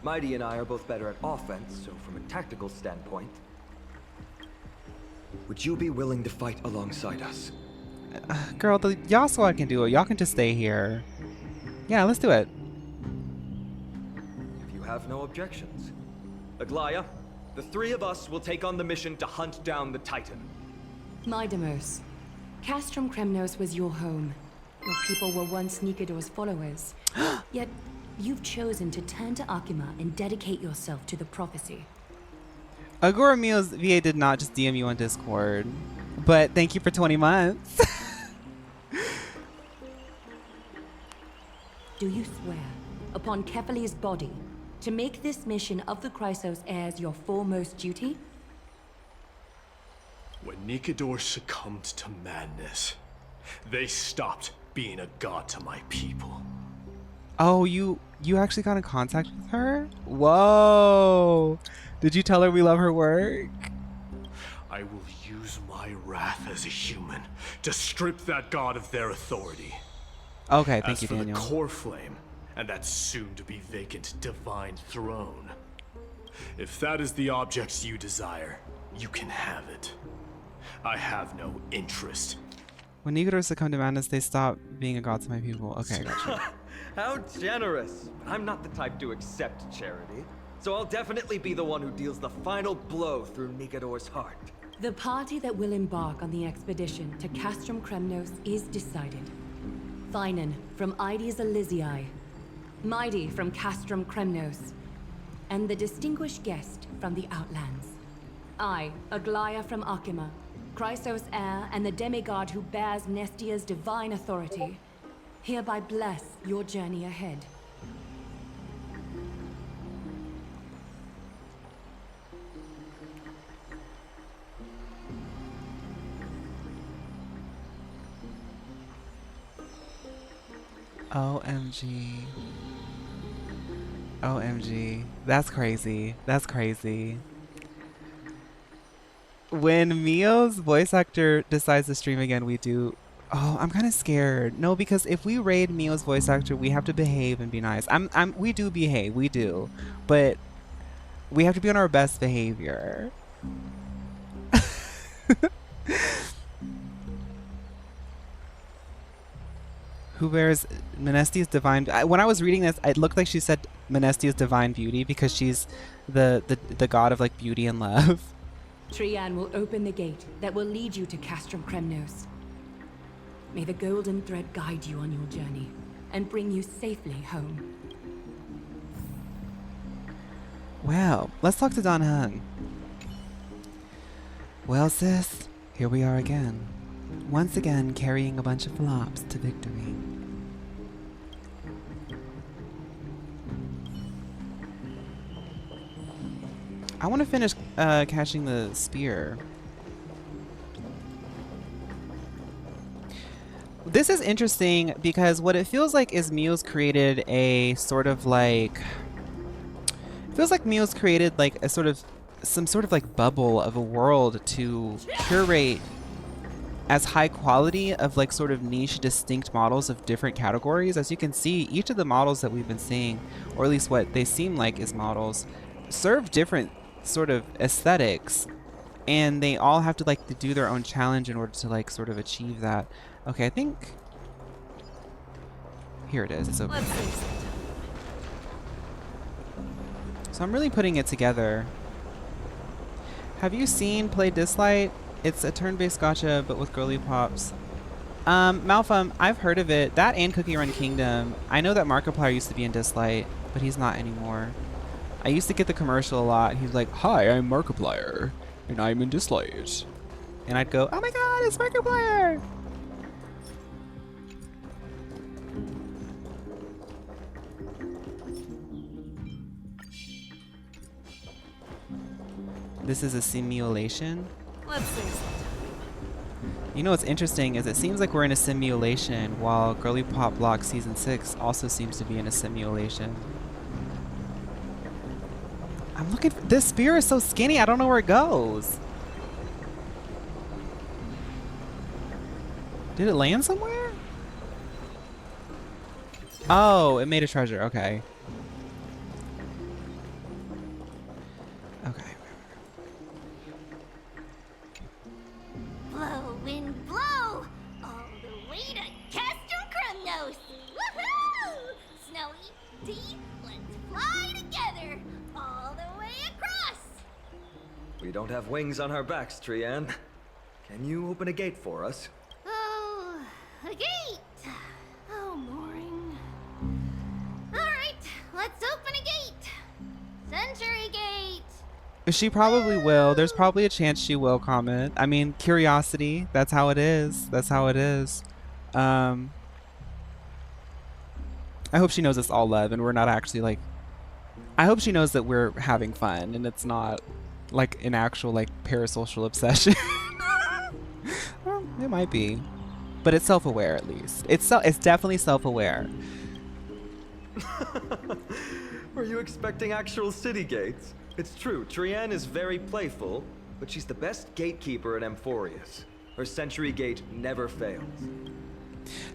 Mighty and I are both better at offense, so from a tactical standpoint... Would you be willing to fight alongside us? Girl, y'all so I can do it. Y'all can just stay here. Yeah, let's do it. If you have no objections. Aglaya, the 3 of us will take on the mission to hunt down the Titan. Midamos, Castrum Kremnos was your home. Your people were once Nikodor's followers. Yet, you've chosen to turn to Akima and dedicate yourself to the prophecy. Agora Mios VA did not just DM you on Discord, but thank you for 20 months. Do you swear, upon Kefali's body, to make this mission of the Chrysos heirs your foremost duty? When Nikodor succumbed to madness, they stopped being a god to my people. Oh, you actually got in contact with her? Whoa. Did you tell her we love her work? I will use my wrath as a human to strip that god of their authority. Okay, thank As you, for Daniel. the core flame and that soon-to-be vacant divine throne, if that is the object you desire, you can have it. I have no interest. When Nikodor succumbed to madness, they stopped being a god to my people. Okay, gotcha. How generous! But I'm not the type to accept charity, so I'll definitely be the one who deals the final blow through Nikodor's heart. The party that will embark on the expedition to Castrum Kremnos is decided. Finan from Ides Elysiae, Mighty from Castrum Kremnos, and the distinguished guest from the Outlands. I, Aglaya from Akima, Chrysos heir and the demigod who bears Nestia's divine authority, hereby bless your journey ahead. OMG. OMG. That's crazy. That's crazy. When Mio's voice actor decides to stream again, we do... Oh, I'm kind of scared. No, because if we raid Mio's voice actor, we have to behave and be nice. We do behave. We do. But we have to be on our best behavior. Who bears Menestia's divine... when I was reading this, it looked like she said Menestia's divine beauty because she's the god of like beauty and love. Trian will open the gate that will lead you to Castrum Kremnos. May the golden thread guide you on your journey and bring you safely home. Well, let's talk to Don Hung. Well, sis, here we are again. Once again, carrying a bunch of flops to victory. I want to finish catching the spear. This is interesting because what it feels like is Mio's created a sort of like... It feels like Mio's created like a sort of... some sort of like bubble of a world to curate as high quality of like sort of niche distinct models of different categories. As you can see, each of the models that we've been seeing, or at least what they seem like is models, serve different sort of aesthetics, and they all have to like do their own challenge in order to like sort of achieve that. Okay, I think here it is. It's over. So I'm really putting it together. Have you seen Play Dislight? It's a turn-based gacha, but with girly pops. Malfum, I've heard of it. That and Cookie Run Kingdom. I know that Markiplier used to be in Dislight, but he's not anymore. I used to get the commercial a lot. He's like, "Hi, I'm Markiplier, and I'm in Dislight." And I'd go, "Oh my god, it's Markiplier!" This is a simulation. Let's sing sometime. You know what's interesting is it seems like we're in a simulation while Girly Pop Block Season 6 also seems to be in a simulation. I'm looking for this spear is so skinny, I don't know where it goes. Did it land somewhere? Oh, it made a treasure, okay. Okay. Blow, wind, blow! All the way to Castro Krumnos! Woohoo! Snowy, Dee, let's fly together! All the way across! We don't have wings on our backs, Trian. Can you open a gate for us? Oh, a gate! Oh, boring. Alright, let's open a gate! Century Gate! She probably will. There's probably a chance she will comment. I mean, curiosity. That's how it is. That's how it is. I hope she knows it's all love and we're not actually like... I hope she knows that we're having fun and it's not like an actual like parasocial obsession. Well, it might be. But it's self-aware at least. It's definitely self-aware. Were you expecting actual city gates? It's true, Trian is very playful, but she's the best gatekeeper at Amphorius. Her Century Gate never fails.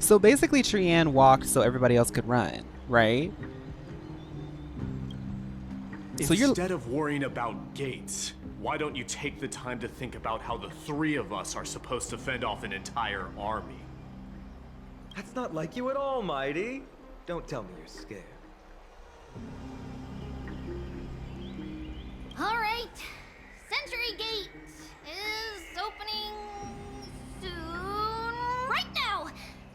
So basically Trian walked so everybody else could run, right? Instead of worrying about gates, why don't you take the time to think about how the three of us are supposed to fend off an entire army? That's not like you at all, Mighty. Don't tell me you're scared. Alright, Century Gate is opening soon. Right now!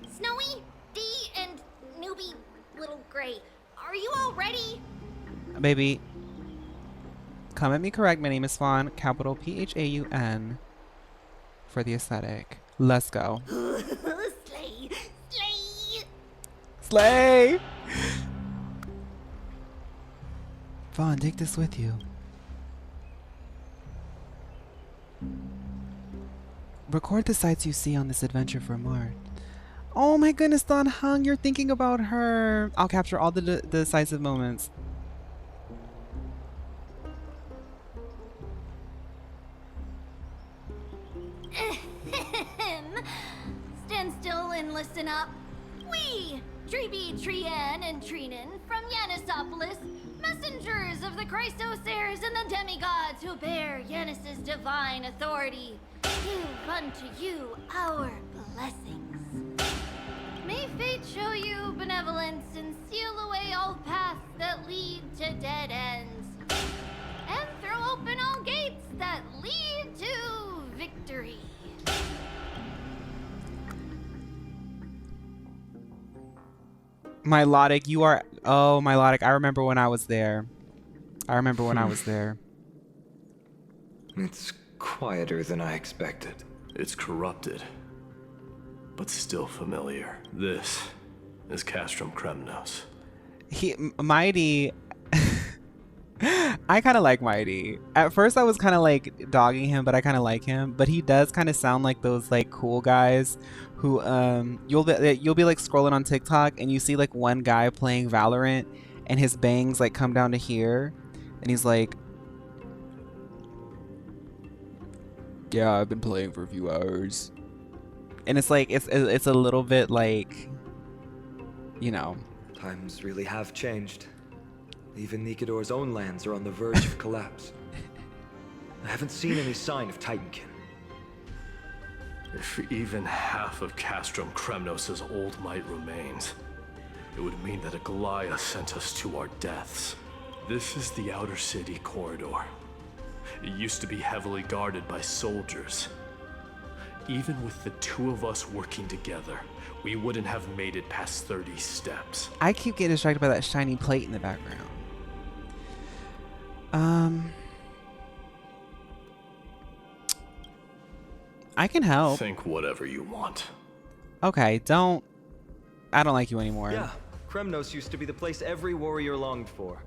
Snowy, Dee, and newbie Little Gray, are you all ready? Baby, come at me correct. My name is Phaun, capital Phaun, for the aesthetic. Let's go. Slay! Slay! Slay! Phaun, take this with you. Record the sights you see on this adventure for Mart. Oh my goodness, Don Hung, you're thinking about her. I'll capture all the decisive moments. Stand still and listen up. We, Treeby, Trian, and Trinan from Yanisopolis, messengers of the Chrysosairs and the demigods who bear Yanis's divine authority, give unto you our blessings. May fate show you benevolence and seal away all paths that lead to dead ends, and throw open all gates that lead to victory. Milotic, you are... Oh, Milotic, I remember when I was there. I remember when I was there. It's quieter than I expected. It's corrupted, but still familiar. This is Castrum Kremnos. Mighty... I kind of like Mighty. At first I was kind of like dogging him, but I kind of like him. But he does kind of sound like those like cool guys who you'll be like scrolling on TikTok and you see like one guy playing Valorant and his bangs like come down to here and he's like, yeah, I've been playing for a few hours. And it's like it's a little bit like, you know. Times really have changed. Even Nikador's own lands are on the verge of collapse. I haven't seen any sign of Titankin. If even half of Castrum Kremnos' old might remains, it would mean that a Goliath sent us to our deaths. This is the outer city corridor. It used to be heavily guarded by soldiers. Even with the two of us working together, we wouldn't have made it past 30 steps. I keep getting distracted by that shiny plate in the background. I can help. Think whatever you want. Okay, I don't like you anymore. Yeah, Kremnos used to be the place every warrior longed for.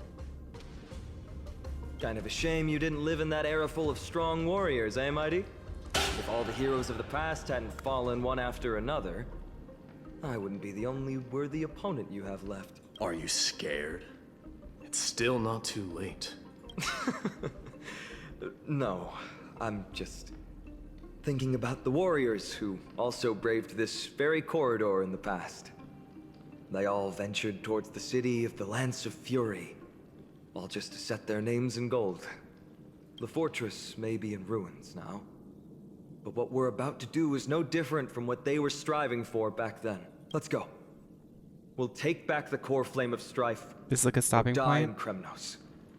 Kind of a shame you didn't live in that era full of strong warriors, eh, Mighty? If all the heroes of the past hadn't fallen one after another, I wouldn't be the only worthy opponent you have left. Are you scared? It's still not too late. No, I'm just thinking about the warriors who also braved this very corridor in the past. They all ventured towards the city of the Lance of Fury, all just to set their names in gold. The fortress may be in ruins now, but what we're about to do is no different from what they were striving for back then. Let's go. We'll take back the core flame of strife. This is like a stopping die point. in Kremnos.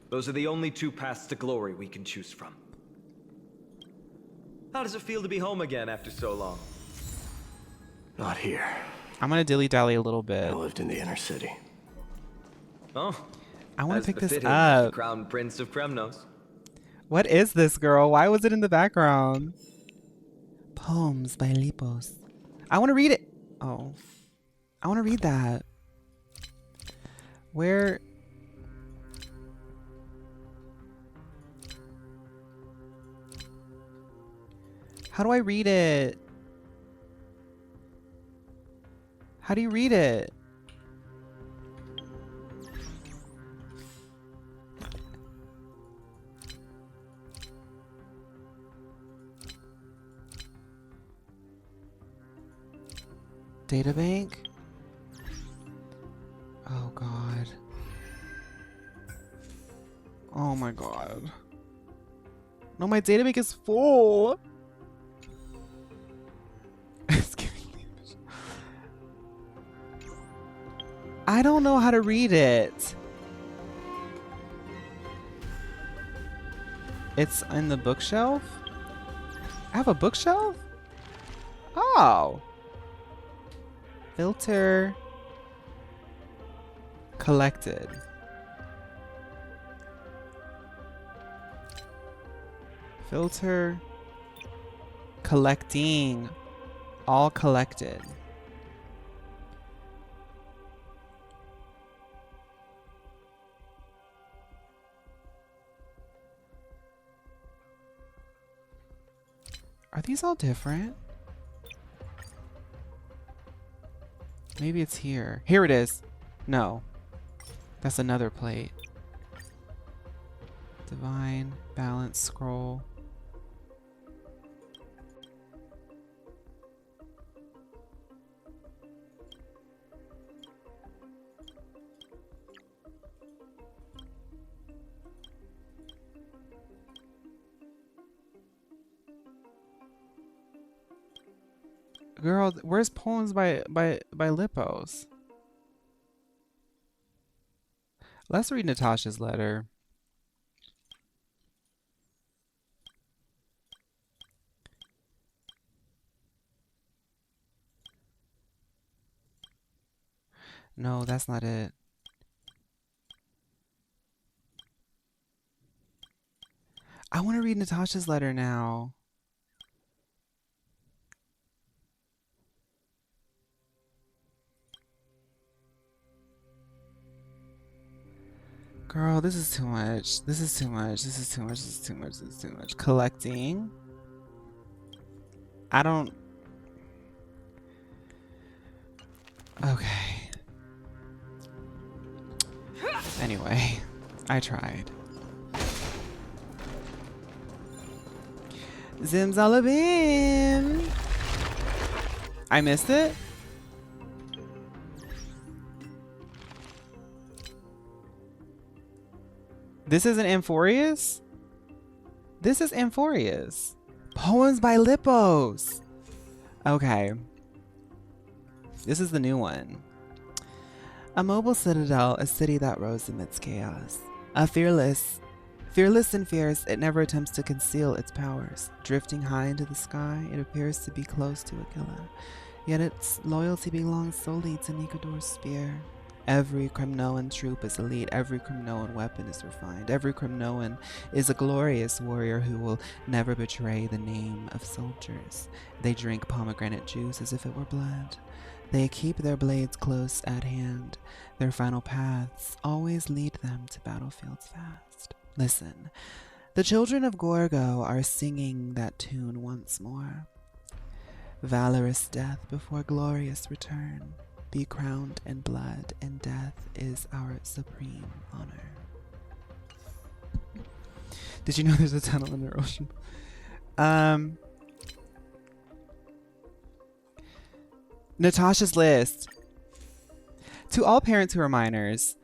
Those are the only two paths to glory we can choose from. How does it feel to be home again after so long? Not here. I'm gonna dilly-dally a little bit. I lived in the inner city. Oh, I want as to pick this befitting up. the Crown Prince of Kremnos. What is this, girl? Why was it in the background? Poems by Lipos. I want to read it. Oh, I want to read that. Where? How do I read it? How do you read it? Databank? Oh god. Oh my god. No, my databank is full. It's giving me I don't know how to read it. It's in the bookshelf? I have a bookshelf? Oh. Filter. Collected. Filter. Collecting. All collected. Are these all different? Maybe it's here. Here it is. No. That's another plate. Divine, balance, scroll. Girl, where's poems by Lipos? Let's read Natasha's letter. No, that's not it. I want to read Natasha's letter now. Girl, this is too much. This is too much. This is too much. This is too much. This is too much. Collecting. I don't... Okay. Anyway, I tried. Zimzalabim! I missed it? This isn't Amphorius? This is Amphorius. Poems by Lippos. Okay. This is the new one. A mobile citadel, a city that rose amidst chaos. Fearless and fierce, it never attempts to conceal its powers. Drifting high into the sky, it appears to be close to a killer. Yet its loyalty belongs solely to Nikador's spear. Every Kremnoan troop is elite, every Kremnoan weapon is refined, every Kremnoan is a glorious warrior who will never betray the name of soldiers. They drink pomegranate juice as if it were blood. They keep their blades close at hand. Their final paths always lead them to battlefields fast. Listen, the children of Gorgo are singing that tune once more. Valorous death before glorious return. Be crowned in blood, and death is our supreme honor. Did you know there's a tunnel under ocean? Natasha's list. To all parents who are minors,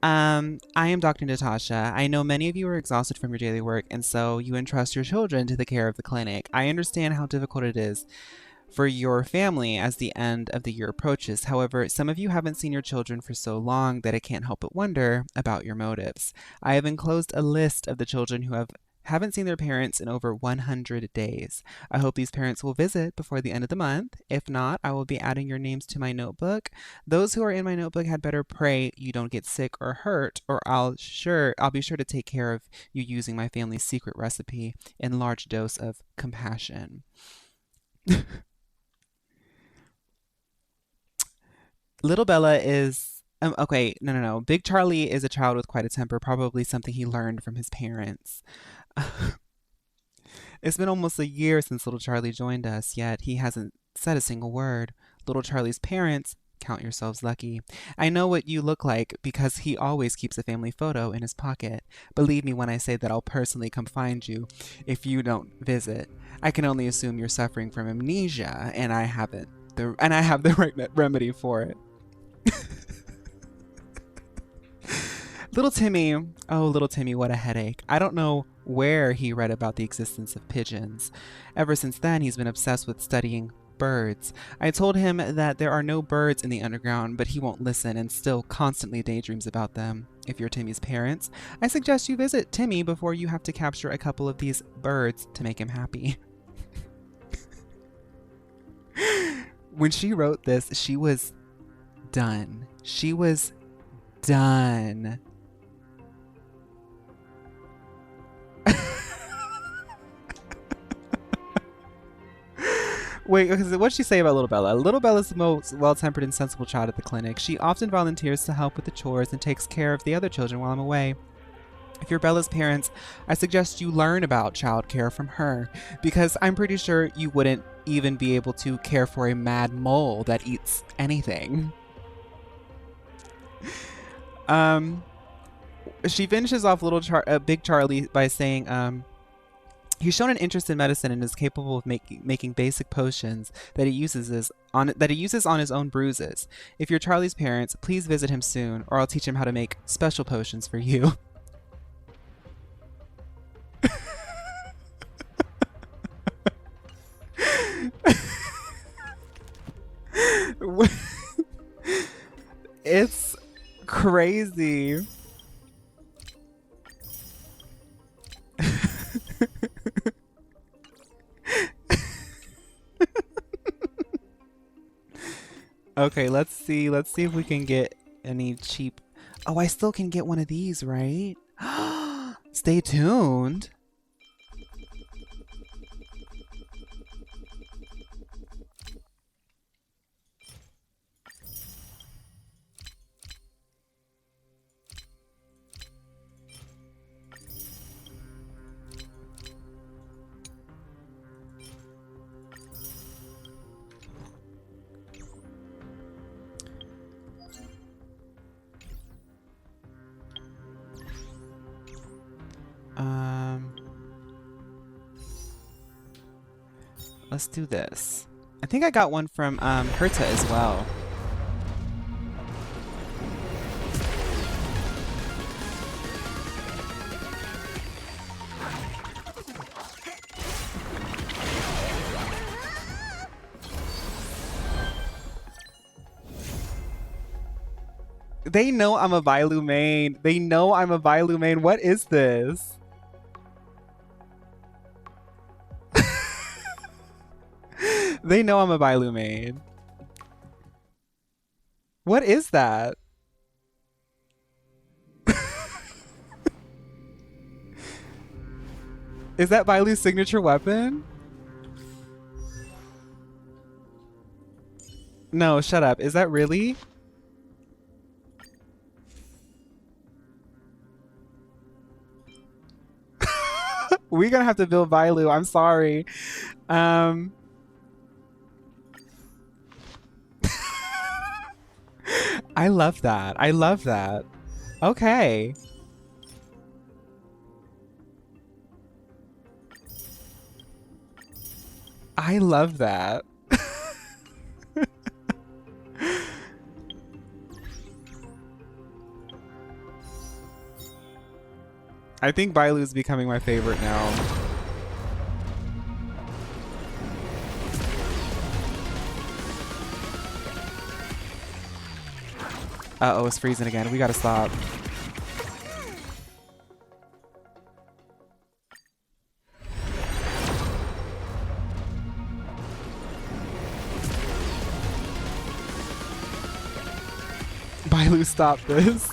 I am Dr. Natasha. I know many of you are exhausted from your daily work, and so you entrust your children to the care of the clinic. I understand how difficult it is for your family as the end of the year approaches. However, some of you haven't seen your children for so long that I can't help but wonder about your motives. I have enclosed a list of the children who haven't seen their parents in over 100 days. I hope these parents will visit before the end of the month. If not, I will be adding your names to my notebook. Those who are in my notebook had better pray you don't get sick or hurt, or I'll be sure to take care of you using my family's secret recipe in large dose of compassion. Little Bella is okay. No. Big Charlie is a child with quite a temper, probably something he learned from his parents. It's been almost a year since little Charlie joined us, yet he hasn't said a single word. Little Charlie's parents, count yourselves lucky. I know what you look like because he always keeps a family photo in his pocket. Believe me when I say that I'll personally come find you if you don't visit. I can only assume you're suffering from amnesia, and I have the right remedy for it. Little Timmy, what a headache. I don't know where he read about the existence of pigeons. Ever since then, he's been obsessed with studying birds. I told him that there are no birds in the underground, but he won't listen and still constantly daydreams about them. If you're Timmy's parents, I suggest you visit Timmy before you have to capture a couple of these birds to make him happy. When she wrote this, she was done. She was done. Wait, what did she say about Little Bella? Little Bella's the most well-tempered and sensible child at the clinic. She often volunteers to help with the chores and takes care of the other children while I'm away. If you're Bella's parents, I suggest you learn about childcare from her, because I'm pretty sure you wouldn't even be able to care for a mad mole that eats anything. She finishes off Big Charlie by saying, he's shown an interest in medicine and is capable of making basic potions that he uses on his own bruises. If you're Charlie's parents, please visit him soon, or I'll teach him how to make special potions for you. It's crazy. Okay, let's see if we can get any cheap. Oh, I still can get one of these, right? Stay tuned. Let's do this. I think I got one from Herta as well. They know I'm a Bailu main. They know I'm a Bailu main. What is this? They know I'm a Bailu main. What is that? Is that Bailu's signature weapon? No, shut up. Is that really? We're gonna have to build Bailu. I'm sorry. I love that. I love that. Okay. I love that. I think Bailu is becoming my favorite now. Uh-oh, it's freezing again. We gotta stop. Bailu, stop this.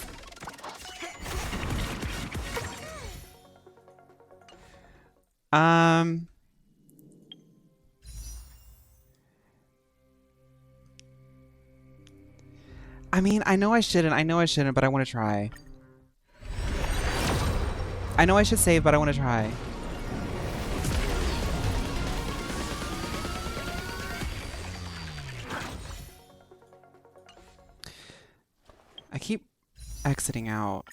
I mean, I know I shouldn't, but I want to try. I know I should save, but I want to try. I keep exiting out.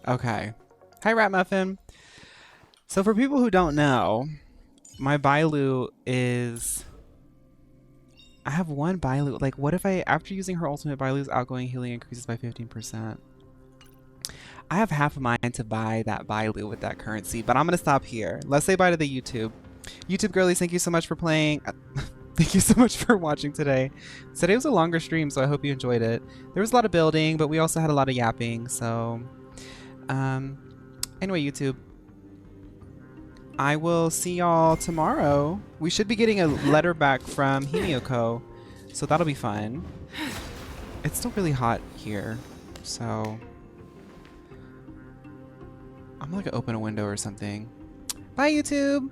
Okay. Hi, Rat Muffin. So for people who don't know, my Bailu is... I have one Bailu. Like, what if I, after using her ultimate, Bailu's outgoing healing increases by 15%? I have half of mine to buy that Bailu with that currency, but I'm going to stop here. Let's say bye to the YouTube. YouTube girlies, thank you so much for playing. Thank you so much for watching today. Today was a longer stream, so I hope you enjoyed it. There was a lot of building, but we also had a lot of yapping, so... Anyway, YouTube, I will see y'all tomorrow. We should be getting a letter back from Himiyoko, so that'll be fun. It's still really hot here, so I'm gonna open a window or something. Bye, YouTube!